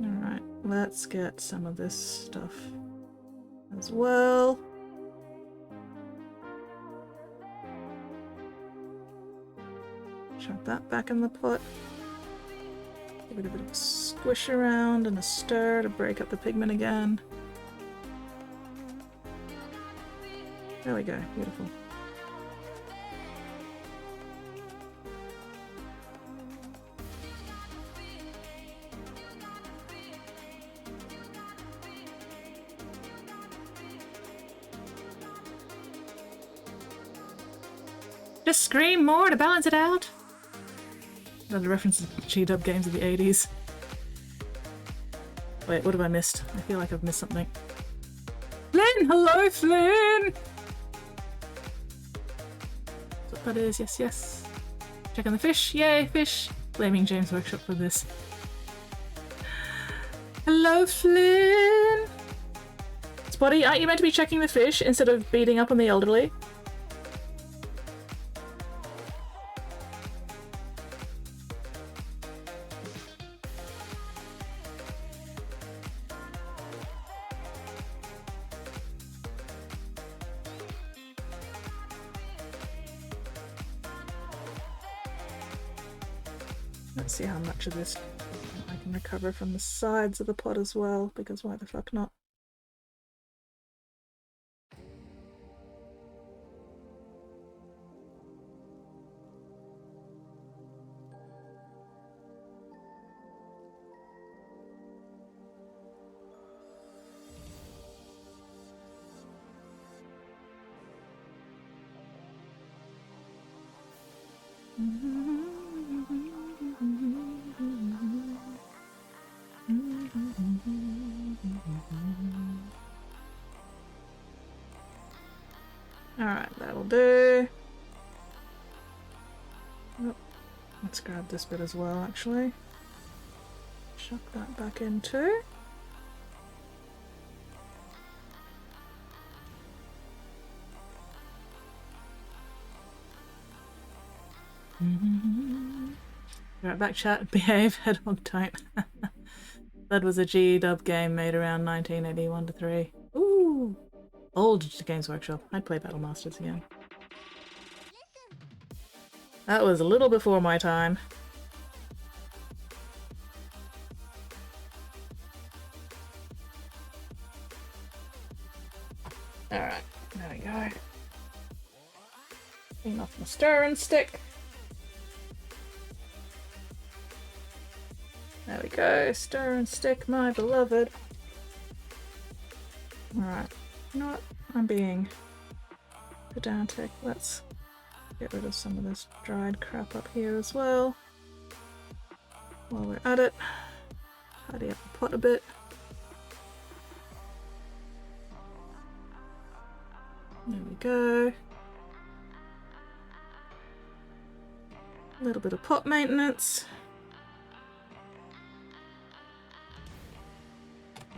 Alright, let's get some of this stuff as well. Chuck that back in the pot. Give it a bit of a squish around and a stir to break up the pigment again. There we go, beautiful. Just scream more to balance it out. Another reference to G-dub games of the 80s. Wait, what have I missed? I feel like I've missed something. Flynn! Hello, Flynn! That's what that is, yes, yes. Check on the fish, yay, fish! Blaming James Workshop for this. Hello, Flynn! Spotty, aren't you meant to be checking the fish instead of beating up on the elderly? Let's see how much of this I can recover from the sides of the pot as well, because why the fuck not? Alright, that'll do. Oh, let's grab this bit as well, actually. Chuck that back in too. Right back, chat. Behave, hedgehog type. That was a G-dub game made around 1981 to 3. Ooh! Old Games Workshop. I'd play Battle Masters again. That was a little before my time. Alright, there we go. Clean off my stirring stick. There we go, stir and stick, my beloved. Alright, you know what? I'm being pedantic. Let's get rid of some of this dried crap up here as well. While we're at it, tidy up the pot a bit. There we go. A little bit of pot maintenance.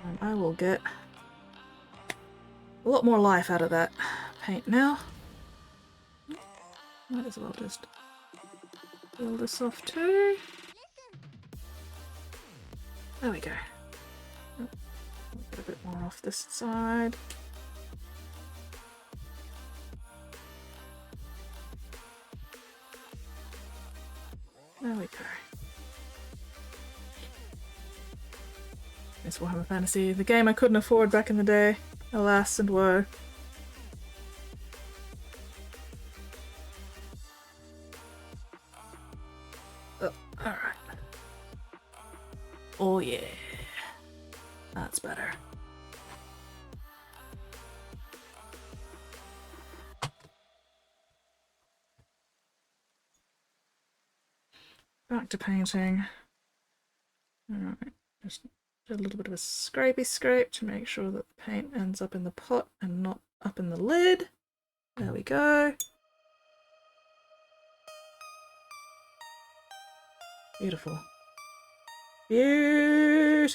And I will get a lot more life out of that paint now. Might as well just peel this off too. There we go. Oh, get a bit more off this side. There we go. Miss Warhammer Fantasy, the game I couldn't afford back in the day. Alas and woe. Oh, alright. Oh yeah. That's better. Back to painting. Alright, just a little bit of a scrapey scrape to make sure that the paint ends up in the pot and not up in the lid. There we go. Beautiful. Beautiful.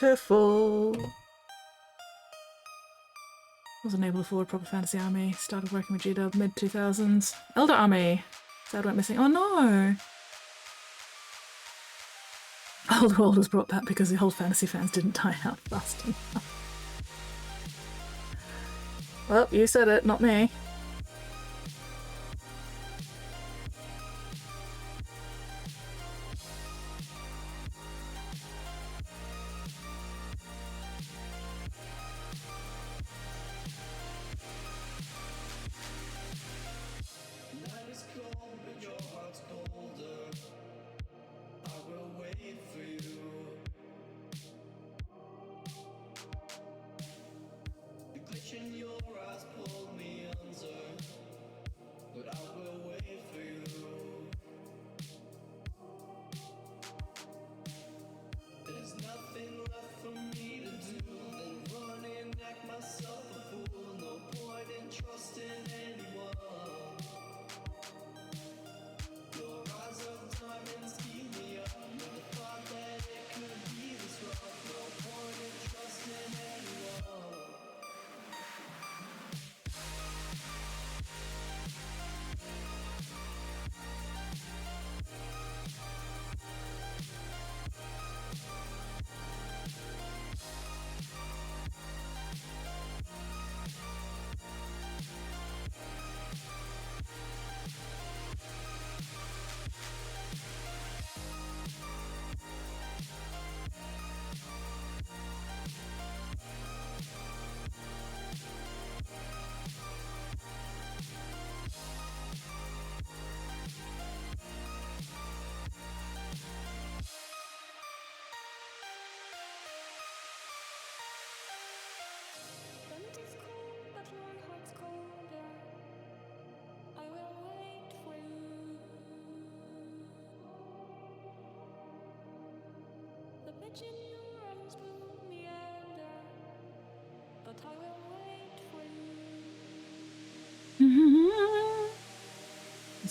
Wasn't able to afford proper fantasy army. Started working with GW mid 2000s. Elder army. Sad went missing. Oh no! Old World was brought back because the old fantasy fans didn't die out fast enough. Well, you said it, not me.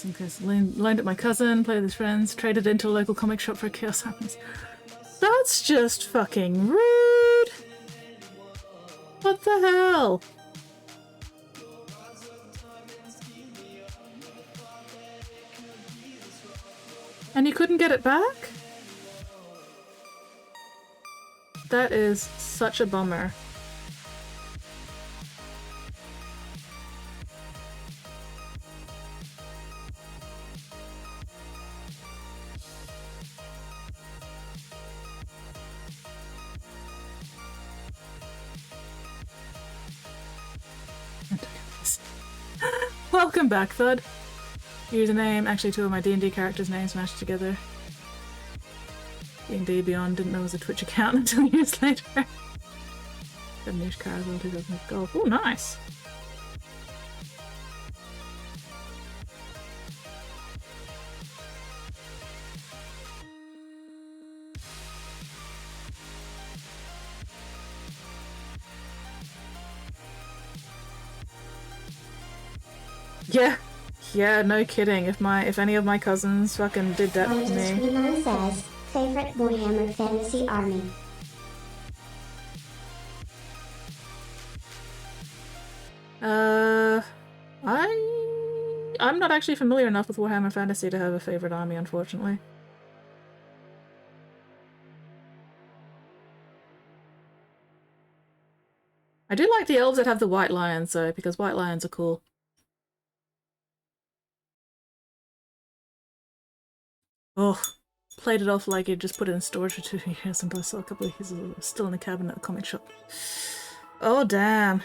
Because loaned at my cousin, played with his friends, traded into a local comic shop for a Chaos Happens. That's just fucking rude! What the hell? And you couldn't get it back? That is such a bummer. Welcome back, Thud. Username, actually two of my D&D characters' names mashed together. D&D Beyond didn't know it was a Twitch account until years later. Niche Carousel 2000 Golf. Oh, nice! Yeah, no kidding. If any of my cousins fucking did that to me. Screenline says, favorite Warhammer Fantasy Army. I'm not actually familiar enough with Warhammer Fantasy to have a favorite army, unfortunately. I do like the elves that have the white lions though, because white lions are cool. Oh, played it off like he'd just put it in storage for 2 years and I saw a couple of his still in the cabinet at the comic shop. Oh, damn.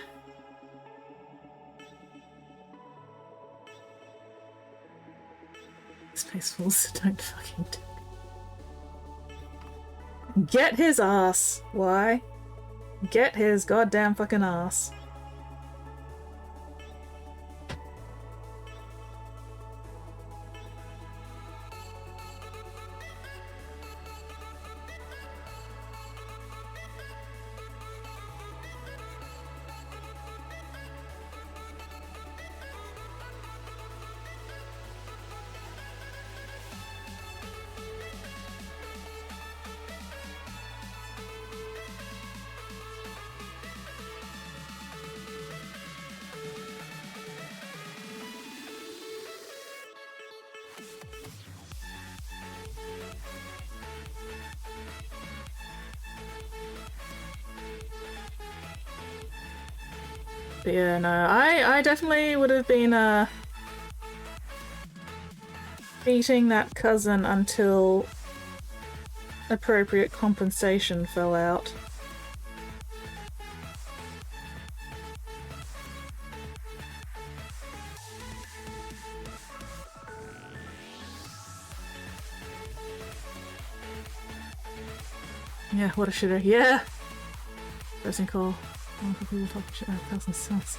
Space Wolves don't fucking get his ass. Why? Get his goddamn fucking ass. But yeah, no, I definitely would have been beating that cousin until appropriate compensation fell out. Yeah, what a shitter. Yeah! Person call. Oh, people talk shit about 1,000 Suns.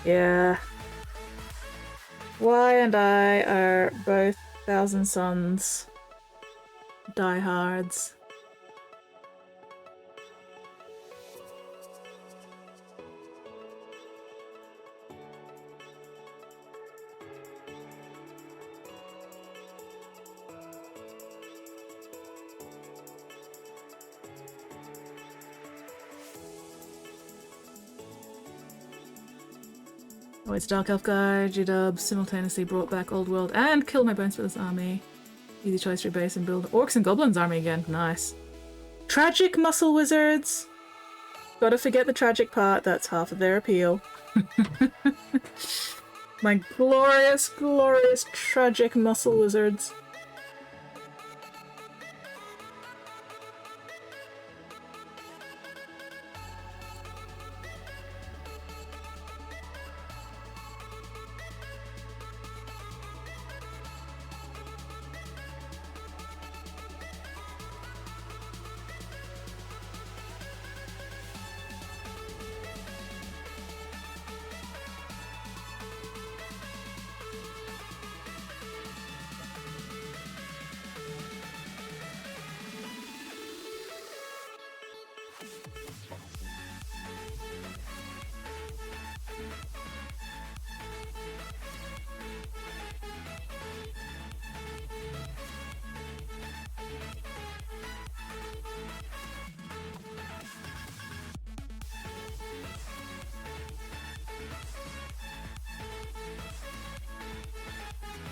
Yeah. Y and I are both 1,000 Suns diehards. Oh, it's Dark Elf Guy, G-Dub simultaneously brought back Old World and killed my Bones Brothers army. Easy choice for base and build Orcs and Goblins army again. Nice. Tragic Muscle Wizards! Gotta forget the tragic part, that's half of their appeal. My glorious, glorious tragic Muscle Wizards.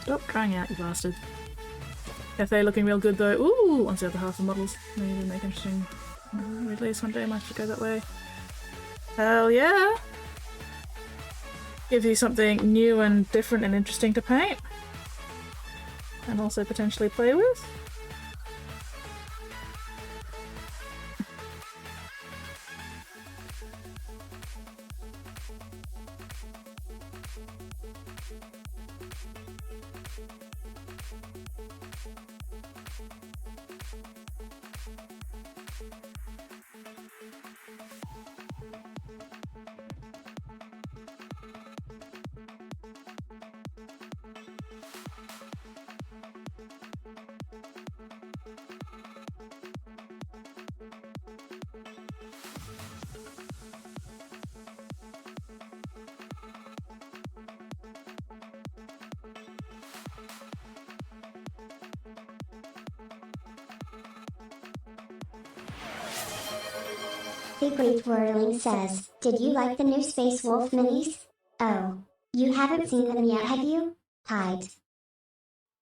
Stop crying out, you bastard. FA looking real good though. Ooh, once the other half of the models. Maybe they make interesting release one day. I might have to go that way. Hell yeah! Gives you something new and different and interesting to paint. And also potentially play with. The Great Whirling says, did you like the new Space Wolf minis? Oh. You haven't seen them yet, have you? Hide.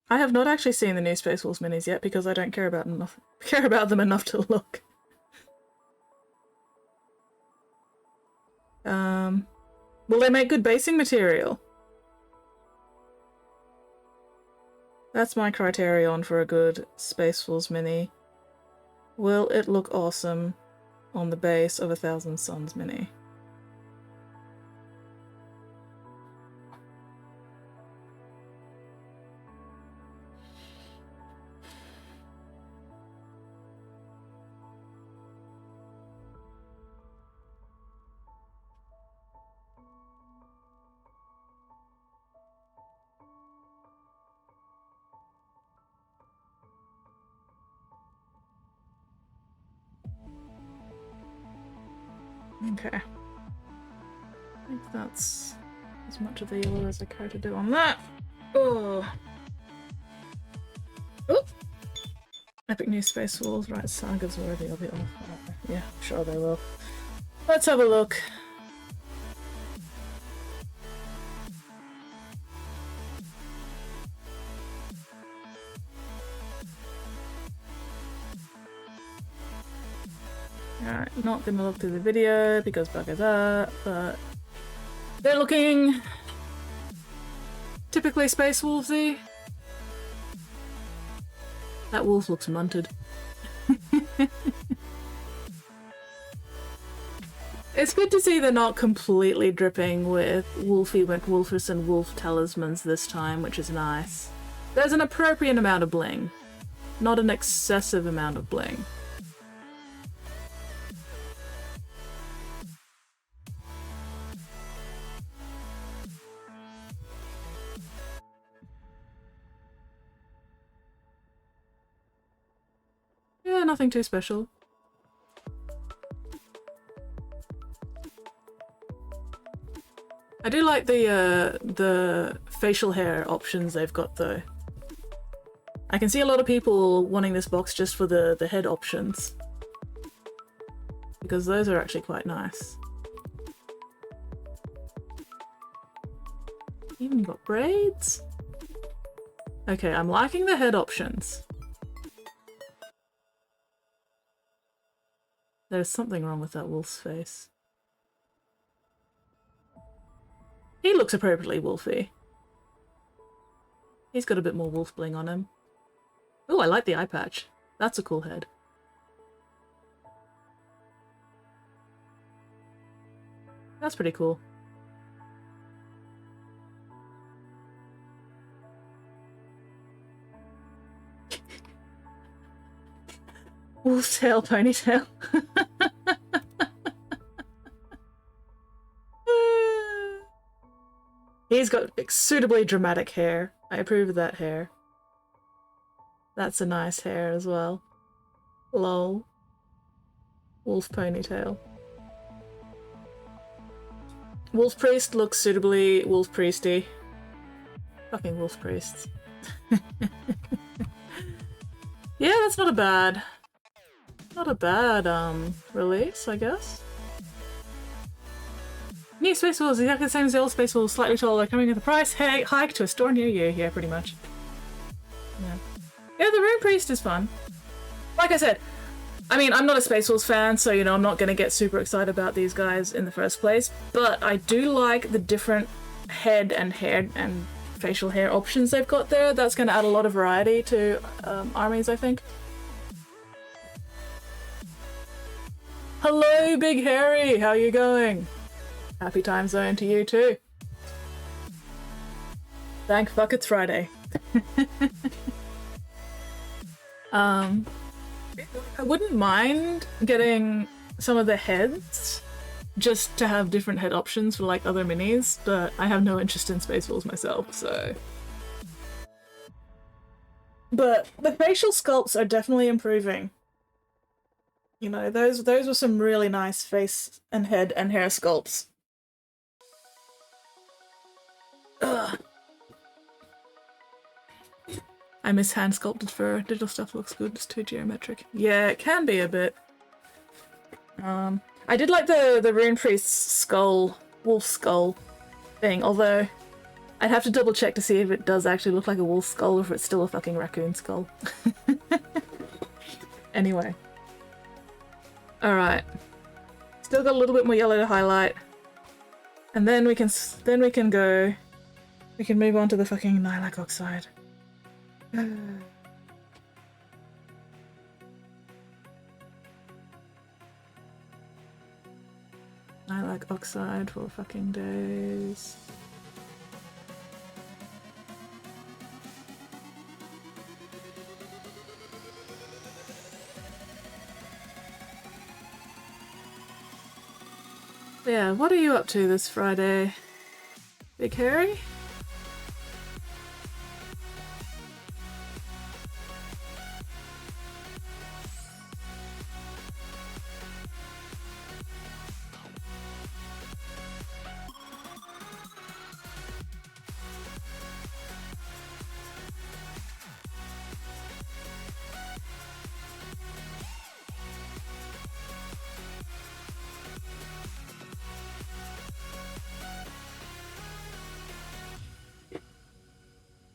I have not actually seen the new Space Wolves minis yet because I don't care about them enough to look. Will they make good basing material? That's my criterion for a good Space Wolves mini. Will it look awesome on the base of a Thousand Suns mini? Okay. I think that's as much of the yellow as I care to do on that. Oh. Oop. Epic new Space Wolves. Right, Saga's worthy of it all. Yeah, sure they will. Let's have a look. Alright, not gonna look through the video because bugger that, but they're looking typically Space Wolvesy. That wolf looks munted. It's good to see they're not completely dripping with Wolfie McWolfus and Wolf Talismans this time, which is nice. There's an appropriate amount of bling, not an excessive amount of bling. Yeah, nothing too special. I do like the facial hair options they've got though. I can see a lot of people wanting this box just for the head options, because those are actually quite nice. Even got braids? Okay, I'm liking the head options. There's something wrong with that wolf's face. He looks appropriately wolfy. He's got a bit more wolf bling on him. Oh, I like the eye patch. That's a cool head. That's pretty cool. Wolf's tail, ponytail. He's got suitably dramatic hair. I approve of that hair. That's a nice hair as well. Lol. Wolf ponytail. Wolf Priest looks suitably Wolf Priesty. Fucking Wolf Priests. Yeah, that's not a bad release, I guess. New Space Wolves, exactly the same as the old Space Wolves, slightly taller, coming with a price hike to a store near you. Yeah, pretty much. Yeah, the Rune Priest is fun. Like I said, I mean, I'm not a Space Wolves fan, so, you know, I'm not going to get super excited about these guys in the first place, but I do like the different head and hair and facial hair options they've got there. That's going to add a lot of variety to armies, I think. Hello, Big Harry! How you going? Happy time zone to you too. Thank fuck it's Friday. I wouldn't mind getting some of the heads just to have different head options for like other minis, but I have no interest in Space Wolves myself, so. But the facial sculpts are definitely improving. You know, those were some really nice face and head and hair sculpts. Ugh. I miss hand sculpted fur. Digital stuff looks good, it's too geometric. Yeah, it can be a bit. I did like the Rune Priest's skull, wolf skull thing, although I'd have to double check to see if it does actually look like a wolf skull or if it's still a fucking raccoon skull. Anyway. Alright. Still got a little bit more yellow to highlight. And then we can move on to the fucking lilac oxide. I like Oxide for fucking days. Yeah, what are you up to this Friday? Big Harry?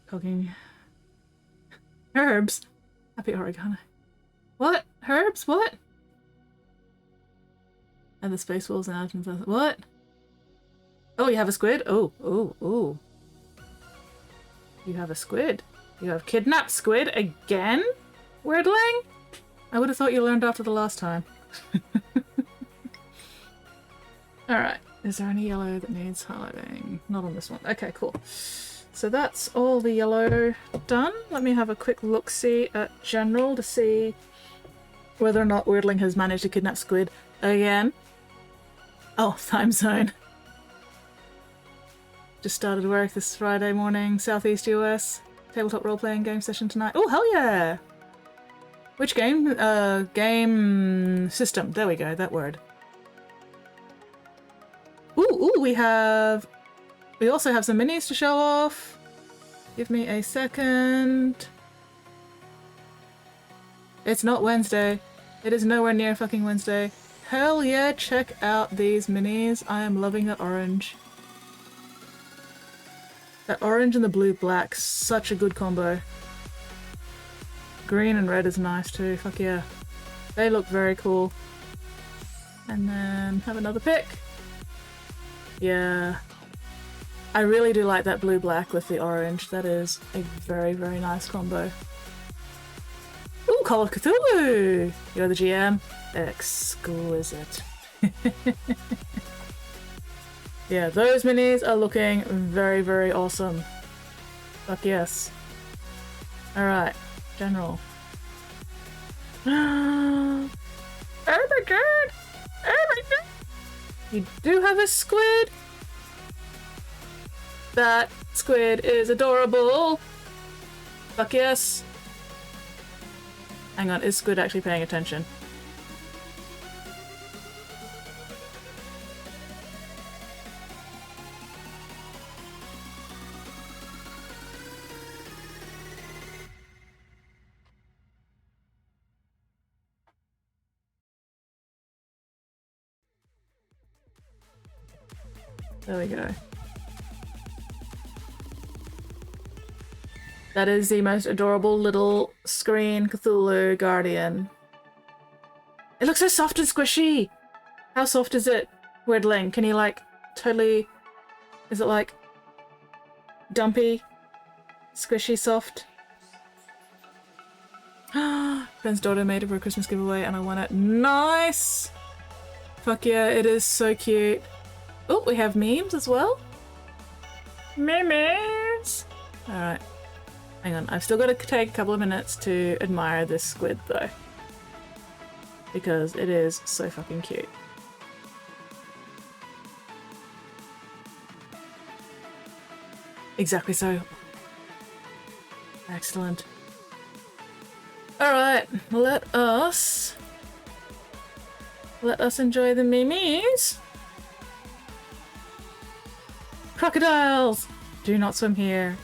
Cooking herbs. Happy oregano. What? Herbs? What? And the space wolves and atoms. What? Oh, you have a squid? Oh, oh, oh. You have a squid. You have kidnapped squid again? Weirdling? I would have thought you learned after the last time. Alright. Is there any yellow that needs highlighting? Not on this one. Okay, cool. So that's all the yellow done. Let me have a quick look-see at general to see whether or not Weirdling has managed to kidnap squid again. Oh, time zone. Just started work this Friday morning, Southeast US. Tabletop role-playing game session tonight. Oh, hell yeah! Which game? Game system. There we go, that word. Ooh, we also have some minis to show off. Give me a second. It's not Wednesday. It is nowhere near fucking Wednesday. Hell yeah, check out these minis. I am loving the orange. That orange and the blue-black, such a good combo. Green and red is nice too, fuck yeah. They look very cool. And then have another pick. Yeah. I really do like that blue-black with the orange. That is a very, very nice combo. Ooh, Call of Cthulhu! You're the GM? Exquisite. Yeah, those minis are looking very, very awesome. Fuck yes. Alright, general. Oh my god! Oh my god! You do have a squid! That squid is adorable! Fuck yes! Hang on, is Squid actually paying attention? There we go. That is the most adorable little screen Cthulhu Guardian. It looks so soft and squishy! How soft is it, Weirdling? Can you like totally... Is it like dumpy? Squishy soft? Friend's daughter made it for a Christmas giveaway and I won it. Nice! Fuck yeah, it is so cute. Oh, we have memes as well. Memes! Alright. Hang on, I've still got to take a couple of minutes to admire this squid though. Because it is so fucking cute. Exactly so. Excellent. Alright, let us enjoy the memes. Crocodiles! Do not swim here.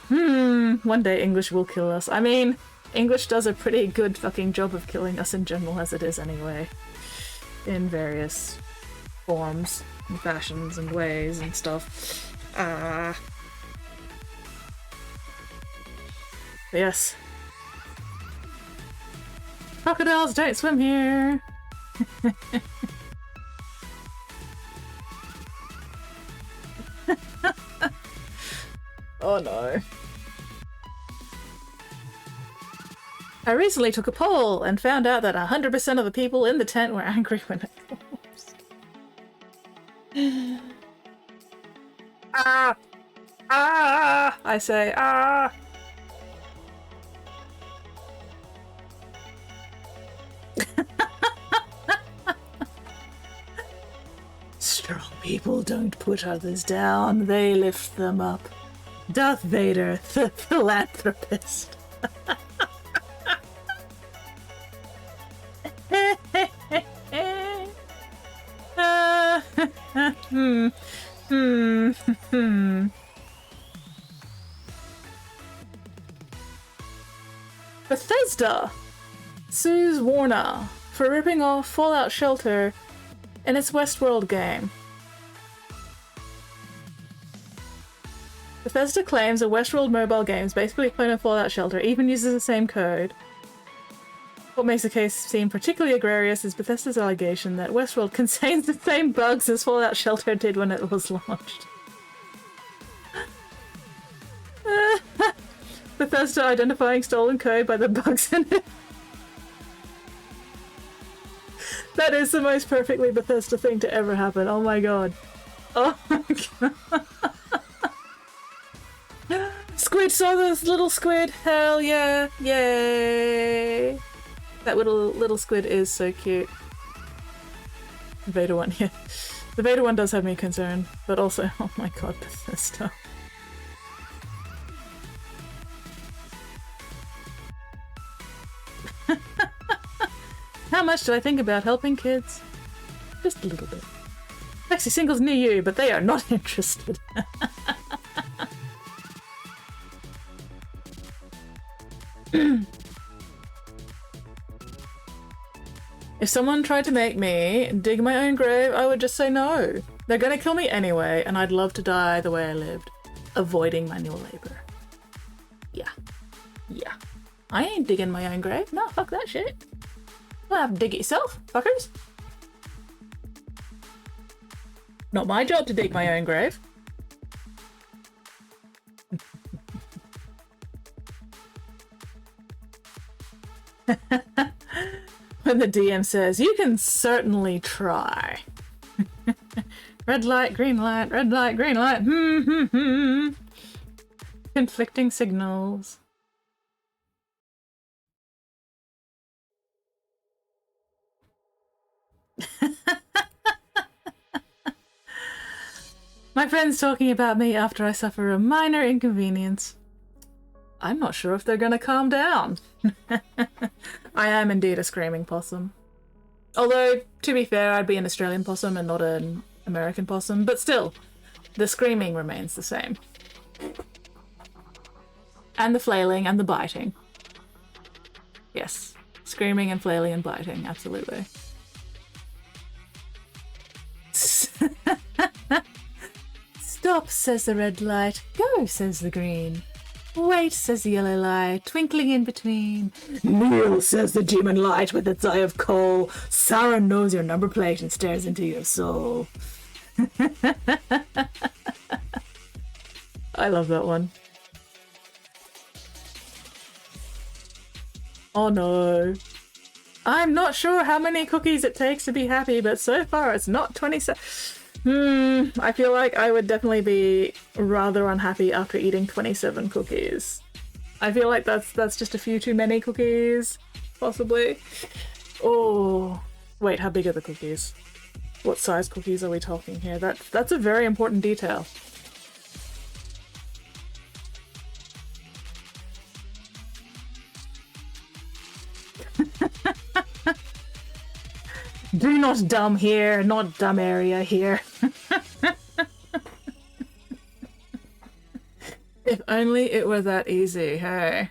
One day English will kill us. I mean, English does a pretty good fucking job of killing us in general as it is anyway. In various forms and fashions and ways and stuff. Yes. Crocodiles don't swim here! Oh no. I recently took a poll and found out that 100% of the people in the tent were angry when it closed. Ah! Ah! I say, ah! Strong people don't put others down, they lift them up. Darth Vader, the philanthropist. Bethesda sues Warner for ripping off Fallout Shelter in its Westworld game. Bethesda claims a Westworld mobile game is basically a clone of Fallout Shelter, even uses the same code. What makes the case seem particularly egregious is Bethesda's allegation that Westworld contains the same bugs as Fallout Shelter did when it was launched. Bethesda identifying stolen code by the bugs in it. That is the most perfectly Bethesda thing to ever happen. Oh my god. Oh my god. Squid saw this little squid. Hell yeah. Yay. That little squid is so cute. The beta one, yeah. The beta one does have me concerned, but also, oh my god, Bethesda. How much do I think about helping kids? Just a little bit. Sexy singles near you, but they are not interested. If someone tried to make me dig my own grave, I would just say no. They're gonna kill me anyway, and I'd love to die the way I lived. Avoiding manual labor. Yeah. Yeah. I ain't digging my own grave. No, fuck that shit. You'll have to dig it yourself, fuckers. Not my job to dig my own grave. When the DM says, you can certainly try. Red light, green light, red light, green light. Conflicting signals. My friend's talking about me after I suffer a minor inconvenience. I'm not sure if they're gonna calm down. I am indeed a screaming possum. Although, to be fair, I'd be an Australian possum and not an American possum, but still, the screaming remains the same. And the flailing and the biting. Yes, screaming and flailing and biting, absolutely. Stop, says the red light. Go, says the green. Wait, says the yellow light, twinkling in between. Kneel, says the demon light with its eye of coal. Sauron knows your number plate and stares into your soul. I love that one. Oh no. I'm not sure how many cookies it takes to be happy, but so far it's not 27. I feel like I would definitely be rather unhappy after eating 27 cookies. I feel like that's just a few too many cookies, possibly. Oh, wait, how big are the cookies? What size cookies are we talking here? That's a very important detail. Do not dumb here, not dumb area here. If only it were that easy, hey.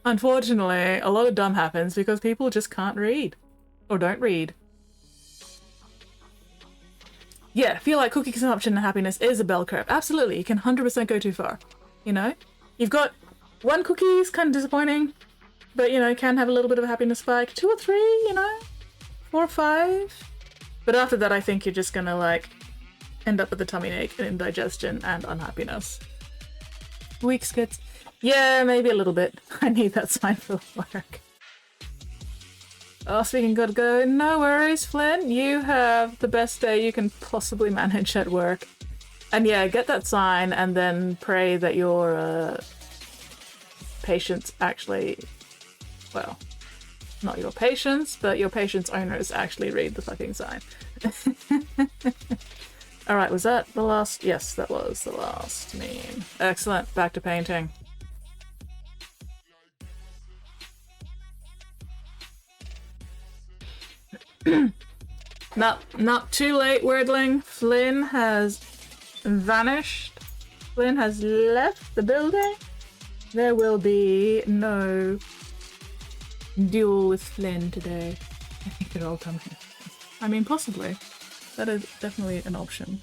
Unfortunately, a lot of dumb happens because people just can't read. Or don't read. Yeah, I feel like cookie consumption and happiness is a bell curve. Absolutely, you can 100% go too far. You know? You've got one cookie is kind of disappointing, but, you know, can have a little bit of a happiness spike. 2 or 3, you know? 4 or 5. But after that, I think you're just gonna, like, end up with a tummy ache and indigestion and unhappiness. Weak skits. Yeah, maybe a little bit. I need that sign for work. Oh, speaking gotta go. No worries, Flynn. You have the best day you can possibly manage at work. And yeah, get that sign and then pray that your patients actually, well, not your patients, but your patients' owners actually read the fucking sign. Alright, was that the last? Yes, that was the last meme. Excellent, back to painting. Not too late, Wordling. Flynn has vanished. Flynn has left the building. There will be no duel with Flynn today. He could all come here. I mean, possibly. That is definitely an option.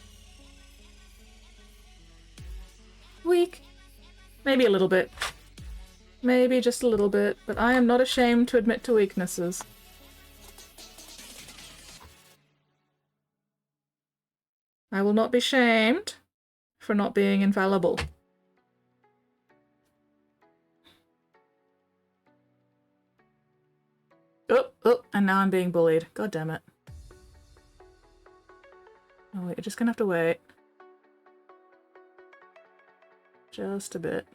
Weak. Maybe a little bit. Maybe just a little bit, but I am not ashamed to admit to weaknesses. I will not be shamed for not being infallible. Oh, and now I'm being bullied. God damn it. Oh wait, you're just gonna have to wait. Just a bit.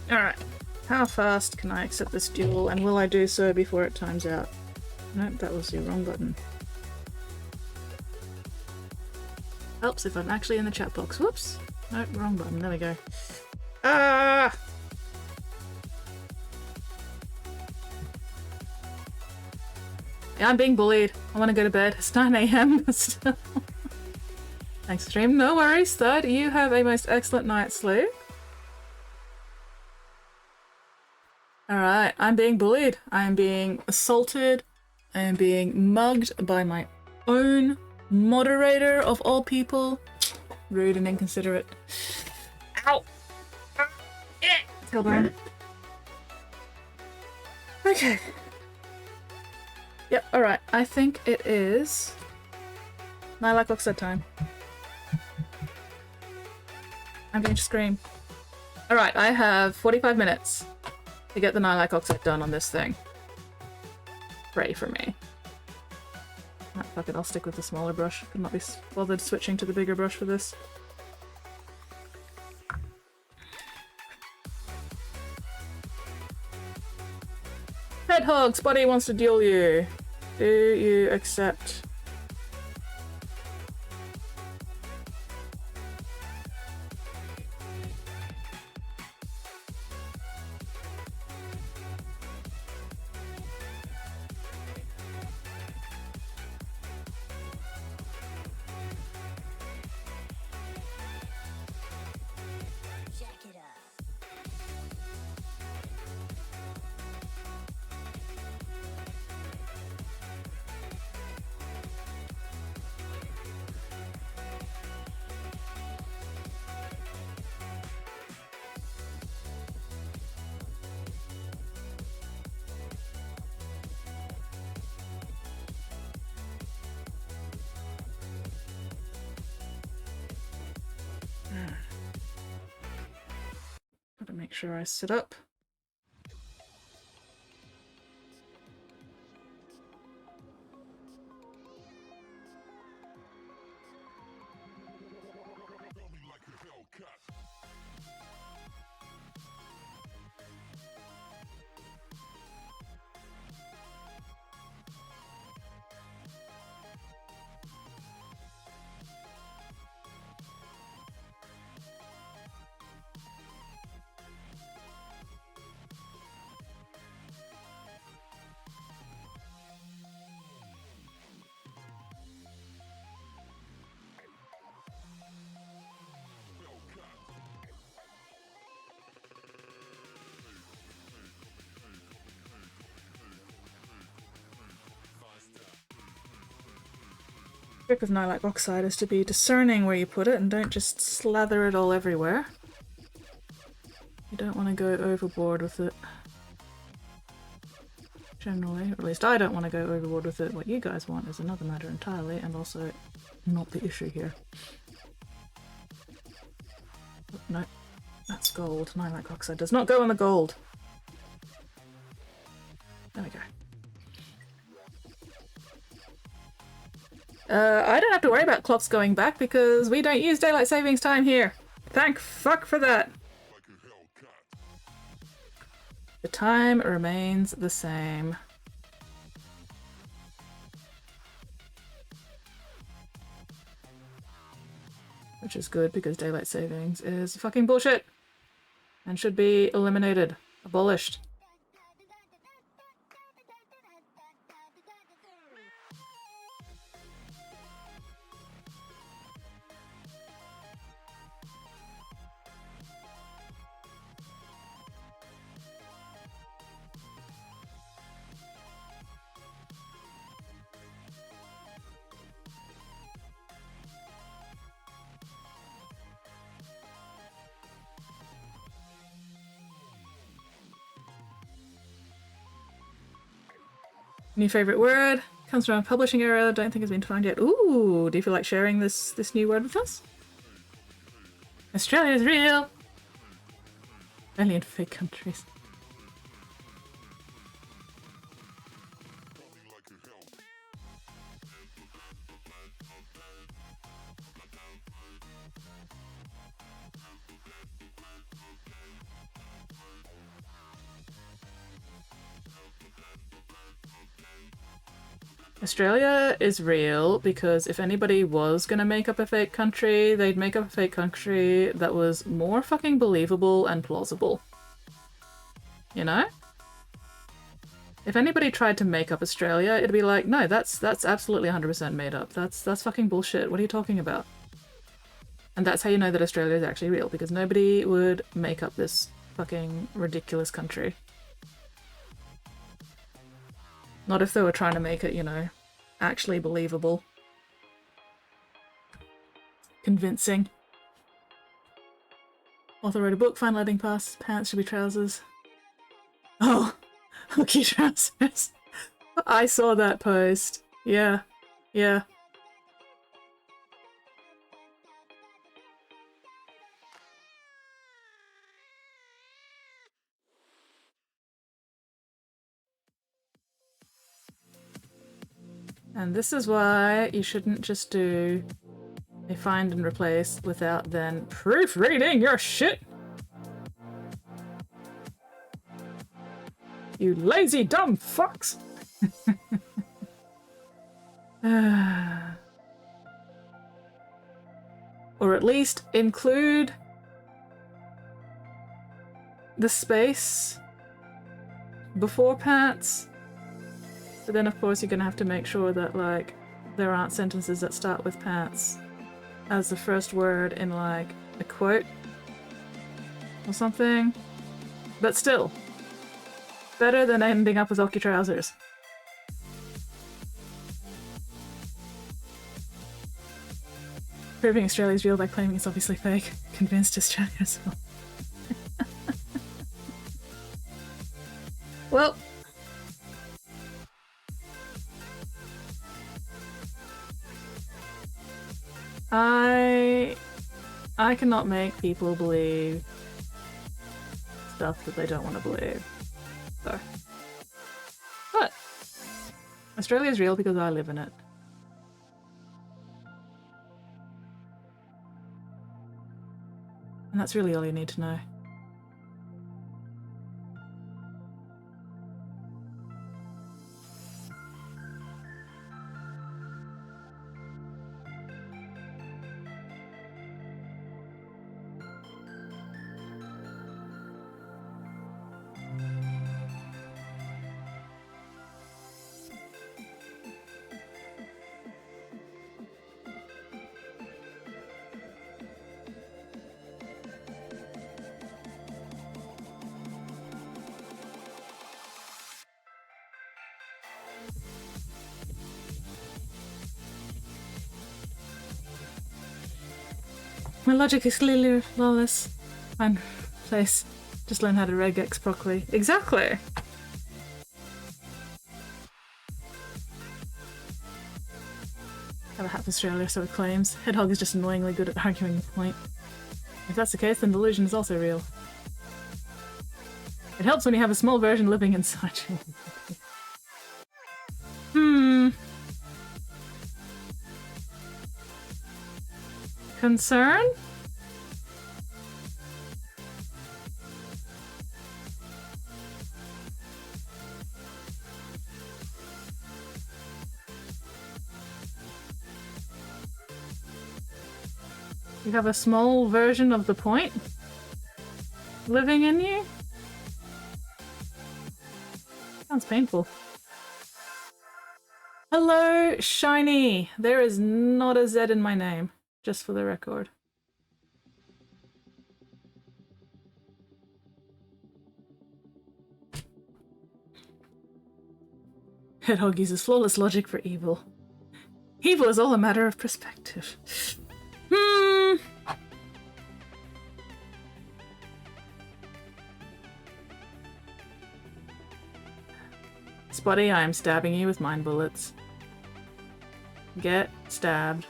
Alright, how fast can I accept this duel, and will I do so before it times out? Nope, that was the wrong button. Helps if I'm actually in the chat box. Whoops! Nope, wrong button. There we go. Ah! Yeah, I'm being bullied. I want to go to bed. It's 9 AM still. Thanks, stream. No worries, Thud. You have a most excellent night's sleep. Alright, I'm being bullied. I am being assaulted. I am being mugged by my own moderator of all people. Rude and inconsiderate. Ow! Tailbone. Okay. Yep, alright. I think it is Lilac Oxide time. I'm going to scream. Alright, I have 45 minutes to get the Lilac Oxide done on this thing. Pray for me. Ah, fuck it, I'll stick with the smaller brush. Could not be bothered switching to the bigger brush for this. Hedgehog, Spotty wants to duel you. Do you accept? Gotta make sure I sit up. trick with nylite oxide is to be discerning where you put it and don't just slather it all everywhere. You don't want to go overboard with it. Generally, or at least I don't want to go overboard with it. What you guys want is another matter entirely, and also not the issue here. Oh, no, that's gold. Nylite oxide does not go in the gold. There we go. I don't have to worry about clocks going back because we don't use daylight savings time here. Thank fuck for that. The time remains the same. Which is good because daylight savings is fucking bullshit and should be eliminated, abolished. New favorite word comes from a publishing error. Don't think it's been found yet. Ooh, do you feel like sharing this new word with us? Australia is real. Only in fake countries. Australia is real because if anybody was gonna make up a fake country, they'd make up a fake country that was more fucking believable and plausible. You know? If anybody tried to make up Australia, it'd be like, no, that's absolutely 100% made up. That's fucking bullshit. What are you talking about? And that's how you know that Australia is actually real, because nobody would make up this fucking ridiculous country. Not if they were trying to make it, you know, actually believable. Convincing. Author wrote a book, fine letting pass, pants should be trousers. Oh, hooky trousers. I saw that post. Yeah, yeah. And this is why you shouldn't just do a find and replace without then proofreading your shit. You lazy dumb fucks. Or at least include the space before pants. But then of course you're gonna have to make sure that like there aren't sentences that start with pants as the first word in like a quote or something. But still, better than ending up with Oki trousers. Proving Australia's real by claiming it's obviously fake. Convinced Australia as well. Well, I cannot make people believe stuff that they don't want to believe. So. But Australia is real because I live in it. And that's really all you need to know. My logic is clearly flawless. Fine place. Just learn how to regex properly. Exactly! Have a hat for Australia, so it claims. Hedgehog is just annoyingly good at arguing the point. If that's the case, then delusion is also real. It helps when you have a small version living inside you. Concern? You have a small version of the point living in you? Sounds painful. Hello, Shiny! There is not a Z in my name, just for the record. Hedgehog uses flawless logic for evil. Evil is all a matter of perspective. Spotty, I am stabbing you with mind bullets. Get stabbed.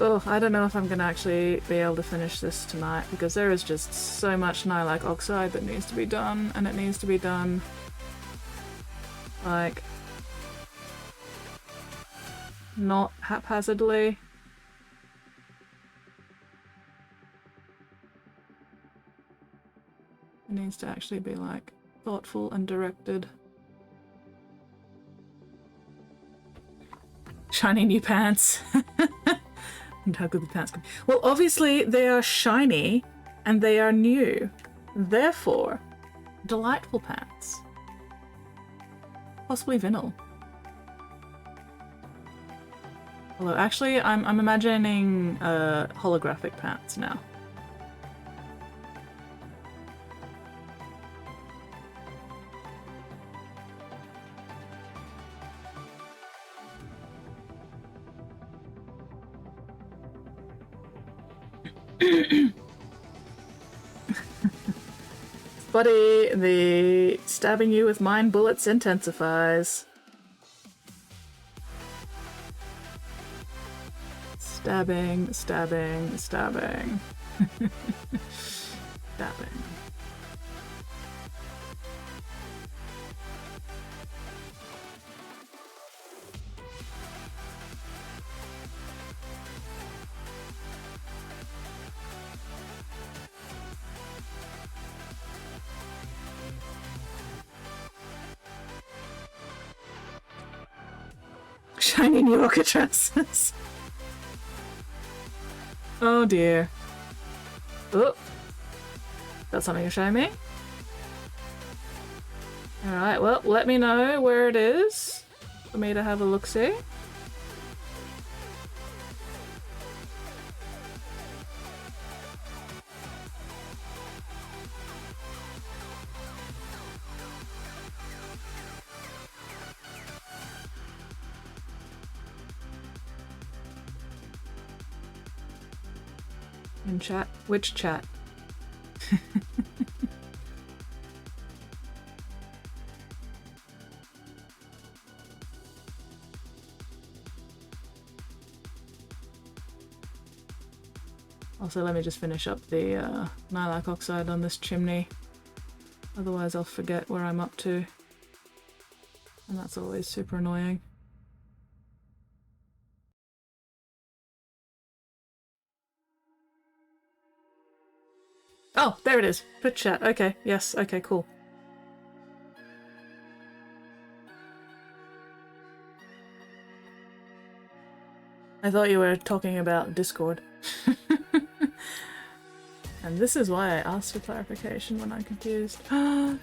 Oh, I don't know if I'm gonna actually be able to finish this tonight because there is just so much Nylak oxide that needs to be done, and it needs to be done like not haphazardly. It needs to actually be like thoughtful and directed. Shiny new pants. And how good the pants can be. Well, obviously they are shiny and they are new. Therefore, delightful pants. Possibly vinyl. Although actually I'm imagining holographic pants now. Buddy, the stabbing you with mind bullets intensifies. Stabbing, stabbing, stabbing. Stabbing. Shiny new Alcatrazes. Oh dear. Oh. That's something to show me? Alright, well, let me know where it is for me to have a look-see. In chat? Which chat? Also, let me just finish up the Nylak oxide on this chimney. Otherwise I'll forget where I'm up to. And that's always super annoying. Oh, there it is. Put chat. Okay, yes, okay, cool. I thought you were talking about Discord. And this is why I asked for clarification when I'm confused.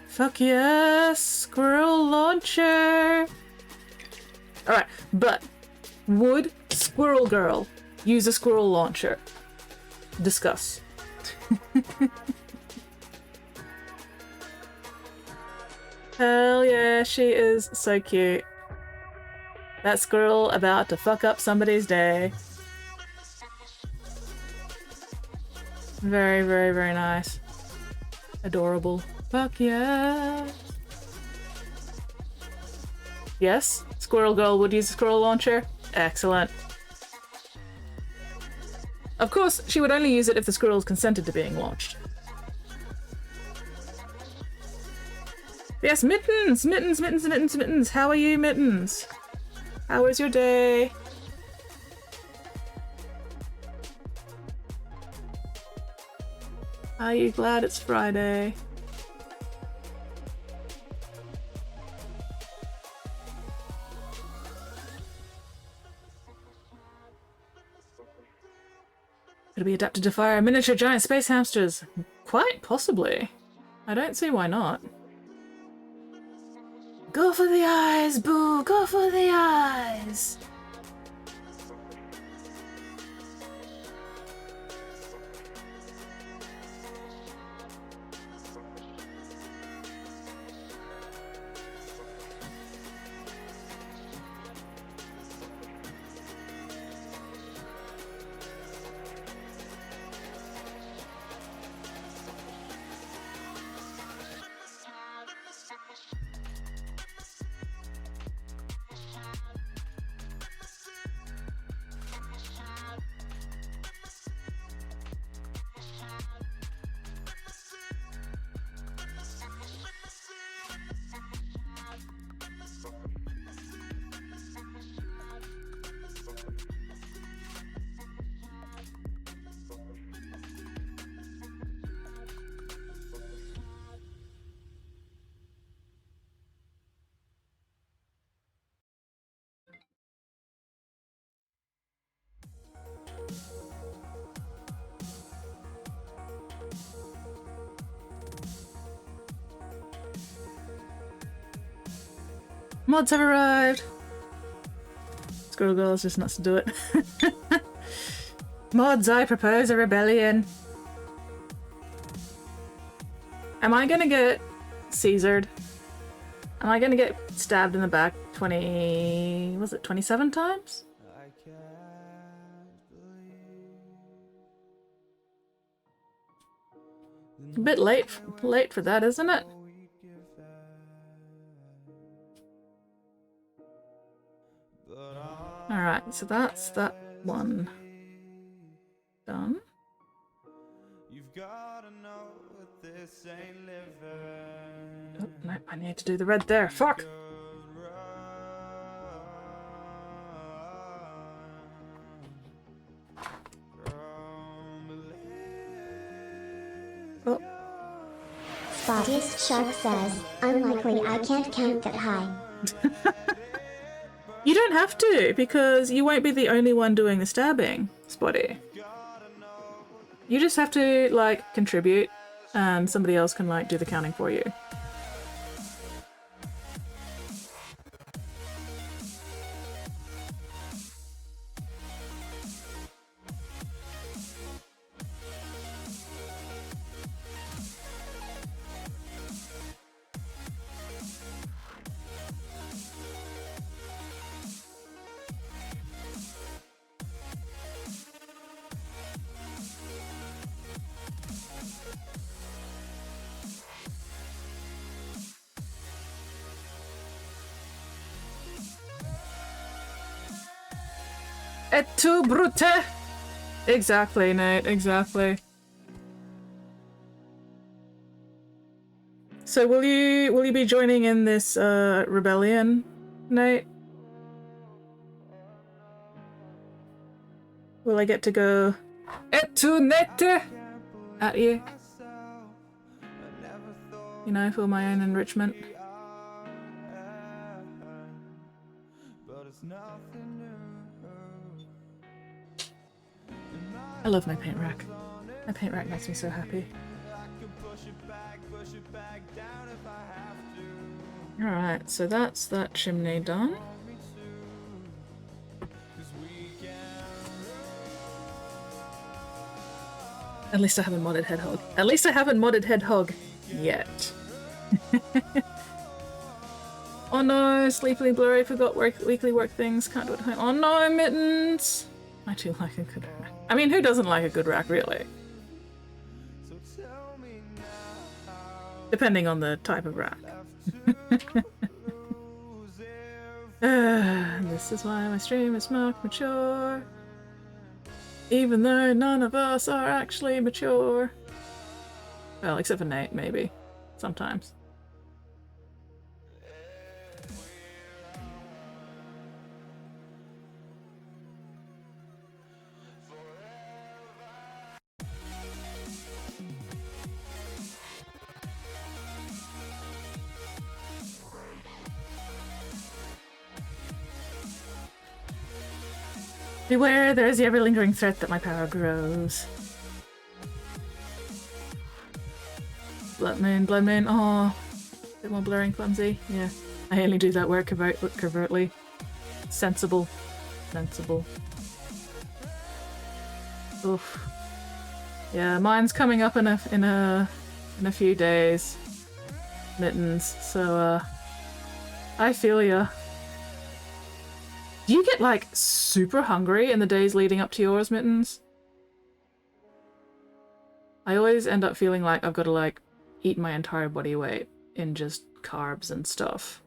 Fuck yes! Squirrel launcher! Alright, but would Squirrel Girl use a squirrel launcher? Discuss. Hell yeah, she is so cute. That squirrel about to fuck up somebody's day. Very, very, very nice. Adorable. Fuck yeah. Yes? Squirrel Girl would use a squirrel launcher? Excellent. Of course, she would only use it if the squirrels consented to being launched. Yes, Mittens! Mittens, Mittens, Mittens, Mittens! How are you, Mittens? How was your day? Are you glad it's Friday? Could it be adapted to fire miniature giant space hamsters? Quite possibly. I don't see why not. Go for the eyes, Boo! Go for the eyes! Mods have arrived! Squirrel Girl is just nuts to do it. Mods, I propose a rebellion. Am I gonna get Caesared? Am I gonna get stabbed in the back 20... was it 27 times? A bit late for that, isn't it? Alright, so that's that one done. Oh, no, I need to do the red there. Fuck! Oh. Spottiest Shark says, unlikely I can't count that high. You don't have to, because you won't be the only one doing the stabbing, Spotty. You just have to, like, contribute, and somebody else can, like, do the counting for you. Et tu, brute! Exactly, Nate, exactly. So will you be joining in this rebellion, Nate? Will I get to go et tu, Nate at you? You know, for my own enrichment. I love my paint rack. My paint rack makes me so happy. Alright, so that's that chimney done. At least I haven't modded Hedgehog. At least I haven't modded Hedgehog yet. Oh no, Sleepily Blurry forgot weekly work things, can't do it at home. Oh no, Mittens! I do like a good rack. I mean, who doesn't like a good rack, really? Depending on the type of rack. This is why my stream is marked mature. Even though none of us are actually mature. Well, except for Nate, maybe. Sometimes. Beware, there is the ever-lingering threat that my power grows. Blood moon, oh. A bit more blurring, clumsy. Yeah, I only do that where covertly. Sensible. Sensible. Oof. Yeah, mine's coming up in a few days. Mittens, so I feel ya. Do you get, like, super hungry in the days leading up to yours, Mittens? I always end up feeling like I've got to, like, eat my entire body weight in just carbs and stuff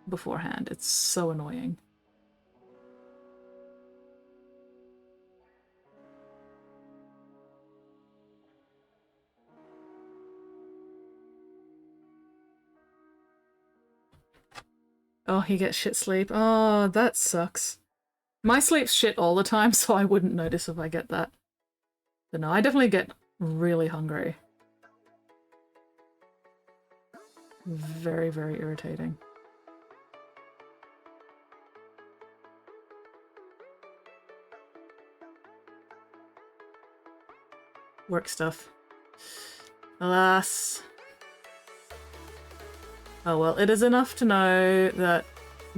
beforehand. It's so annoying. Oh, he gets shit sleep. Oh, that sucks. My sleep's shit all the time, so I wouldn't notice if I get that. But no, I definitely get really hungry. Very, very irritating. Work stuff. Alas. Oh well, it is enough to know that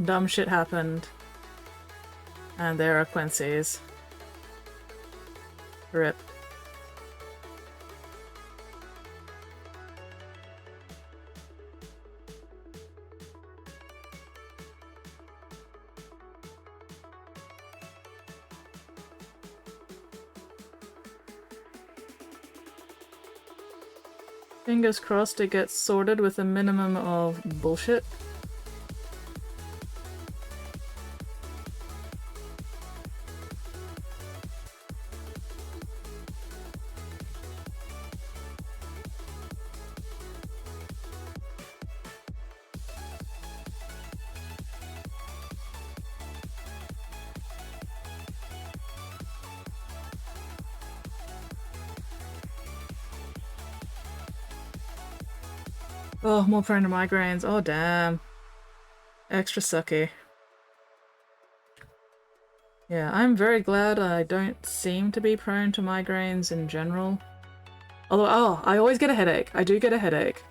dumb shit happened. And there are Quincy's. RIP. Fingers crossed it gets sorted with a minimum of bullshit. Oh, more prone to migraines. Oh, damn. Extra sucky. Yeah, I'm very glad I don't seem to be prone to migraines in general. Although, oh, I always get a headache. I do get a headache.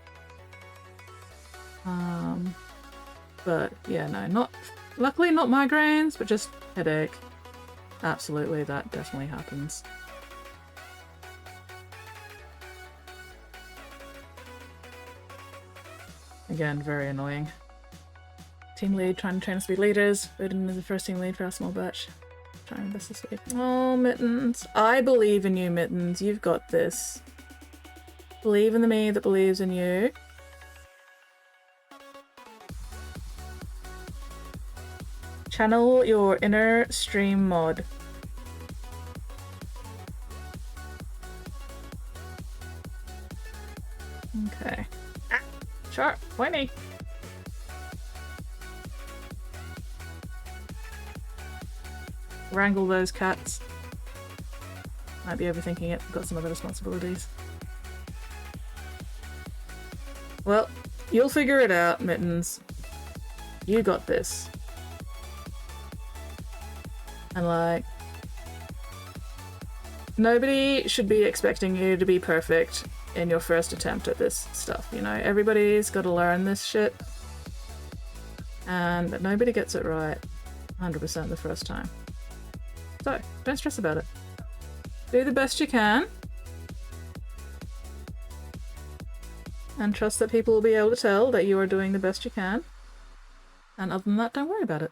But yeah, no, not... Luckily not migraines, but just headache. Absolutely, that definitely happens. Again, very annoying. Team lead, trying to train us to be leaders. Odin is the first team lead for our small batch. Trying my best this week. Oh, Mittens. I believe in you, Mittens. You've got this. Believe in the me that believes in you. Channel your inner stream mod. Okay. Sure, pointy. Wrangle those cats. Might be overthinking it. Got some other responsibilities. Well, you'll figure it out, Mittens. You got this. And like... nobody should be expecting you to be perfect in your first attempt at this stuff, you know? Everybody's got to learn this shit. And nobody gets it right 100% the first time. So, don't stress about it. Do the best you can. And trust that people will be able to tell that you are doing the best you can. And other than that, don't worry about it.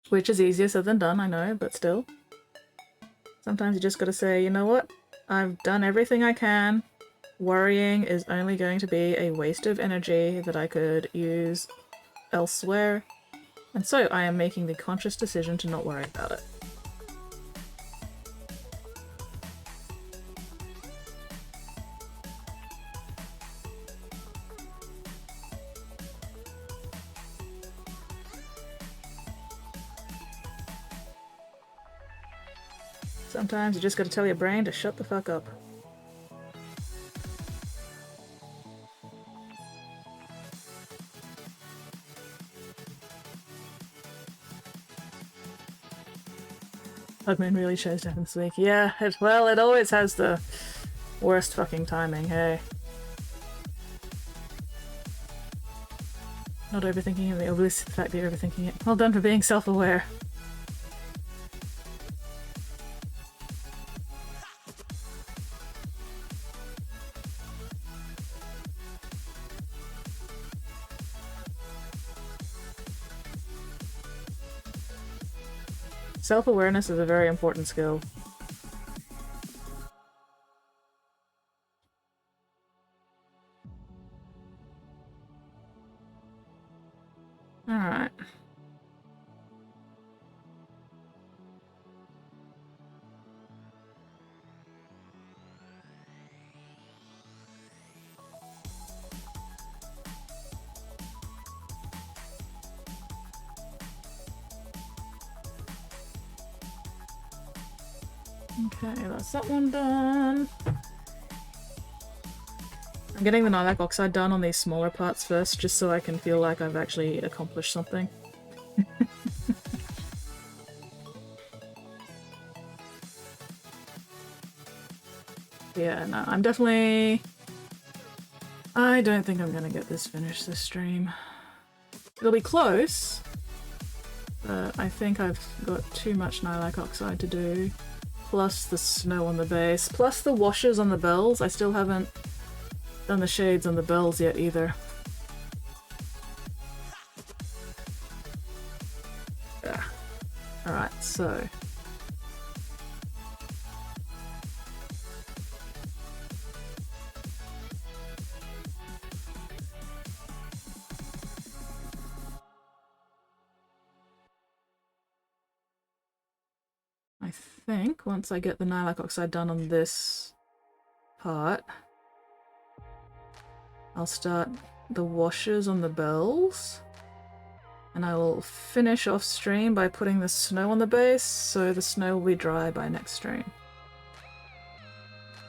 Which is easier said than done, I know, but still. Sometimes you just gotta say, you know what? I've done everything I can. Worrying is only going to be a waste of energy that I could use elsewhere. And so I am making the conscious decision to not worry about it. Sometimes you just gotta tell your brain to shut the fuck up. Pugman really chose to happen this week. Yeah, well, it always has the worst fucking timing, hey. Not overthinking it, the obvious fact that you're overthinking it. Well done for being self-aware. Self-awareness is a very important skill. Alright. Okay, that's that one done. I'm getting the nilic oxide done on these smaller parts first, just so I can feel like I've actually accomplished something. Yeah, no, I'm definitely... I don't think I'm gonna get this finished this stream. It'll be close, but I think I've got too much nilic oxide to do. Plus the snow on the base, plus the washes on the bells. I still haven't done the shades on the bells yet either. Yeah. Alright, so... I think once I get the nilic oxide done on this part, I'll start the washes on the bells, and I will finish off stream by putting the snow on the base, so the snow will be dry by next stream.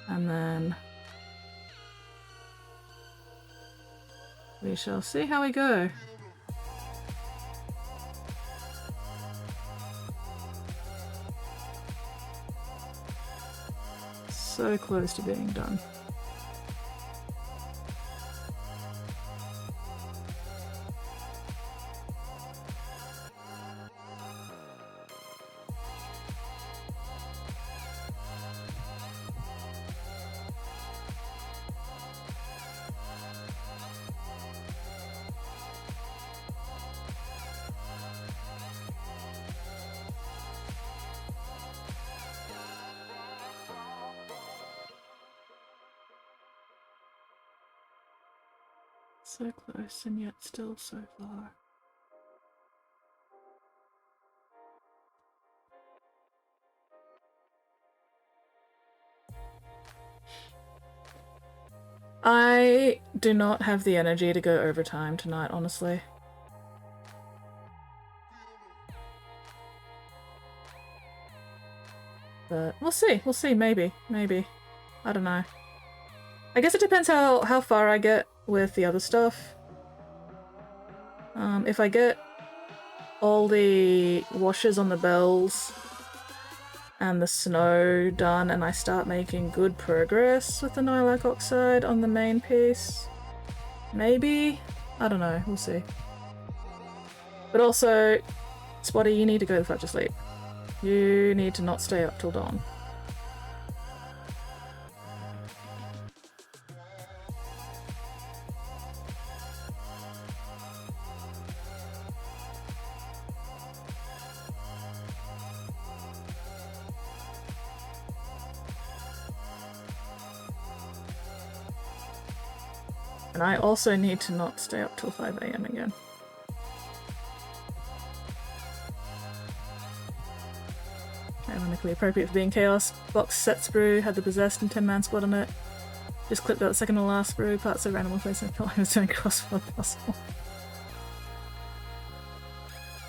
And then we shall see how we go. So close to being done. So close and yet still so far. I do not have the energy to go overtime tonight, honestly. But we'll see, maybe. I don't know. I guess it depends how far I get with the other stuff. If I get all the washes on the bells and the snow done, and I start making good progress with the Nylak Oxide on the main piece. Maybe? I don't know, we'll see. But also, Spotty, you need to go the fuck to sleep. You need to not stay up till dawn. And I also need to not stay up till 5 AM again. Ironically appropriate for being Chaos. Box set sprue, had the Possessed and 10-man squad on it. Just clipped out the second to last sprue, parts of random placement, I was doing crossword puzzle.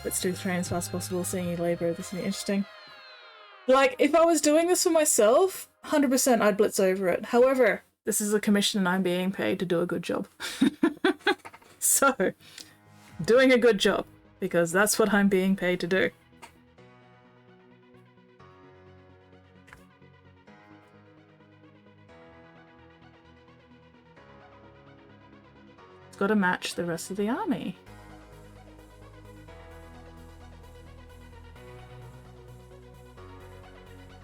Let's do the train as fast as possible, seeing you labour, this will be interesting. Like, if I was doing this for myself, 100% I'd blitz over it. However, this is a commission and I'm being paid to do a good job. So, doing a good job, because that's what I'm being paid to do. It's got to match the rest of the army.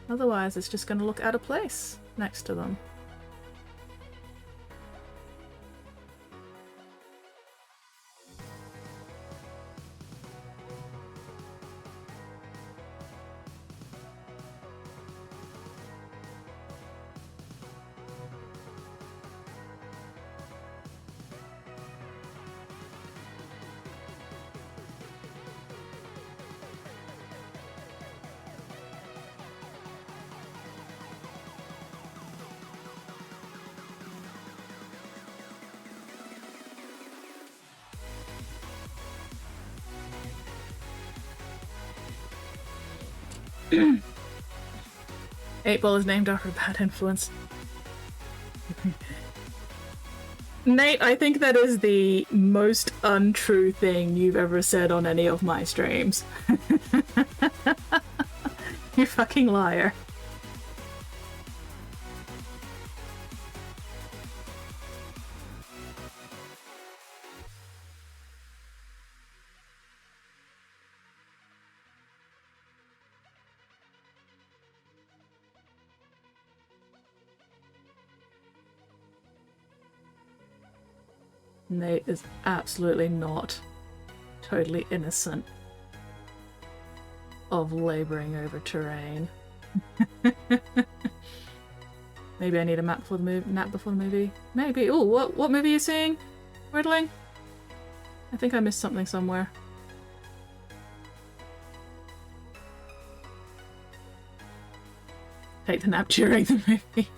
Otherwise, it's just going to look out of place next to them. Eight Ball is named after a bad influence. Nate, I think that is the most untrue thing you've ever said on any of my streams. You fucking liar. Nate is absolutely not totally innocent of laboring over terrain. Maybe I need a map before the nap before the movie. Maybe. Oh, what movie are you seeing? Riddling? I think I missed something somewhere. Take the nap during the movie.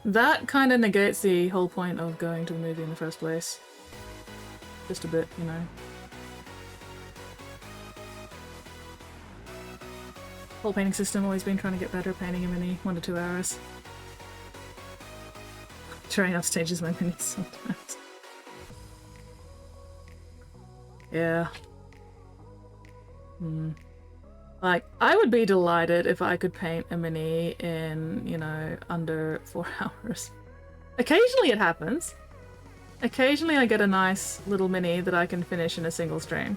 That kind of negates the whole point of going to the movie in the first place. Just a bit, you know. Whole painting system, always been trying to get better, painting in mini 1 to 2 hours. Trying off stages my minis sometimes. Yeah. Like, I would be delighted if I could paint a mini in, you know, under 4 hours. Occasionally it happens. Occasionally I get a nice little mini that I can finish in a single stream.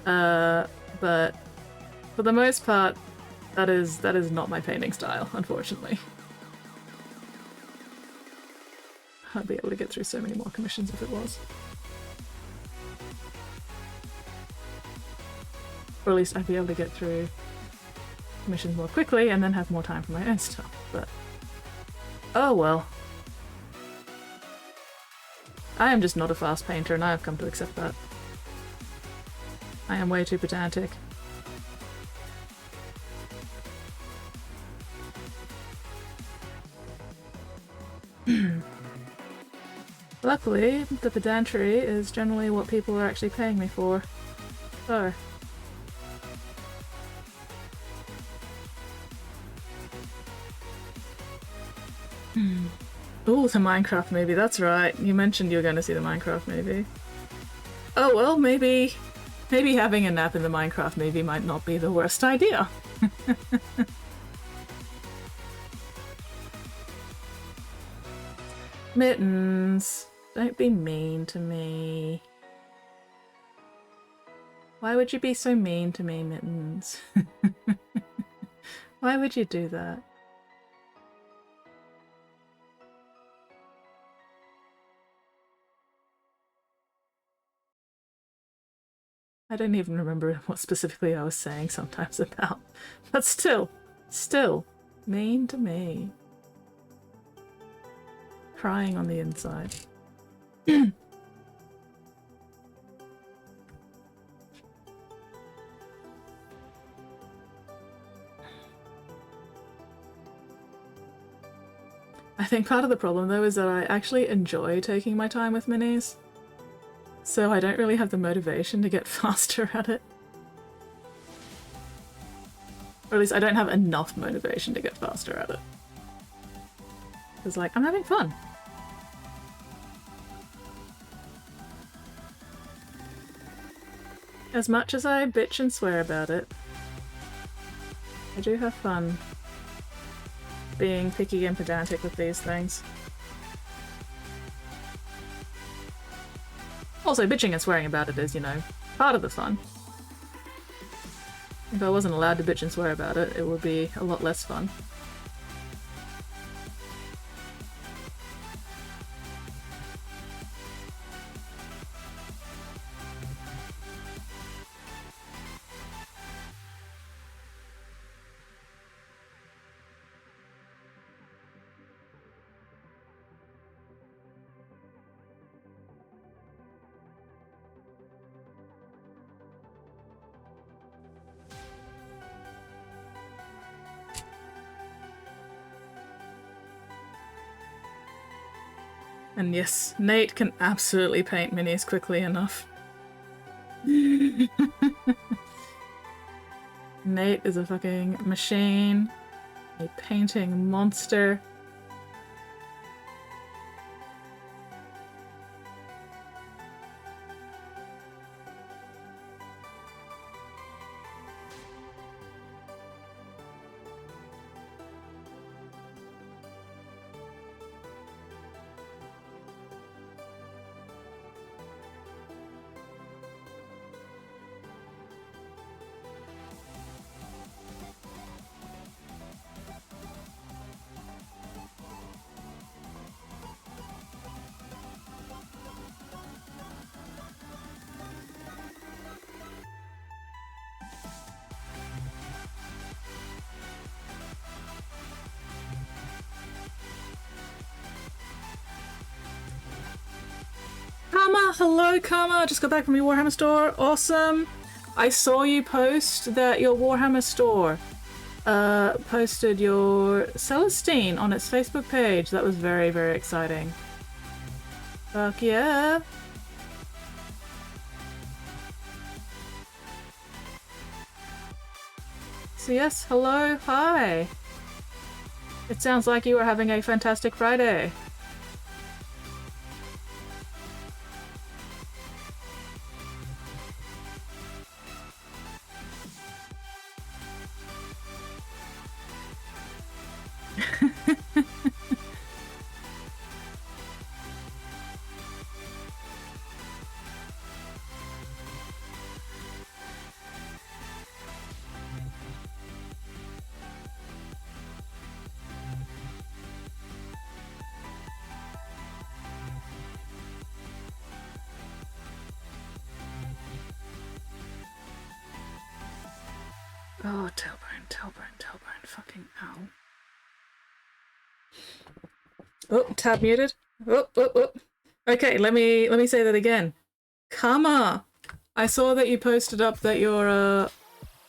But for the most part, that is not my painting style, unfortunately. I'd be able to get through so many more commissions if it was. Or at least I'd be able to get through missions more quickly and then have more time for my own stuff, but oh well. I am just not a fast painter and I have come to accept that. I am way too pedantic. Luckily, the pedantry is generally what people are actually paying me for. So. Ooh, the Minecraft movie, that's right. You mentioned you were going to see the Minecraft movie. Oh well, maybe Maybe having a nap in the Minecraft movie might not be the worst idea. Mittens, don't be mean to me. Why would you be so mean to me, Mittens? Why would you do that? I don't even remember what specifically I was saying sometimes about, but still, mean to me. Crying on the inside. I think part of the problem though is that I actually enjoy taking my time with minis, so I don't really have the motivation to get faster at it. Or at least I don't have enough motivation to get faster at it. Because like, I'm having fun. As much as I bitch and swear about it, I do have fun being picky and pedantic with these things. Also, bitching and swearing about it is, you know, part of the fun. If I wasn't allowed to bitch and swear about it, it would be a lot less fun. And yes, Nate can absolutely paint minis quickly enough. Nate is a fucking machine. A painting monster. Hello, Karma! Just got back from your Warhammer store. Awesome! I saw you post that your Warhammer store posted your Celestine on its Facebook page. That was very, very exciting. Fuck yeah! So yes, hello, hi! It sounds like you are having a fantastic Friday. Oh, tailbone, fucking ow. Oh, tab muted. Oh. Okay, let me say that again. Karma! I saw that you posted up that your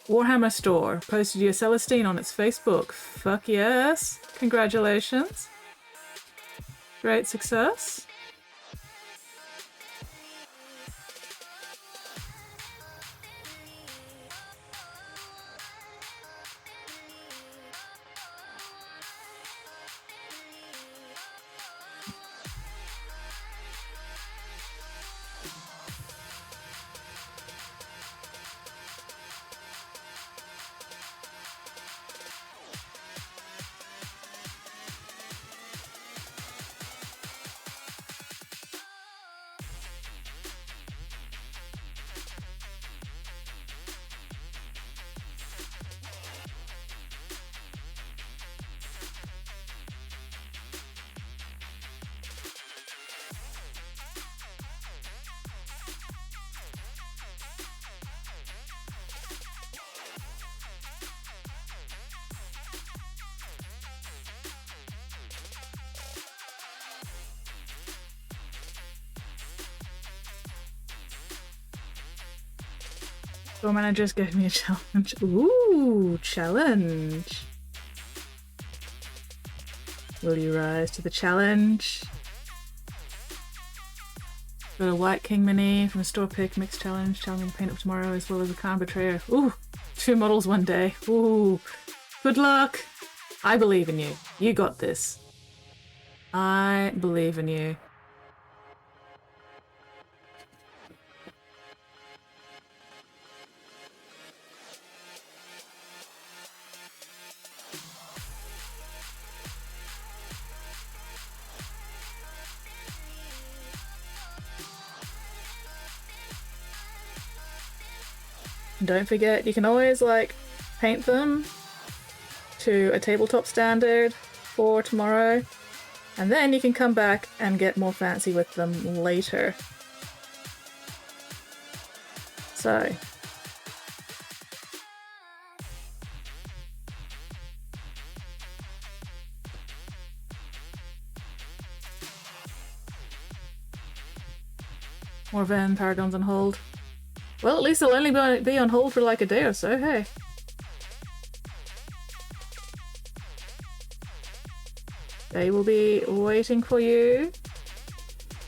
Warhammer store posted your Celestine on its Facebook. Fuck yes. Congratulations. Great success. Store managers gave me a challenge. Ooh, challenge. Will you rise to the challenge? Got a White King mini from a store pick mix challenge. Challenging to paint up tomorrow as well as a Khan Betrayer. Ooh, 2 models one day. Ooh, good luck. I believe in you. You got this. I believe in you. And don't forget, you can always like paint them to a tabletop standard for tomorrow, and then you can come back and get more fancy with them later. So more Van Paragons on hold. Well, at least they'll only be on hold for like a day or so, hey. They will be waiting for you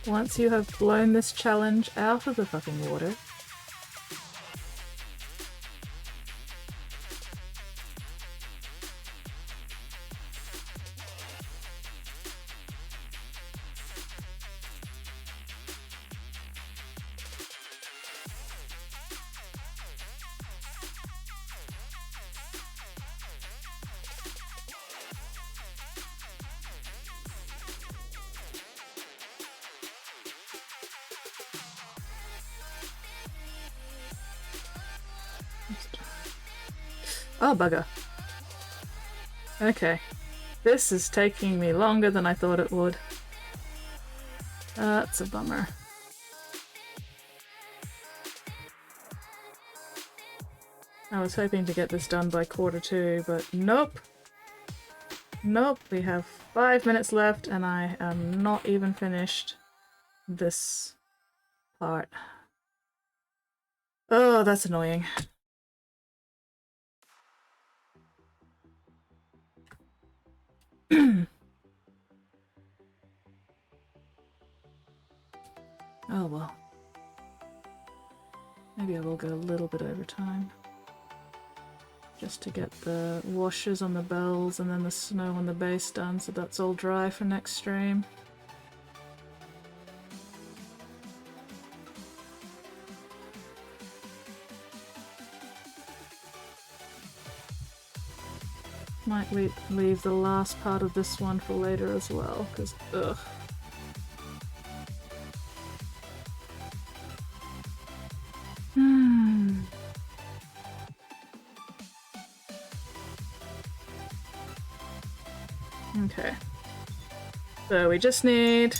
once you have blown this challenge out of the fucking water. Oh, bugger. Okay. This is taking me longer than I thought it would. That's a bummer. I was hoping to get this done by 1:45, but nope. Nope, we have 5 minutes left and I am not even finished this part. Oh, that's annoying. Oh well. Maybe I will go a little bit over time. Just to get the washes on the bells and then the snow on the base done so that's all dry for next stream. Might leave the last part of this one for later as well, because ugh. Okay. So we just need...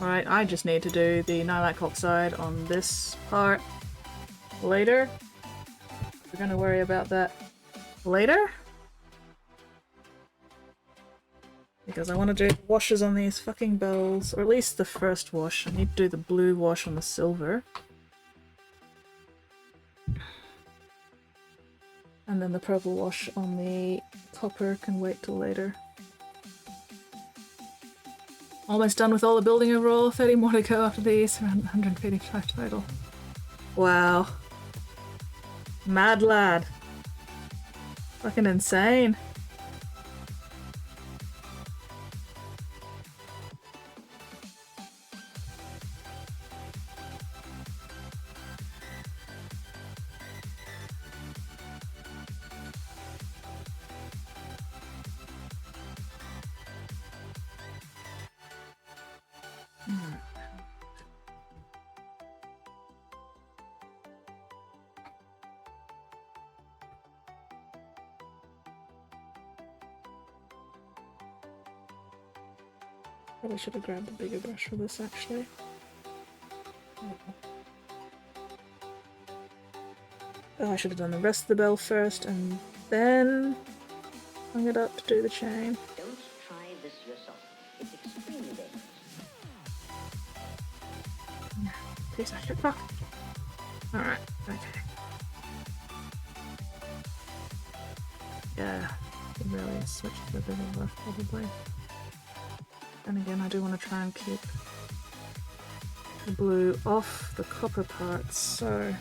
Alright, I just need to do the Nylak Oxide on this part later. We're gonna worry about that later. Because I want to do the washes on these fucking bells, or at least the first wash. I need to do the blue wash on the silver. And then the purple wash on the copper can wait till later. Almost done with all the building overall, 30 more to go after these, around 155 total. Wow. Mad lad. Fucking insane. Probably should have grabbed a bigger brush for this actually. Oh, I should have done the rest of the bell first and then hung it up to do the chain. Don't try this yourself. It's extremely dangerous. Piece of shit. Fuck. Alright, okay. Yeah, really switch to the bigger brush probably. And again, I do want to try and keep the blue off the copper parts, so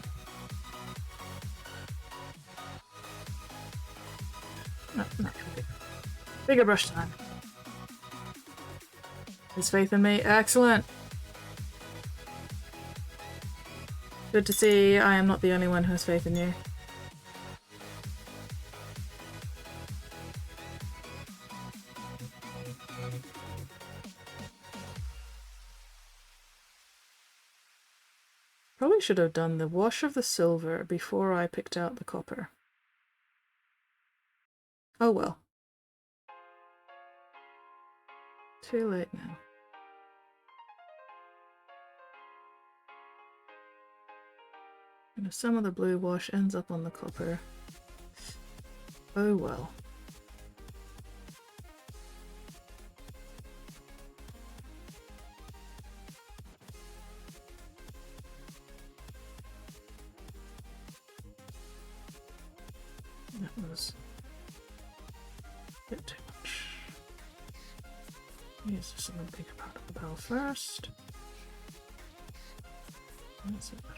no, bigger brush time. There's faith in me. Excellent. Good to see I am not the only one who has faith in you. Probably should have done the wash of the silver before I picked out the copper. Oh well. Too late now. And if some of the blue wash ends up on the copper, oh well. That was a bit too much. Use this in the bigger part of the bow first. That's it better.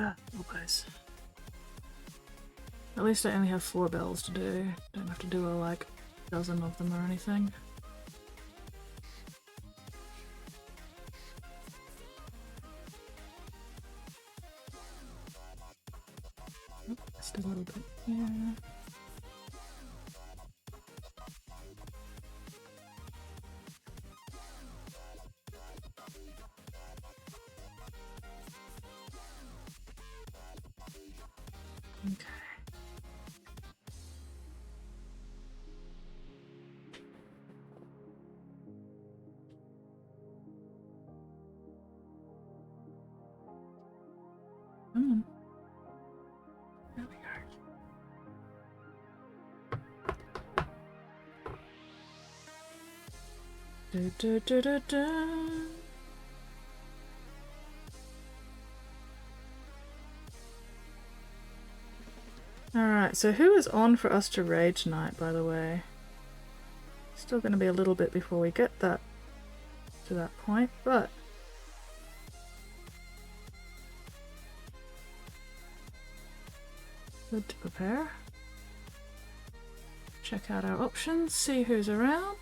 Oh guys. At least I only have 4 bells to do. Don't have to do like a dozen of them or anything. Just a little bit here. Okay. Come on. There we go. Do, do, do, do, do. Alright, so who is on for us to raid tonight, by the way? Still going to be a little bit before we get that to that point, but good to prepare. Check out our options, see who's around.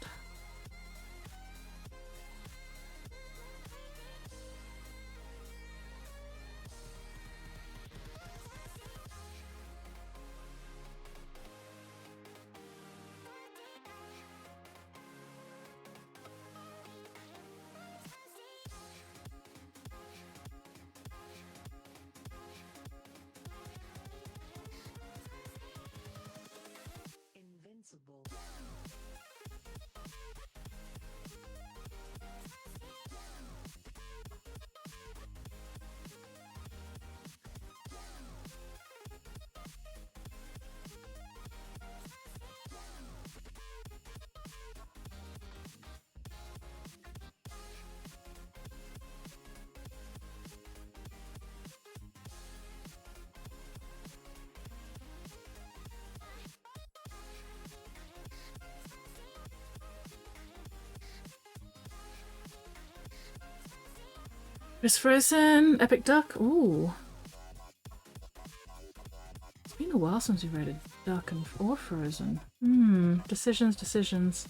Chris Frozen, Epic Duck. Ooh. It's been a while since we rated Duck or Frozen. Decisions.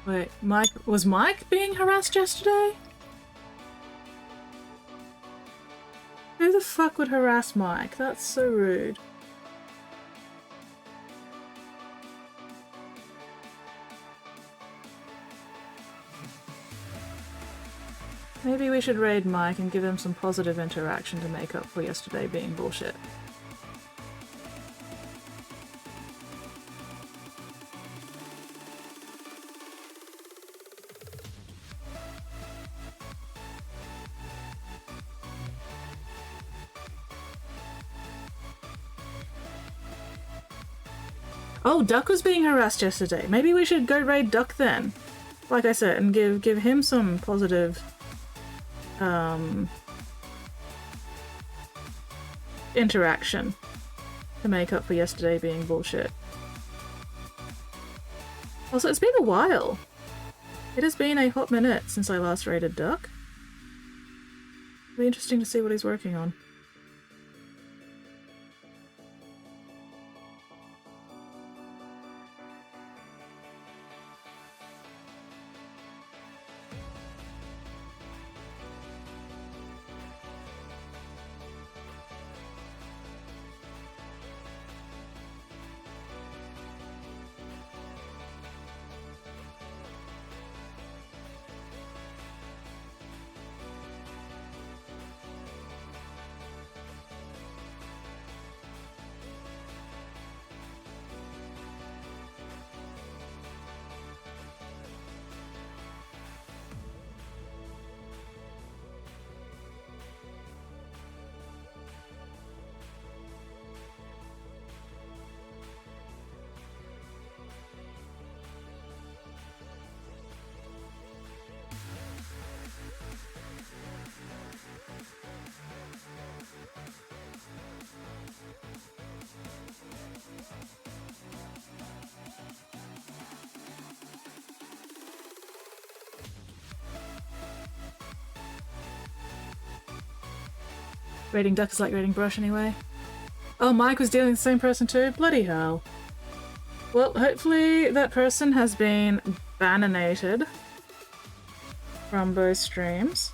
Wait, was Mike being harassed yesterday? Who the fuck would harass Mike? That's so rude. Maybe we should raid Mike and give him some positive interaction to make up for yesterday being bullshit. Oh, Duck was being harassed yesterday. Maybe we should go raid Duck then. Like I said, and give him some positive interaction to make up for yesterday being bullshit. Also, it's been a while. It has been a hot minute since I last raided Duck. It'll be interesting to see what he's working on. Raiding Duck is like raiding Brush anyway. Oh, Mike was dealing with the same person too? Bloody hell. Well, hopefully that person has been bananated from both streams.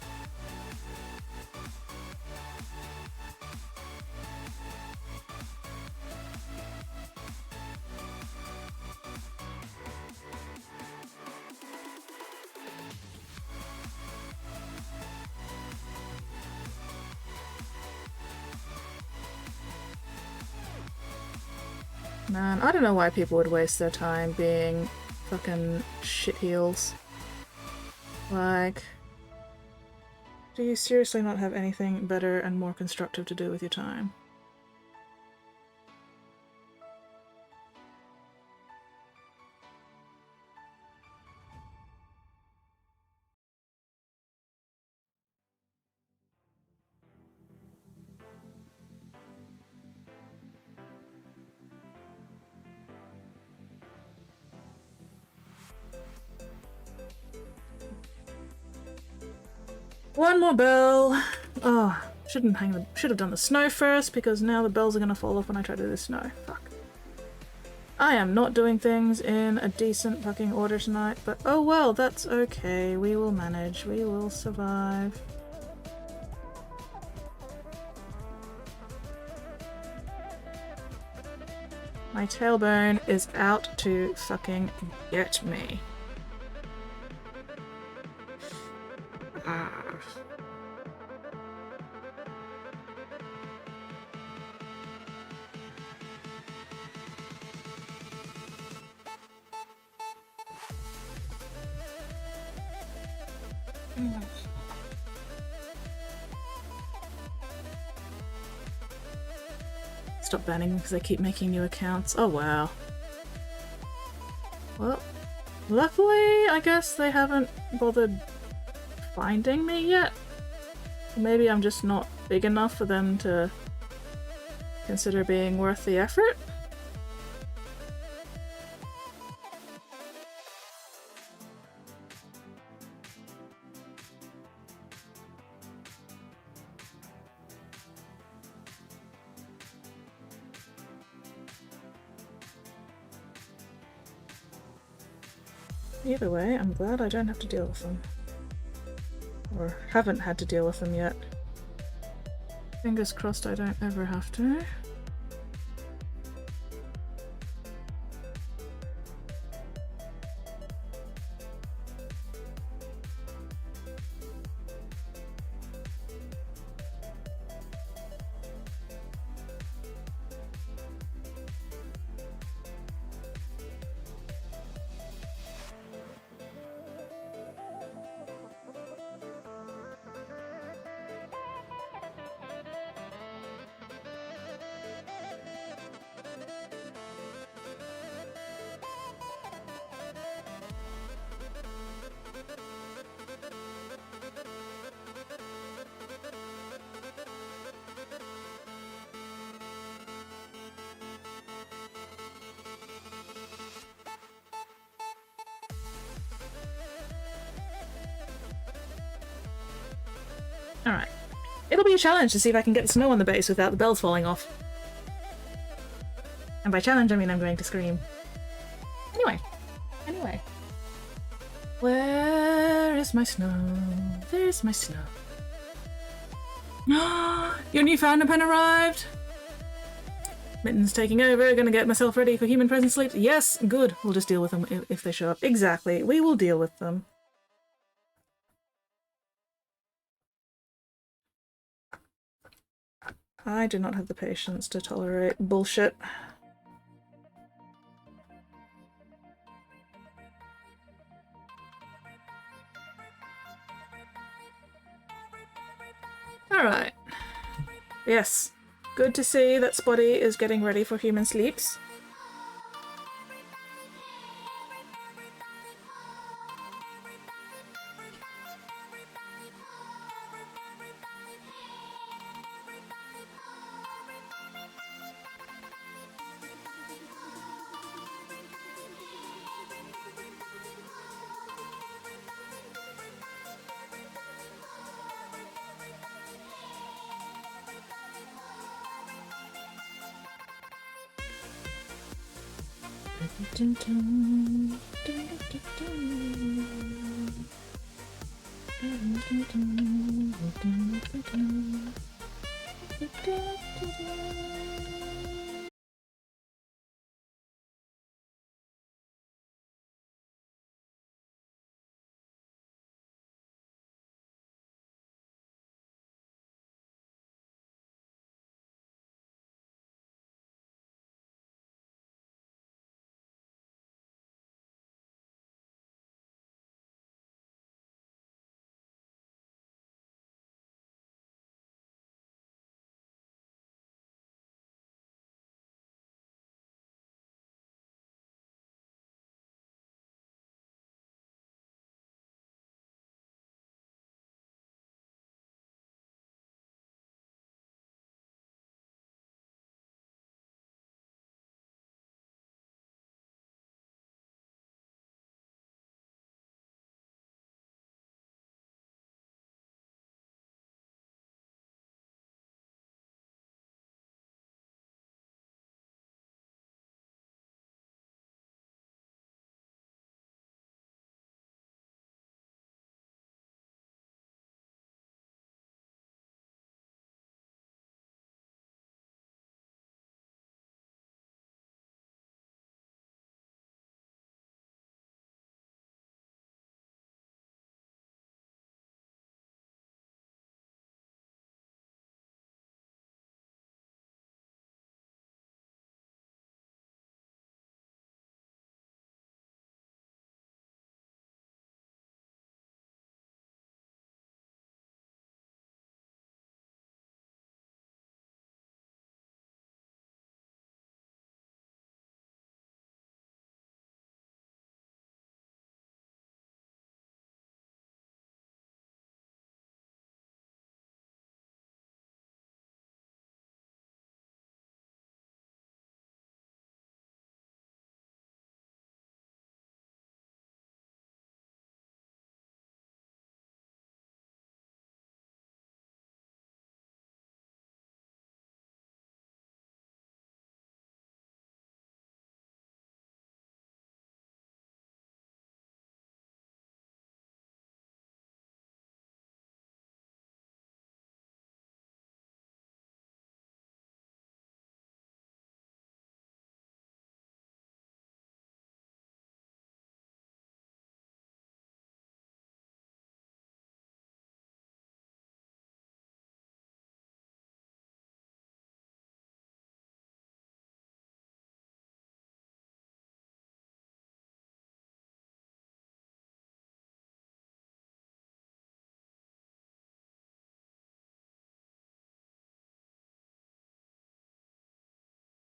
Man, I don't know why people would waste their time being fucking shitheels. Like, do you seriously not have anything better and more constructive to do with your time? One more bell. Oh, should have done the snow first because now the bells are gonna fall off when I try to do the snow. Fuck. I am not doing things in a decent fucking order tonight, but oh well, that's okay. We will manage. We will survive. My tailbone is out to fucking get me. Ah. Stop banning them because they keep making new accounts. Oh wow. Well, luckily, I guess they haven't bothered finding me yet. Maybe I'm just not big enough for them to consider being worth the effort. Either way, I'm glad I don't have to deal with them. Or haven't had to deal with them yet. Fingers crossed I don't ever have to. Alright. It'll be a challenge to see if I can get the snow on the base without the bells falling off. And by challenge, I mean I'm going to scream. Anyway. Where is my snow? There's my snow. Your new fountain pen arrived! Mitten's taking over, gonna get myself ready for human presence sleep. Yes, good. We'll just deal with them if they show up. Exactly, we will deal with them. I do not have the patience to tolerate bullshit. Alright. Yes. Good to see that Spotty is getting ready for human sleeps. Dun, dun, dun, dun, dun.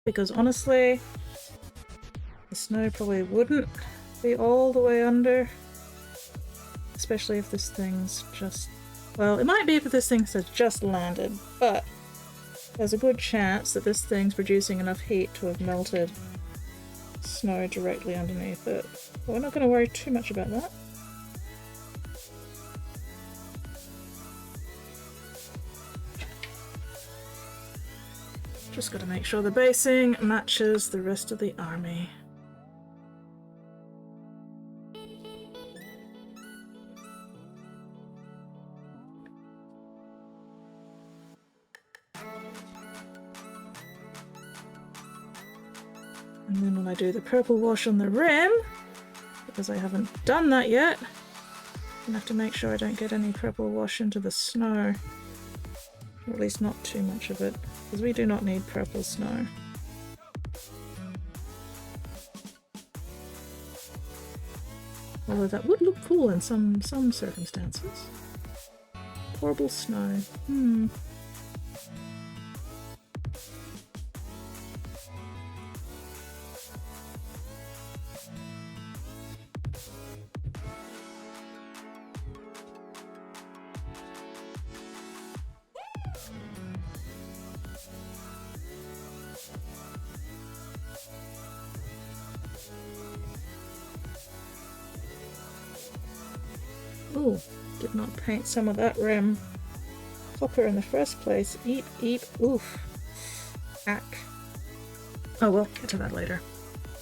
because honestly, the snow probably wouldn't be all the way under, especially if this thing's just, well, it might be if this thing has just landed, but there's a good chance that this thing's producing enough heat to have melted snow directly underneath it. But we're not going to worry too much about that. Just got to make sure the basing matches the rest of the army. And then when I do the purple wash on the rim, because I haven't done that yet, I'm gonna have to make sure I don't get any purple wash into the snow. Or at least not too much of it, because we do not need purple snow. Although that would look cool in some circumstances. Horrible snow. Ooh, did not paint some of that rim copper in the first place. Eep, eep, oof. Ack. Oh, we'll get to that later.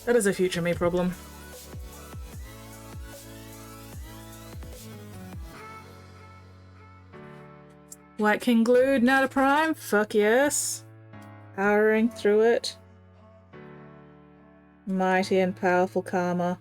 That is a future me problem. White King glued, now to prime? Fuck yes. Powering through it. Mighty and powerful karma.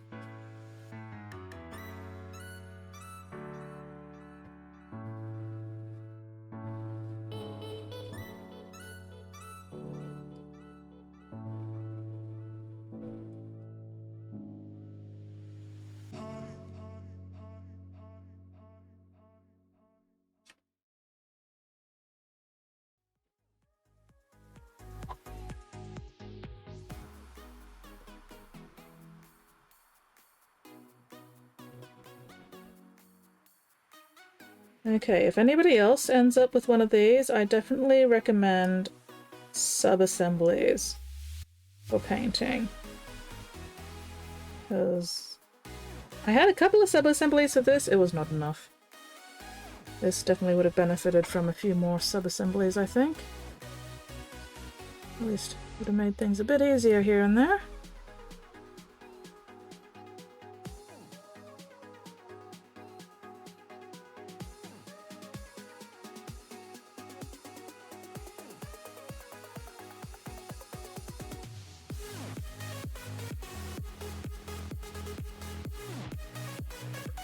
Okay, if anybody else ends up with one of these, I definitely recommend sub-assemblies for painting. Because I had a couple of sub-assemblies of this, it was not enough. This definitely would have benefited from a few more sub-assemblies, I think. At least would have made things a bit easier here and there.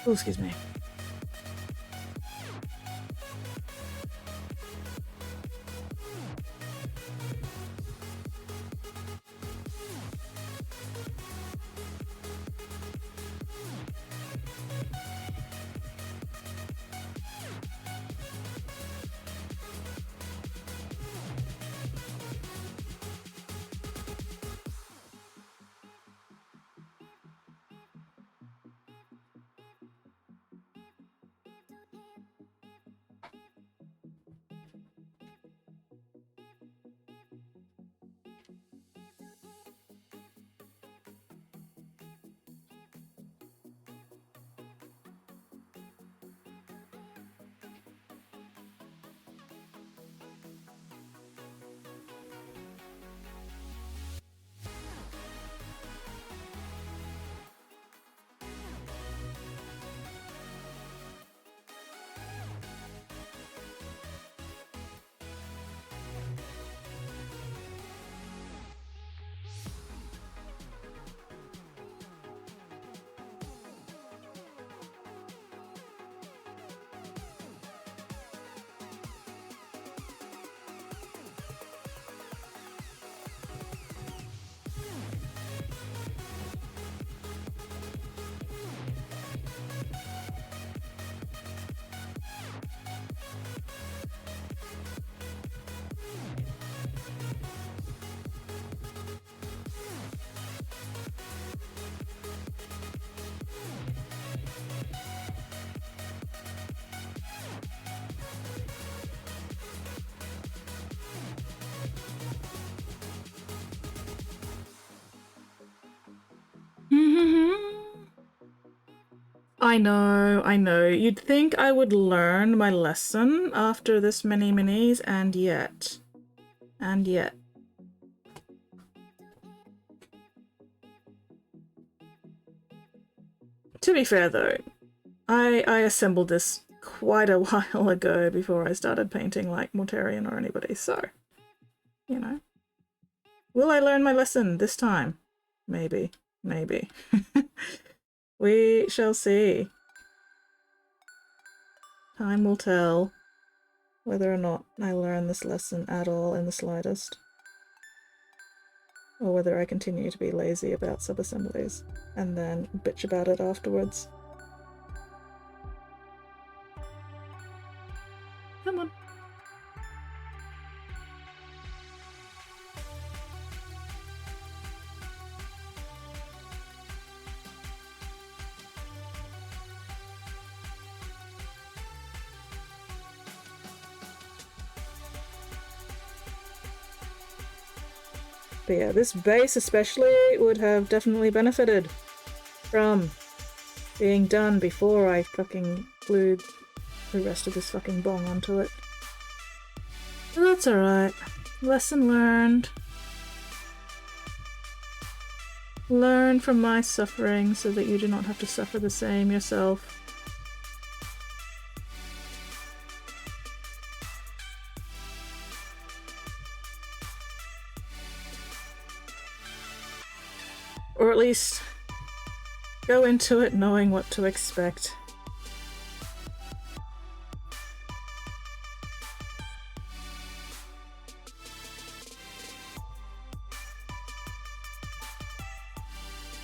Oh, excuse me. I know, I know. You'd think I would learn my lesson after this many minis, and yet. To be fair though, I assembled this quite a while ago before I started painting like Mortarion or anybody, so, you know. Will I learn my lesson this time? Maybe. Maybe. We shall see. Time will tell whether or not I learn this lesson at all in the slightest. Or whether I continue to be lazy about sub-assemblies and then bitch about it afterwards. Come on. But yeah, this base especially would have definitely benefited from being done before I fucking glued the rest of this fucking bong onto it. But that's alright. Lesson learned. Learn from my suffering so that you do not have to suffer the same yourself. Or at least go into it knowing what to expect.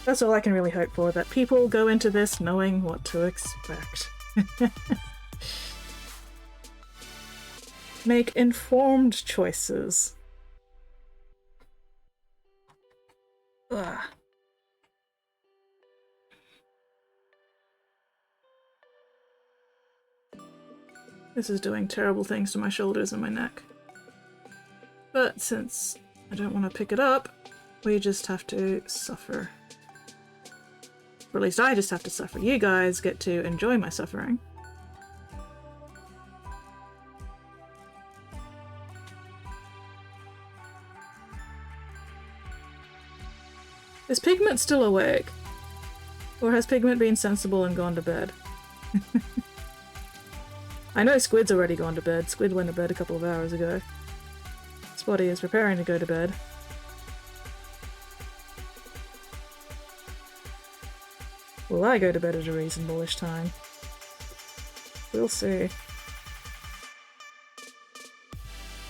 That's all I can really hope for, that people go into this knowing what to expect. Make informed choices. Ugh. This is doing terrible things to my shoulders and my neck. But since I don't want to pick it up, we just have to suffer. Or at least I just have to suffer. You guys get to enjoy my suffering. Is Pigment still awake? Or has Pigment been sensible and gone to bed? I know Squid's already gone to bed. Squid went to bed a couple of hours ago. Spotty is preparing to go to bed. Will I go to bed at a reasonable-ish time? We'll see.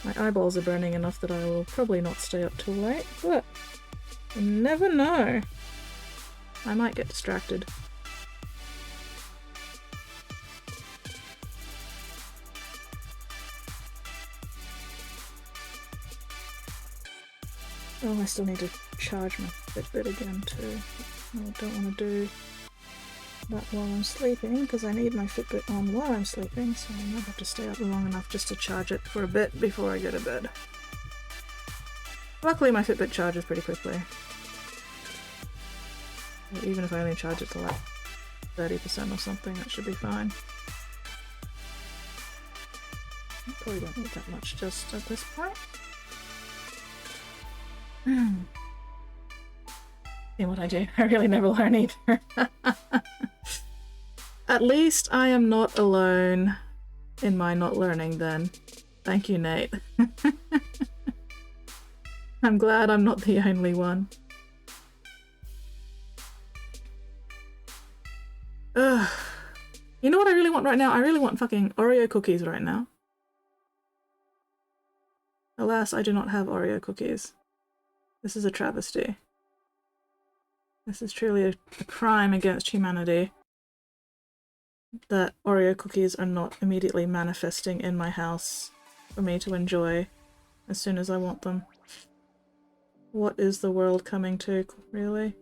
My eyeballs are burning enough that I will probably not stay up too late, but you never know. I might get distracted. Oh, I still need to charge my Fitbit again too. I don't want to do that while I'm sleeping, because I need my Fitbit on while I'm sleeping, so I might have to stay up long enough just to charge it for a bit before I go to bed. Luckily my Fitbit charges pretty quickly. Even if I only charge it to like 30% or something, that should be fine. I probably don't need that much just at this point. See what I do? I really never learn either. At least I am not alone in my not learning then. Thank you, Nate. I'm glad I'm not the only one. Ugh. You know what I really want right now? I really want fucking Oreo cookies right now. Alas, I do not have Oreo cookies. This is a travesty. This is truly a crime against humanity that Oreo cookies are not immediately manifesting in my house for me to enjoy as soon as I want them. What is the world coming to, really?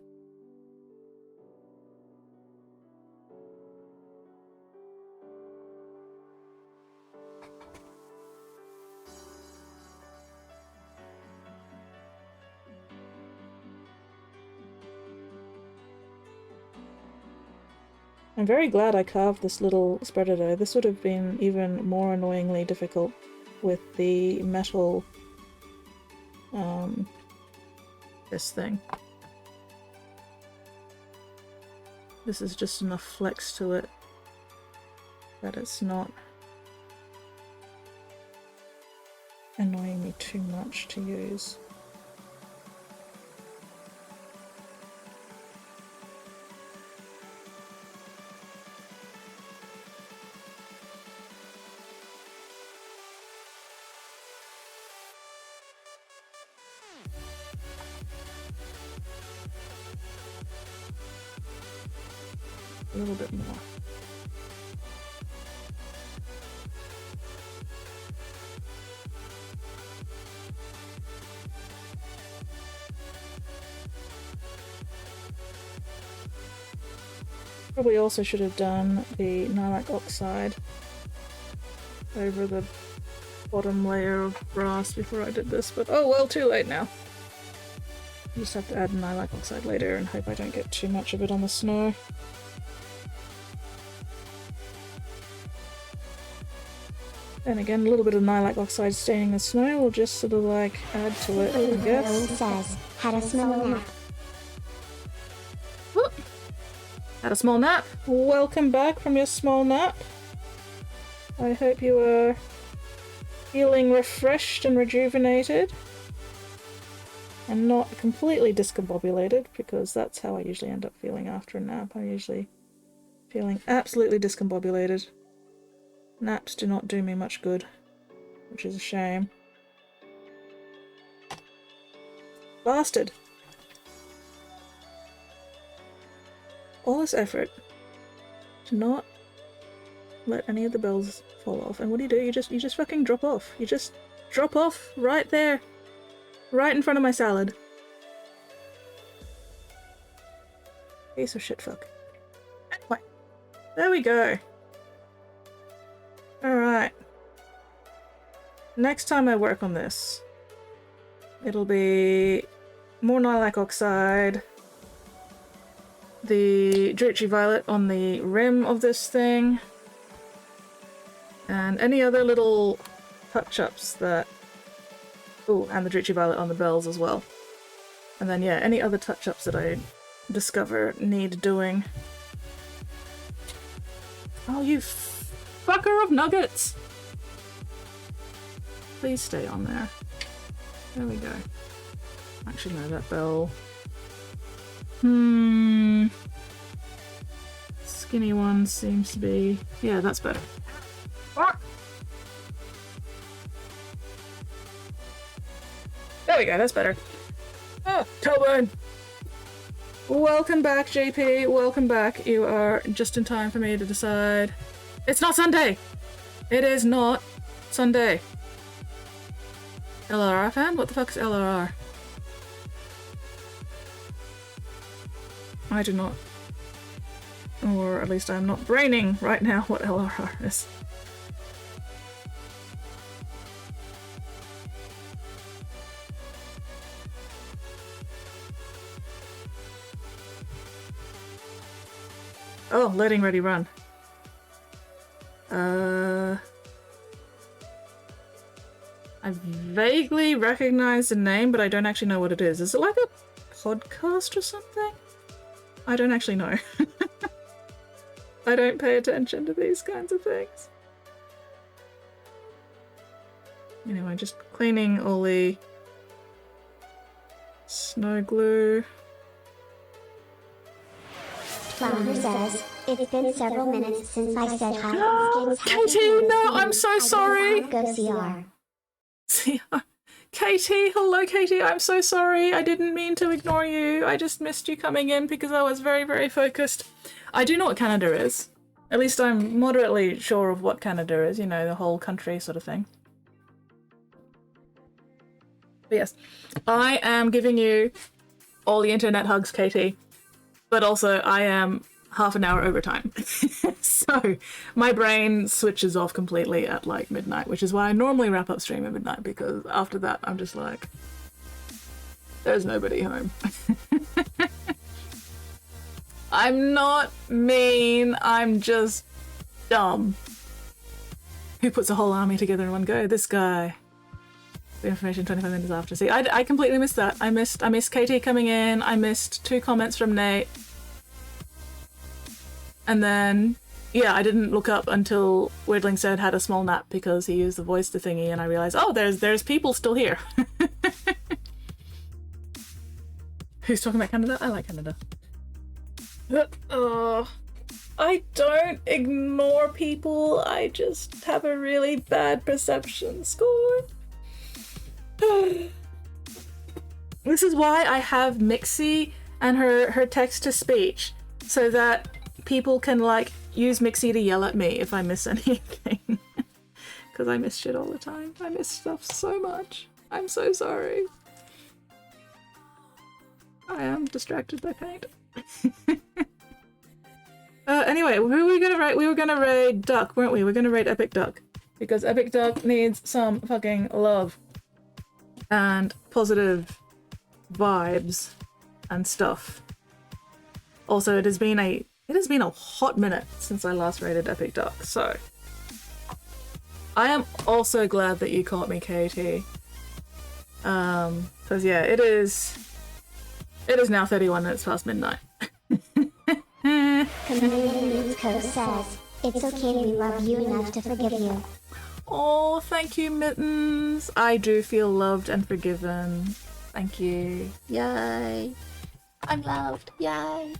I'm very glad I carved this little spreader though. This would have been even more annoyingly difficult with the metal, this thing. This is just enough flex to it that it's not annoying me too much to use. A little bit more. Probably also should have done the nylon oxide over the bottom layer of brass before I did this, but oh well, too late now. I just have to add nylon oxide later and hope I don't get too much of it on the snow. And again, a little bit of nylon oxide staining the snow will just sort of like add to it, I guess. Says, had a small nap. Whoop. Had a small nap. Welcome back from your small nap. I hope you are feeling refreshed and rejuvenated. And not completely discombobulated, because that's how I usually end up feeling after a nap. I'm usually feeling absolutely discombobulated. Naps do not do me much good, which is a shame. Bastard! All this effort to not let any of the bells fall off, and what do? You just fucking drop off. You just drop off right there, right in front of my salad. Piece of shit fuck. Anyway, there we go. Alright. Next time I work on this, it'll be more nylon oxide, the Drucci Violet on the rim of this thing, and any other little touch-ups that... Oh, and the Drucci Violet on the bells as well. And then, yeah, any other touch-ups that I discover need doing. Oh, you fucker of nuggets! Please stay on there. There we go. Actually, no, that bell... Skinny one seems to be... Yeah, that's better. Ah! There we go, that's better. Oh, tailbone! Welcome back, JP. Welcome back. You are just in time for me to decide... It's not Sunday! It is not Sunday. LRR fan? What the fuck is LRR? I do not. Or at least I'm not braining right now what LRR is. Oh, loading ready run. I vaguely recognize the name, but I don't actually know what it is. Is it like a podcast or something? I don't actually know. I don't pay attention to these kinds of things. Anyway, just cleaning all the snow glue. Flounder says, it's been several minutes since I said hi. Katie, no, I'm so sorry. Go CR. Katie, hello Katie, I'm so sorry. I didn't mean to ignore you. I just missed you coming in because I was very, very focused. I do know what Canada is. At least I'm moderately sure of what Canada is, you know, the whole country sort of thing. But yes, I am giving you all the internet hugs, Katie. But also, I am half an hour over time. So, my brain switches off completely at like midnight, which is why I normally wrap up stream at midnight, because after that, I'm just like, there's nobody home. I'm not mean, I'm just dumb. Who puts a whole army together in one go? This guy. The information 25 minutes after. See, I completely missed that. I missed KT coming in, I missed 2 comments from Nate. And then, yeah, I didn't look up until Weirdling said had a small nap because he used the voice to thingy, and I realized, oh, there's people still here. Who's talking about Canada? I like Canada. I don't ignore people, I just have a really bad perception score. This is why I have Mixie and her text-to-speech, so that people can, like, use Mixie to yell at me if I miss anything. Because I miss shit all the time. I miss stuff so much. I'm so sorry. I am distracted by paint. Anyway, who were we gonna raid? We were gonna raid Duck, weren't we? We're gonna raid Epic Duck. Because Epic Duck needs some fucking love. And positive vibes and stuff. Also, it has been a hot minute since I last raided Epic Duck, so I am also glad that you caught me, Katie. Because yeah, it is now 31 minutes past midnight. Community Code says, it's okay, we love you enough to forgive you. Oh, thank you, Mittens. I do feel loved and forgiven. Thank you. Yay. I'm loved. Yay.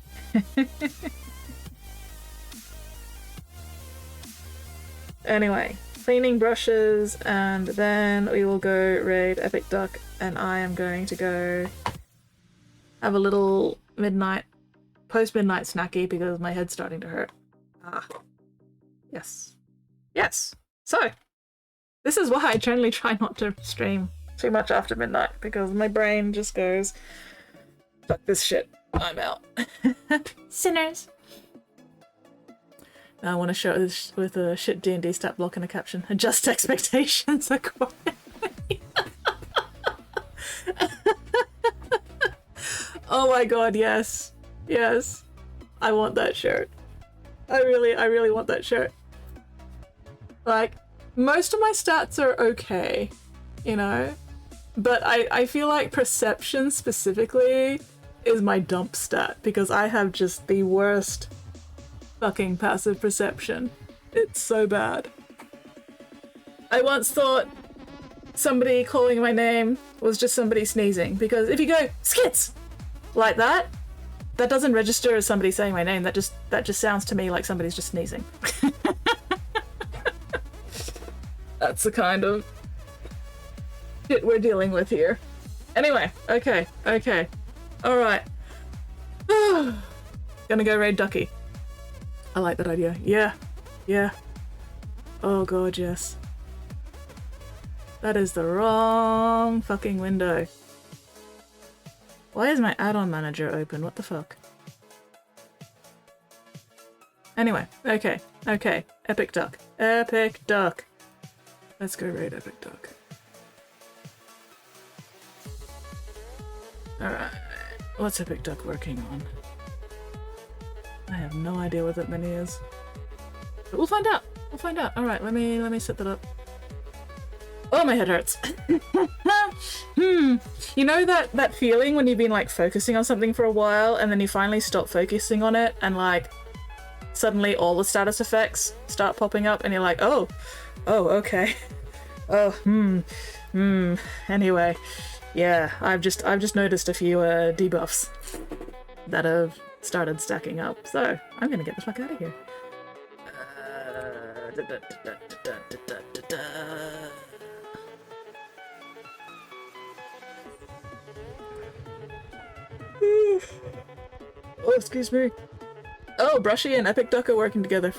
Anyway, cleaning brushes, and then we will go raid Epic Duck, and I am going to go have a little post-midnight snacky because my head's starting to hurt. Ah. Yes. Yes. So, this is why I generally try not to stream too much after midnight, because my brain just goes, fuck this shit, I'm out. Sinners. Now I want to show this with a shit D&D stat block and a caption. Adjust expectations accordingly. Oh my god, yes. Yes. I want that shirt. I really want that shirt. Like, most of my stats are okay, you know? But I feel like perception specifically is my dump stat, because I have just the worst fucking passive perception. It's so bad. I once thought somebody calling my name was just somebody sneezing, because if you go, skits! Like that, that doesn't register as somebody saying my name, that just sounds to me like somebody's just sneezing. That's the kind of shit we're dealing with here. Anyway, okay. Alright. Gonna go raid Ducky. I like that idea. Yeah. Oh god, yes. That is the wrong fucking window. Why is my add-on manager open? What the fuck? Anyway, okay. Epic Duck. Let's go raid Epic Duck. Alright. What's Epic Duck working on? I have no idea what that menu is. But we'll find out. Alright, let me set that up. Oh, my head hurts. You know that feeling when you've been like focusing on something for a while and then you finally stop focusing on it and like suddenly all the status effects start popping up and you're like, oh, okay. Anyway, yeah, I've just noticed a few debuffs that have started stacking up, so I'm gonna get the fuck out of here. Oh, excuse me. Oh, Brushy and Epic Duck are working together.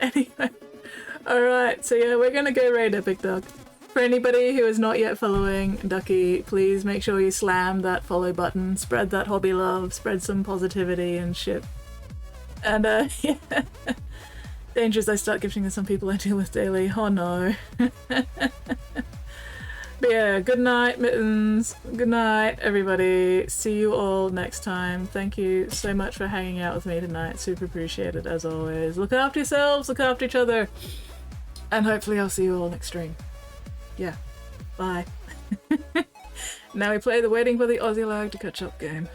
Anyway. Alright, so yeah, we're gonna go raid Epic Duck. For anybody who is not yet following Ducky, please make sure you slam that follow button, spread that hobby love, spread some positivity and shit. And yeah. Dangerous I start gifting to some people I deal with daily. Oh no. But yeah, good night, Mittens. Good night, everybody. See you all next time. Thank you so much for hanging out with me tonight. Super appreciated, as always. Look after yourselves, look after each other. And hopefully I'll see you all next stream. Yeah. Bye. Now we play the Waiting for the Aussie Lag to Catch Up game.